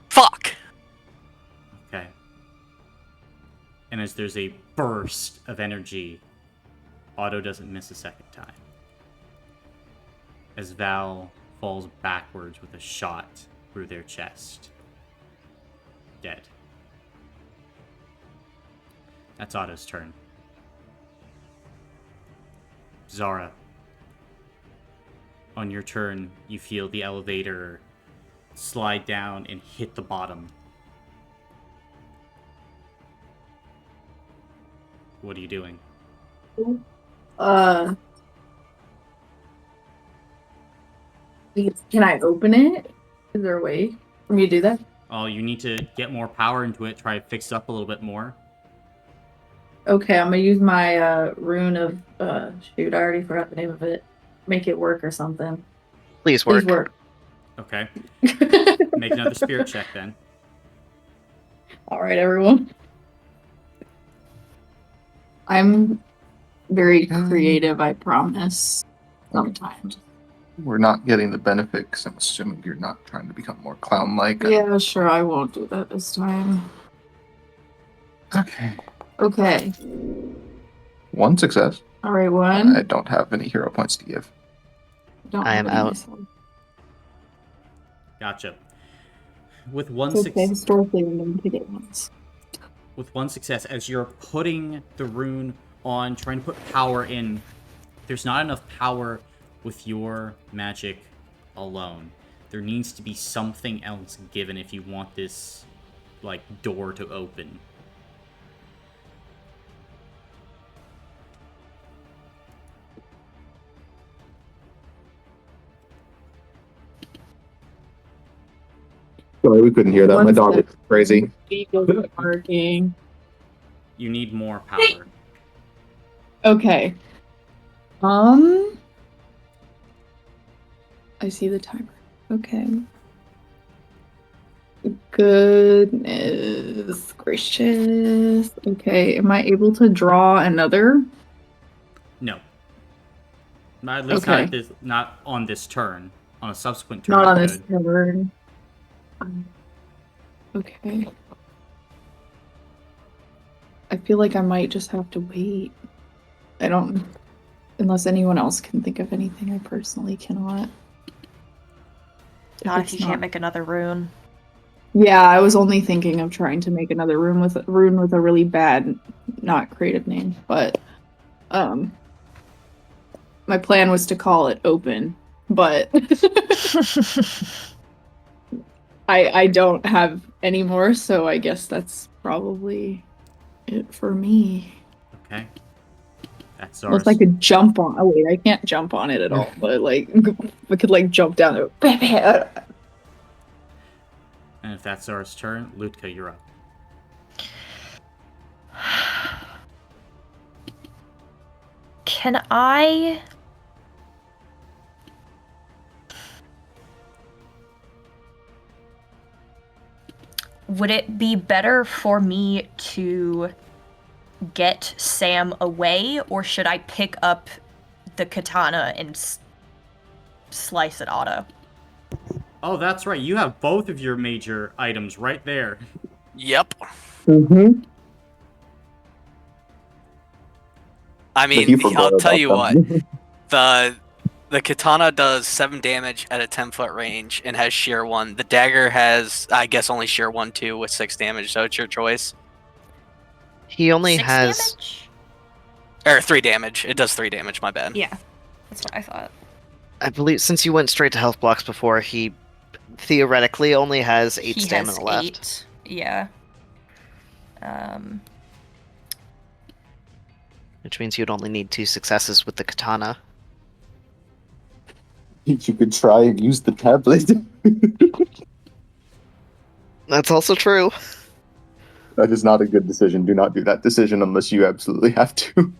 Speaker 7: Fuck!
Speaker 1: Okay. And as there's a burst of energy, Otto doesn't miss a second time. As Val falls backwards with a shot through their chest. Dead. That's Otto's turn. Zara. On your turn, you feel the elevator slide down and hit the bottom. What are you doing?
Speaker 8: Can I open it? Is there a way for me to do that?
Speaker 1: Oh, you need to get more power into it, try to fix it up a little bit more.
Speaker 8: Okay, I'm gonna use my rune of shoot, I already forgot the name of it. Make it work or something.
Speaker 2: Please work.
Speaker 8: Please work.
Speaker 1: Okay. Make another spirit check then.
Speaker 8: Alright, everyone. I'm very creative, I promise. Sometimes.
Speaker 6: We're not getting the benefit because I'm assuming you're not trying to become more clown-like.
Speaker 8: Yeah, sure, I won't do that this time.
Speaker 6: Okay.
Speaker 8: Okay.
Speaker 6: 1 success.
Speaker 8: Alright, one.
Speaker 6: I don't have any hero points to give.
Speaker 8: Don't
Speaker 2: I am
Speaker 8: have any
Speaker 2: out.
Speaker 8: myself.
Speaker 1: Gotcha. With one
Speaker 8: It's okay,
Speaker 1: success,
Speaker 8: historically we're going to get ones.
Speaker 1: with one success, as you're putting the rune on, trying to put power in, there's not enough power with your magic alone. There needs to be something else given if you want this, like, door to open.
Speaker 6: Sorry, we couldn't hear that. My dog was crazy.
Speaker 8: Working.
Speaker 1: You need more power.
Speaker 8: Okay. I see the timer. Okay. Goodness gracious. Okay, am I able to draw another?
Speaker 1: No. At least
Speaker 8: Okay.
Speaker 1: not on this turn. On a subsequent turn.
Speaker 8: Not on
Speaker 1: you
Speaker 8: this
Speaker 1: could.
Speaker 8: turn. Okay. I feel like I might just have to wait. I don't... Unless anyone else can think of anything, I personally cannot.
Speaker 9: Not if
Speaker 8: it's
Speaker 9: you can't make another rune.
Speaker 8: Yeah, I was only thinking of trying to make another rune with a really bad, not creative name, but my plan was to call it open, but I don't have any more, so I guess that's probably it for me.
Speaker 1: Okay. That's
Speaker 8: Unless
Speaker 1: ours.
Speaker 8: I could jump on. Oh wait, I can't jump on it at all. But like, I could like jump down there.
Speaker 1: And if that's ours turn, Lutka, you're up.
Speaker 9: Can I... Would it be better for me to get Sam away, or should I pick up the katana and slice at Otto?
Speaker 1: Oh, that's right. You have both of your major items right there.
Speaker 7: Yep.
Speaker 6: Mm-hmm.
Speaker 7: I mean, I'll tell you what. The katana does 7 damage at a 10-foot range and has sheer 1. The dagger has, I guess, only sheer 1 too with 6 damage, so it's your choice.
Speaker 2: He only
Speaker 9: 6
Speaker 2: has
Speaker 9: damage?
Speaker 7: Or 3 damage. It does 3 damage, my bad.
Speaker 9: Yeah, that's what I thought.
Speaker 2: I believe since you went straight to health blocks before, he theoretically only has 8
Speaker 9: He
Speaker 2: stamina
Speaker 9: has
Speaker 2: left.
Speaker 9: 8. Yeah.
Speaker 2: Which means you'd only need 2 successes with the katana.
Speaker 6: You could try and use the tablet.
Speaker 2: That's also true.
Speaker 6: That is not a good decision. Do not do that decision unless you absolutely have to.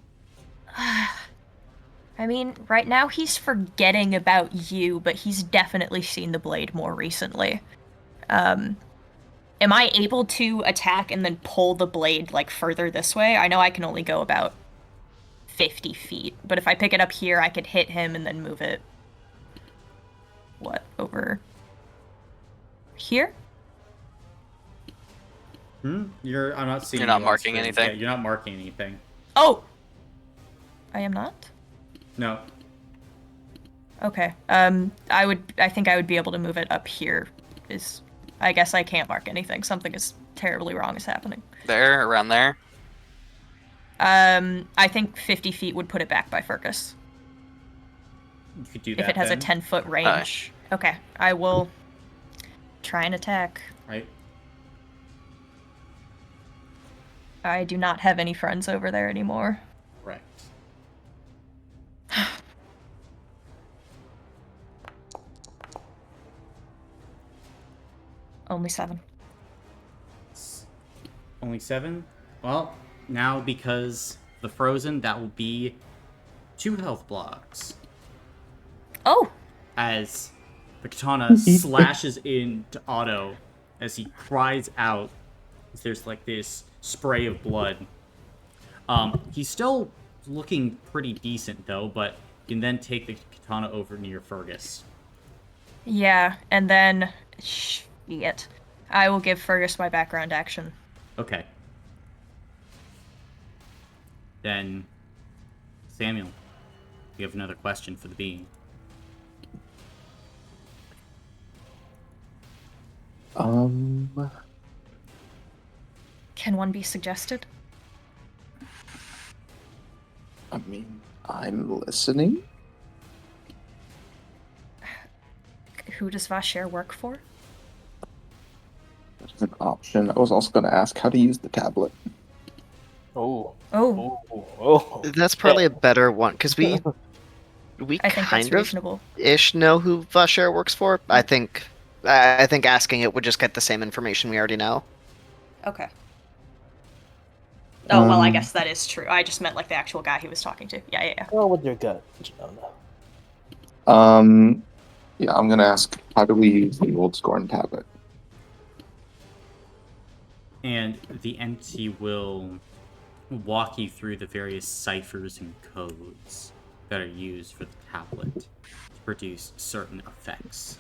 Speaker 9: I mean, right now he's forgetting about you, but he's definitely seen the blade more recently. Am I able to attack and then pull the blade, like, further this way? I know I can only go about 50 feet, but if I pick it up here, I could hit him and then move it... What? Over... here?
Speaker 1: I'm not seeing
Speaker 7: You're not
Speaker 1: you on
Speaker 7: marking
Speaker 1: screen.
Speaker 7: anything?
Speaker 1: Yeah, you're not marking anything.
Speaker 9: Oh! I am not?
Speaker 1: No.
Speaker 9: Okay. I think I would be able to move it up here. I guess I can't mark anything. Something is terribly wrong is happening.
Speaker 7: There, around there.
Speaker 9: I think 50 feet would put it back by Fergus.
Speaker 1: You could do that.
Speaker 9: If it has
Speaker 1: then.
Speaker 9: a 10-foot range. Okay, I will try and attack.
Speaker 1: Right.
Speaker 9: I do not have any friends over there anymore.
Speaker 1: Right.
Speaker 9: Only 7.
Speaker 1: Only 7? Well, now because the frozen, that will be 2 health blocks.
Speaker 9: Oh!
Speaker 1: As the katana slashes into Otto as he cries out. There's like this spray of blood. He's still looking pretty decent though, but you can then take the katana over near Fergus.
Speaker 9: Yeah, and then... Shit. I will give Fergus my background action.
Speaker 1: Okay. Then, Samuel, you have another question for the being.
Speaker 9: Can one be suggested?
Speaker 6: I mean, I'm listening.
Speaker 9: Who does Vasher work for?
Speaker 6: That's an option. I was also going to ask how to use the tablet.
Speaker 4: Oh.
Speaker 9: Oh,
Speaker 4: Oh.
Speaker 2: That's probably a better one because we
Speaker 9: I think that's
Speaker 2: kind of
Speaker 9: reasonable.
Speaker 2: ish know who Vasher works for. I think asking it would just get the same information we already know.
Speaker 9: Okay. Oh, well, I
Speaker 6: Um,
Speaker 9: guess that is true. I just meant like the actual guy he was talking to. Yeah.
Speaker 4: Go with your gut. No.
Speaker 6: Yeah, I'm going to ask how do we use the old Scorn tablet?
Speaker 1: And the entity will walk you through the various ciphers and codes that are used for the tablet to produce certain effects.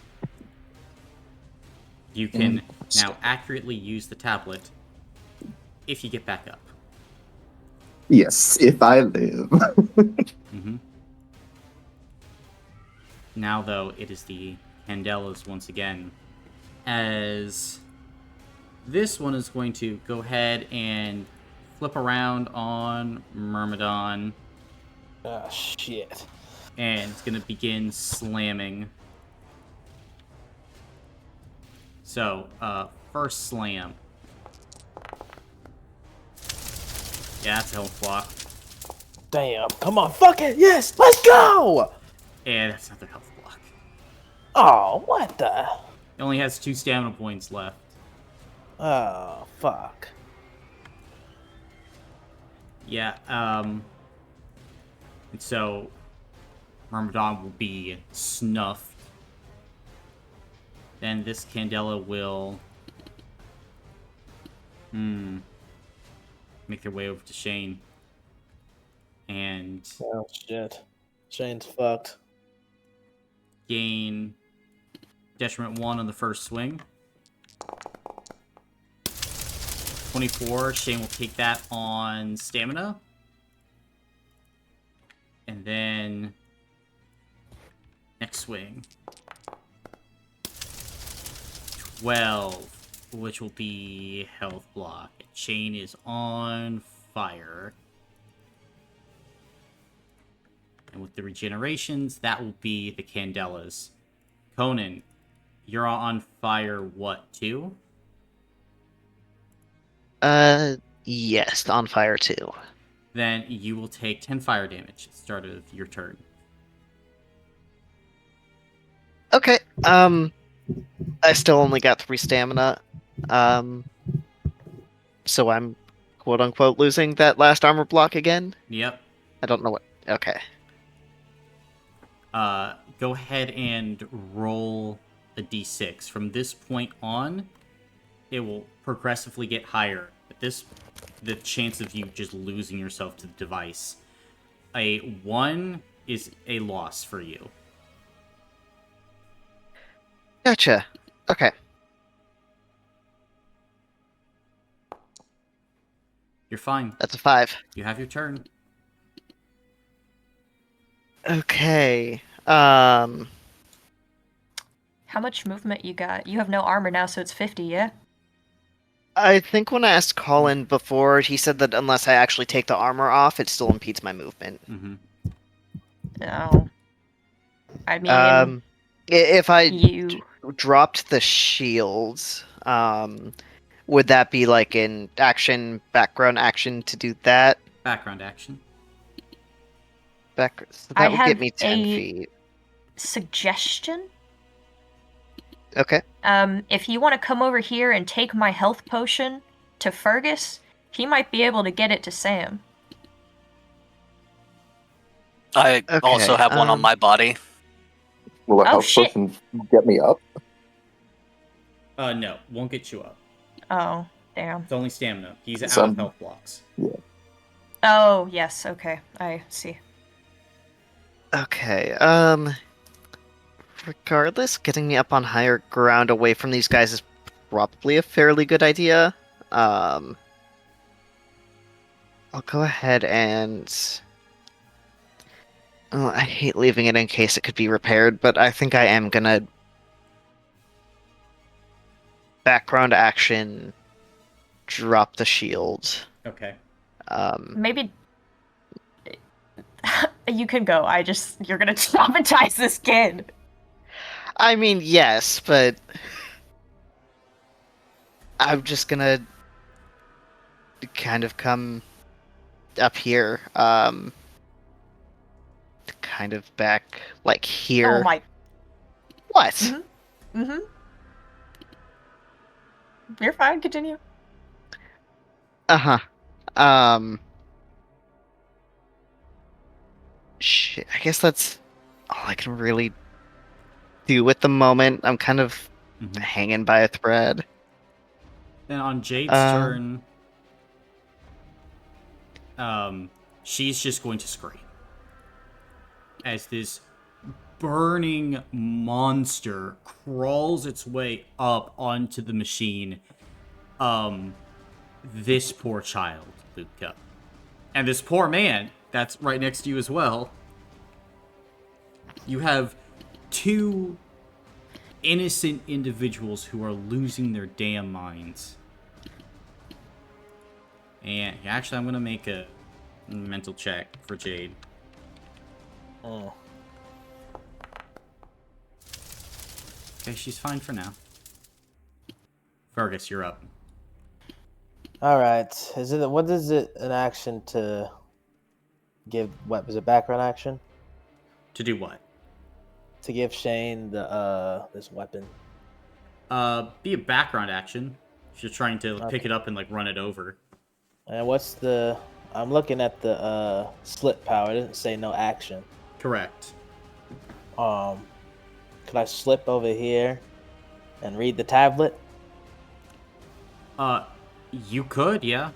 Speaker 1: You can now accurately use the tablet if you get back up.
Speaker 6: Yes, if I live.
Speaker 1: Mm-hmm. Now, though, it is the Candelas once again, as this one is going to go ahead and flip around on Myrmidon,
Speaker 4: Ah, shit.
Speaker 1: and it's going to begin slamming. So, first slam. Yeah, that's a health block.
Speaker 4: Damn. Come on. Fuck it. Yes. Let's go.
Speaker 1: And that's another health block.
Speaker 4: Oh, what the?
Speaker 1: It only has 2 stamina points left.
Speaker 4: Oh, fuck.
Speaker 1: Yeah, and so Myrmidon will be snuffed. Then this Candela will make their way over to Shane. And
Speaker 4: Oh, shit. Shane's fucked.
Speaker 1: gain detriment 1 on the first swing. 24, Shane will take that on stamina. And then next swing. 12, which will be health block. Shane is on fire. And with the regenerations, that will be the Candelas. Conan, you're on fire, what, 2?
Speaker 2: Yes, on fire too.
Speaker 1: Then you will take 10 fire damage at the start of your turn.
Speaker 2: Okay. I still only got 3 stamina. So I'm quote unquote losing that last armor block again.
Speaker 1: Yep.
Speaker 2: I don't know what. Okay.
Speaker 1: Go ahead and roll a d6. From this point on, it will progressively get higher. But the chance of you just losing yourself to the device. A 1 is a loss for you.
Speaker 2: Gotcha. Okay.
Speaker 1: You're fine.
Speaker 2: That's a 5.
Speaker 1: You have your turn.
Speaker 2: Okay.
Speaker 9: How much movement you got? You have no armor now, so it's 50, yeah?
Speaker 2: I think when I asked Colin before, he said that unless I actually take the armor off, it still impedes my movement.
Speaker 1: Mm-hmm.
Speaker 9: No. I mean,
Speaker 2: If I
Speaker 9: you...
Speaker 2: dropped the shields, would that be like an background action to do that?
Speaker 1: Background action.
Speaker 2: So
Speaker 9: I
Speaker 2: that would get
Speaker 9: have
Speaker 2: me 10
Speaker 9: a-
Speaker 2: feet.
Speaker 9: Suggestion?
Speaker 2: Okay.
Speaker 9: If you want to come over here and take my health potion to Fergus, he might be able to get it to Sam.
Speaker 7: I also
Speaker 2: Okay,
Speaker 7: have one on my body.
Speaker 6: Will a
Speaker 9: Oh,
Speaker 6: health
Speaker 9: shit.
Speaker 6: potion get me up?
Speaker 1: No, won't get you up.
Speaker 9: Oh, damn.
Speaker 1: It's only stamina. He's out
Speaker 6: Some-
Speaker 1: of health blocks.
Speaker 9: Oh, yes, okay. I see.
Speaker 2: Okay. Regardless, getting me up on higher ground away from these guys is probably a fairly good idea. I'll go ahead and. Oh, I hate leaving it in case it could be repaired, but I think I am gonna background action, drop the shield.
Speaker 1: Okay.
Speaker 9: Maybe... you can go. You're gonna traumatize this kid.
Speaker 2: I mean, yes, but I'm just gonna kind of come up here, kind of back, like here.
Speaker 9: Oh my...
Speaker 2: What?
Speaker 9: Mm-hmm. You're fine, continue.
Speaker 2: Uh-huh. Shit, I guess that's all I can really do at the moment. I'm kind of
Speaker 1: Mhm.
Speaker 2: hanging by a thread.
Speaker 1: Then on Jade's turn, she's just going to scream as this burning monster crawls its way up onto the machine. This poor child, Luca, and this poor man that's right next to you as well. You have two innocent individuals who are losing their damn minds. And actually, I'm gonna make a mental check for Jade.
Speaker 4: Oh.
Speaker 1: Okay, she's fine for now. Fergus, you're up.
Speaker 4: All right. What is it an action to give? What was it? Background action
Speaker 1: To do what?
Speaker 4: to give Shane the this weapon.
Speaker 1: Be a background action. If you're trying to pick it up and run it over.
Speaker 4: And what's the? I'm looking at the slip power. It doesn't say no action.
Speaker 1: Correct.
Speaker 4: Could I slip over here and read the tablet?
Speaker 1: You could, yeah.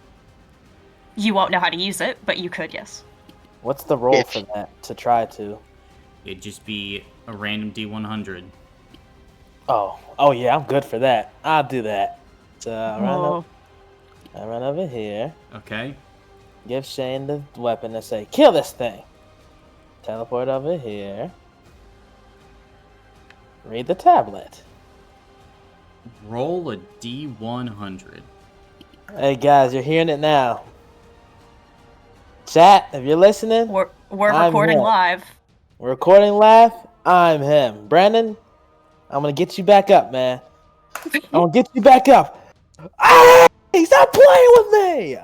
Speaker 9: You won't know how to use it, but you could, yes.
Speaker 4: What's the roll for that to try to?
Speaker 1: It'd just be a random D100.
Speaker 4: Oh yeah, I'm good for that. I'll do that. So
Speaker 9: Oh.
Speaker 4: I run over here.
Speaker 1: Okay.
Speaker 4: Give Shane the weapon and say, "Kill this thing." Teleport over here. Read the tablet.
Speaker 1: Roll a D100.
Speaker 4: Hey guys, you're hearing it now. Chat, if you're listening,
Speaker 9: We're
Speaker 4: I'm
Speaker 9: recording
Speaker 4: here.
Speaker 9: live.
Speaker 4: We're recording live. I'm him. Brandon, I'm gonna get you back up, man. I'm gonna get you back up. Hey, stop playing with me!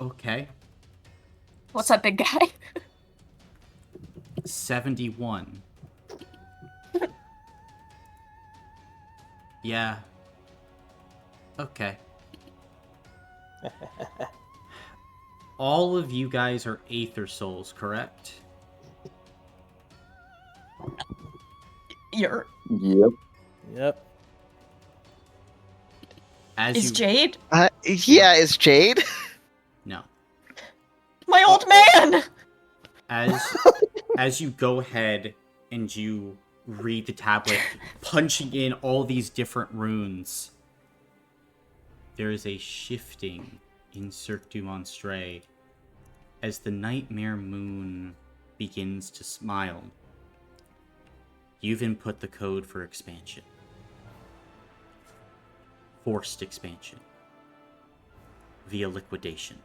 Speaker 1: Okay.
Speaker 9: What's up, big guy?
Speaker 1: 71. Yeah. Okay. all of you guys are Aether Souls, correct?
Speaker 9: You're
Speaker 6: Yep.
Speaker 4: Yep.
Speaker 1: As
Speaker 9: is
Speaker 1: you
Speaker 9: Jade
Speaker 2: Yeah, is Jade?
Speaker 1: no,
Speaker 9: my old man?
Speaker 1: as you go ahead and you read the tablet, punching in all these different runes, there is a shifting in Cirque du Monstre as the nightmare moon begins to smile. You've input the code for expansion. Forced expansion. Via liquidation.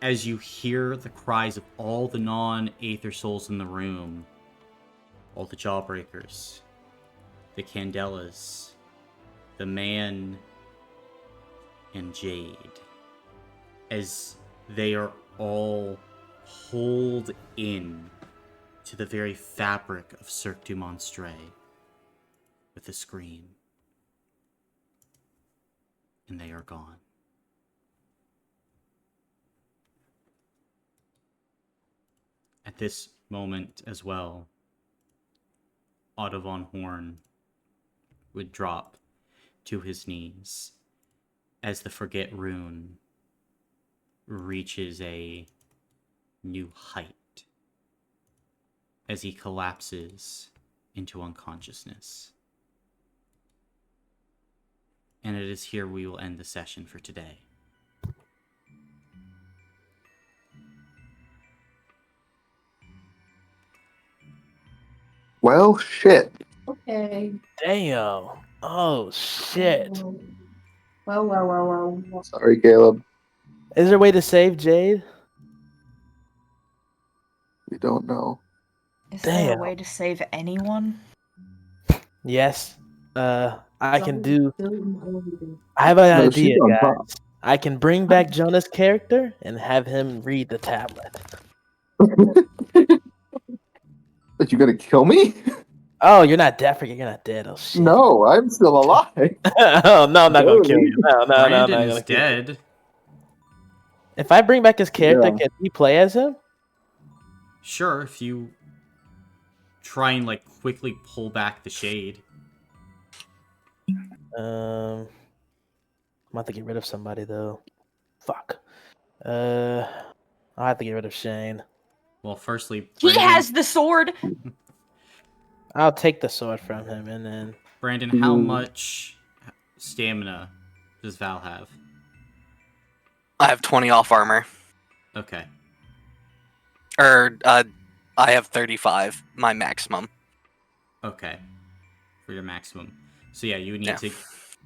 Speaker 1: As you hear the cries of all the non-Aether Souls in the room, all the Jawbreakers, the Candelas, the Man, and Jade, as they are all pulled in to the very fabric of Cirque du Monstre with a scream. And they are gone. At this moment as well, Otto von Horn would drop to his knees as the Forget rune reaches a new height as he collapses into unconsciousness. And it is here we will end the session for today.
Speaker 6: Well, shit.
Speaker 8: Okay.
Speaker 4: Damn. Oh shit.
Speaker 8: Well.
Speaker 6: Sorry, Caleb.
Speaker 4: Is there a way to save Jade?
Speaker 6: We don't know.
Speaker 9: Is there a
Speaker 4: Damn.
Speaker 9: way to save anyone?
Speaker 4: Yes. I can do. I have an
Speaker 6: No, she's
Speaker 4: idea,
Speaker 6: on
Speaker 4: guys.
Speaker 6: top.
Speaker 4: I can bring back Jonah's character and have him read the tablet.
Speaker 6: But you gonna kill me?
Speaker 4: Oh, you're not dead. Forget you're not dead. Oh shit.
Speaker 6: No, I'm still alive.
Speaker 4: Oh no, I'm not gonna kill
Speaker 6: Barely.
Speaker 4: you. No,
Speaker 1: Brandon
Speaker 4: I'm
Speaker 1: is
Speaker 4: gonna kill you.
Speaker 1: dead.
Speaker 4: If I bring back his character,
Speaker 6: Yeah.
Speaker 4: can he play as him?
Speaker 1: Sure, if you try and like quickly pull back the shade.
Speaker 4: I'm gonna have to get rid of somebody though. Fuck. I'll have to get rid of Shane.
Speaker 1: Well, firstly,
Speaker 9: He
Speaker 1: Brandon,
Speaker 9: has the sword.
Speaker 4: I'll take the sword from him and then
Speaker 1: Brandon, how much stamina does Val have?
Speaker 7: I have 20 off armor.
Speaker 1: Okay.
Speaker 7: Or, I have 35, my maximum.
Speaker 1: Okay. For your maximum. So yeah, you need
Speaker 7: Yeah.
Speaker 1: to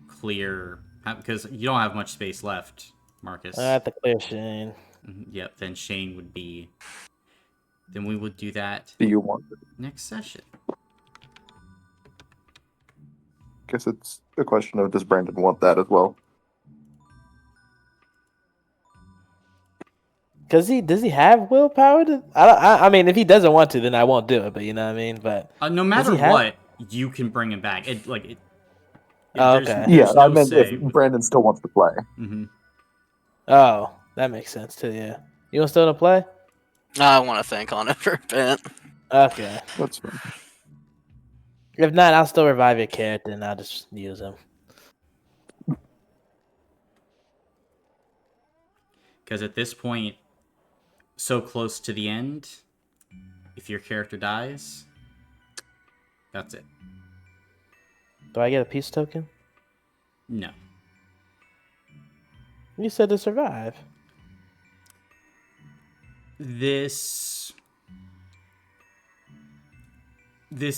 Speaker 1: clear, because you don't have much space left, Marcus.
Speaker 4: I have to clear Shane.
Speaker 1: Yep, then Shane would be... Then we would do that
Speaker 6: Do you want it?
Speaker 1: next session.
Speaker 6: Guess it's a question of does Brandon want that as well?
Speaker 4: Does he have willpower? I mean, if he doesn't want to, then I won't do it. But you know what I mean. But
Speaker 1: No matter
Speaker 4: he have-
Speaker 1: what, you can bring him back.
Speaker 4: Oh,
Speaker 1: there's
Speaker 4: okay.
Speaker 6: Yeah,
Speaker 1: no
Speaker 6: I meant
Speaker 1: say
Speaker 6: if Brandon still wants to play.
Speaker 1: Mm-hmm.
Speaker 4: Oh, that makes sense too. Yeah. You want still to play?
Speaker 7: I want to think on it for a bit.
Speaker 4: Okay.
Speaker 6: That's fine.
Speaker 4: If not, I'll still revive your character and I'll just use him.
Speaker 1: Because at this point, so close to the end, if your character dies, that's it.
Speaker 4: Do I get a peace token?
Speaker 1: No.
Speaker 4: You said to survive.
Speaker 1: This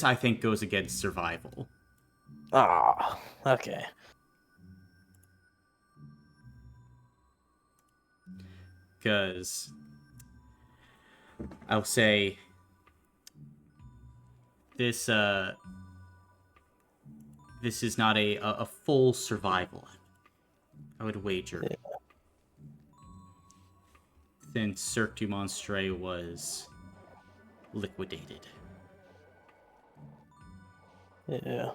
Speaker 1: I think goes against survival.
Speaker 4: Ah, okay.
Speaker 1: Because I'll say this is not a full survival, I would wager.
Speaker 4: Yeah.
Speaker 1: Since Cirque du Monstre was liquidated.
Speaker 4: Yeah.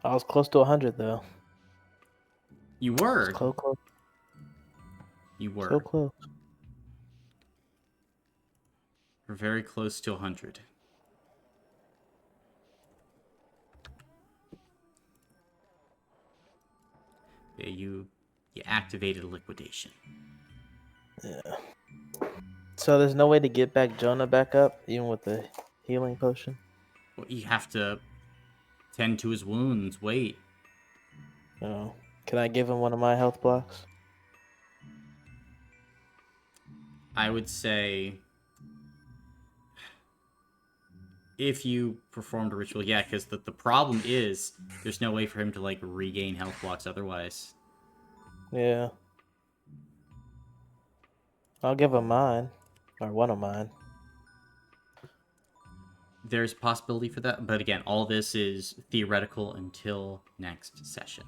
Speaker 4: I was close to 100 though.
Speaker 1: You were.
Speaker 4: Close.
Speaker 1: You were.
Speaker 4: So close.
Speaker 1: We're very close to 100. Yeah, you activated liquidation.
Speaker 4: Yeah. So there's no way to get back Jonah back up, even with the healing potion?
Speaker 1: Well, you have to tend to his wounds. Wait.
Speaker 4: Oh. Can I give him one of my health blocks?
Speaker 1: I would say if you performed a ritual, yeah, because the problem is there's no way for him to like regain health blocks otherwise.
Speaker 4: Yeah. I'll give him mine. Or one of mine.
Speaker 1: There's a possibility for that, but again, all this is theoretical until next session.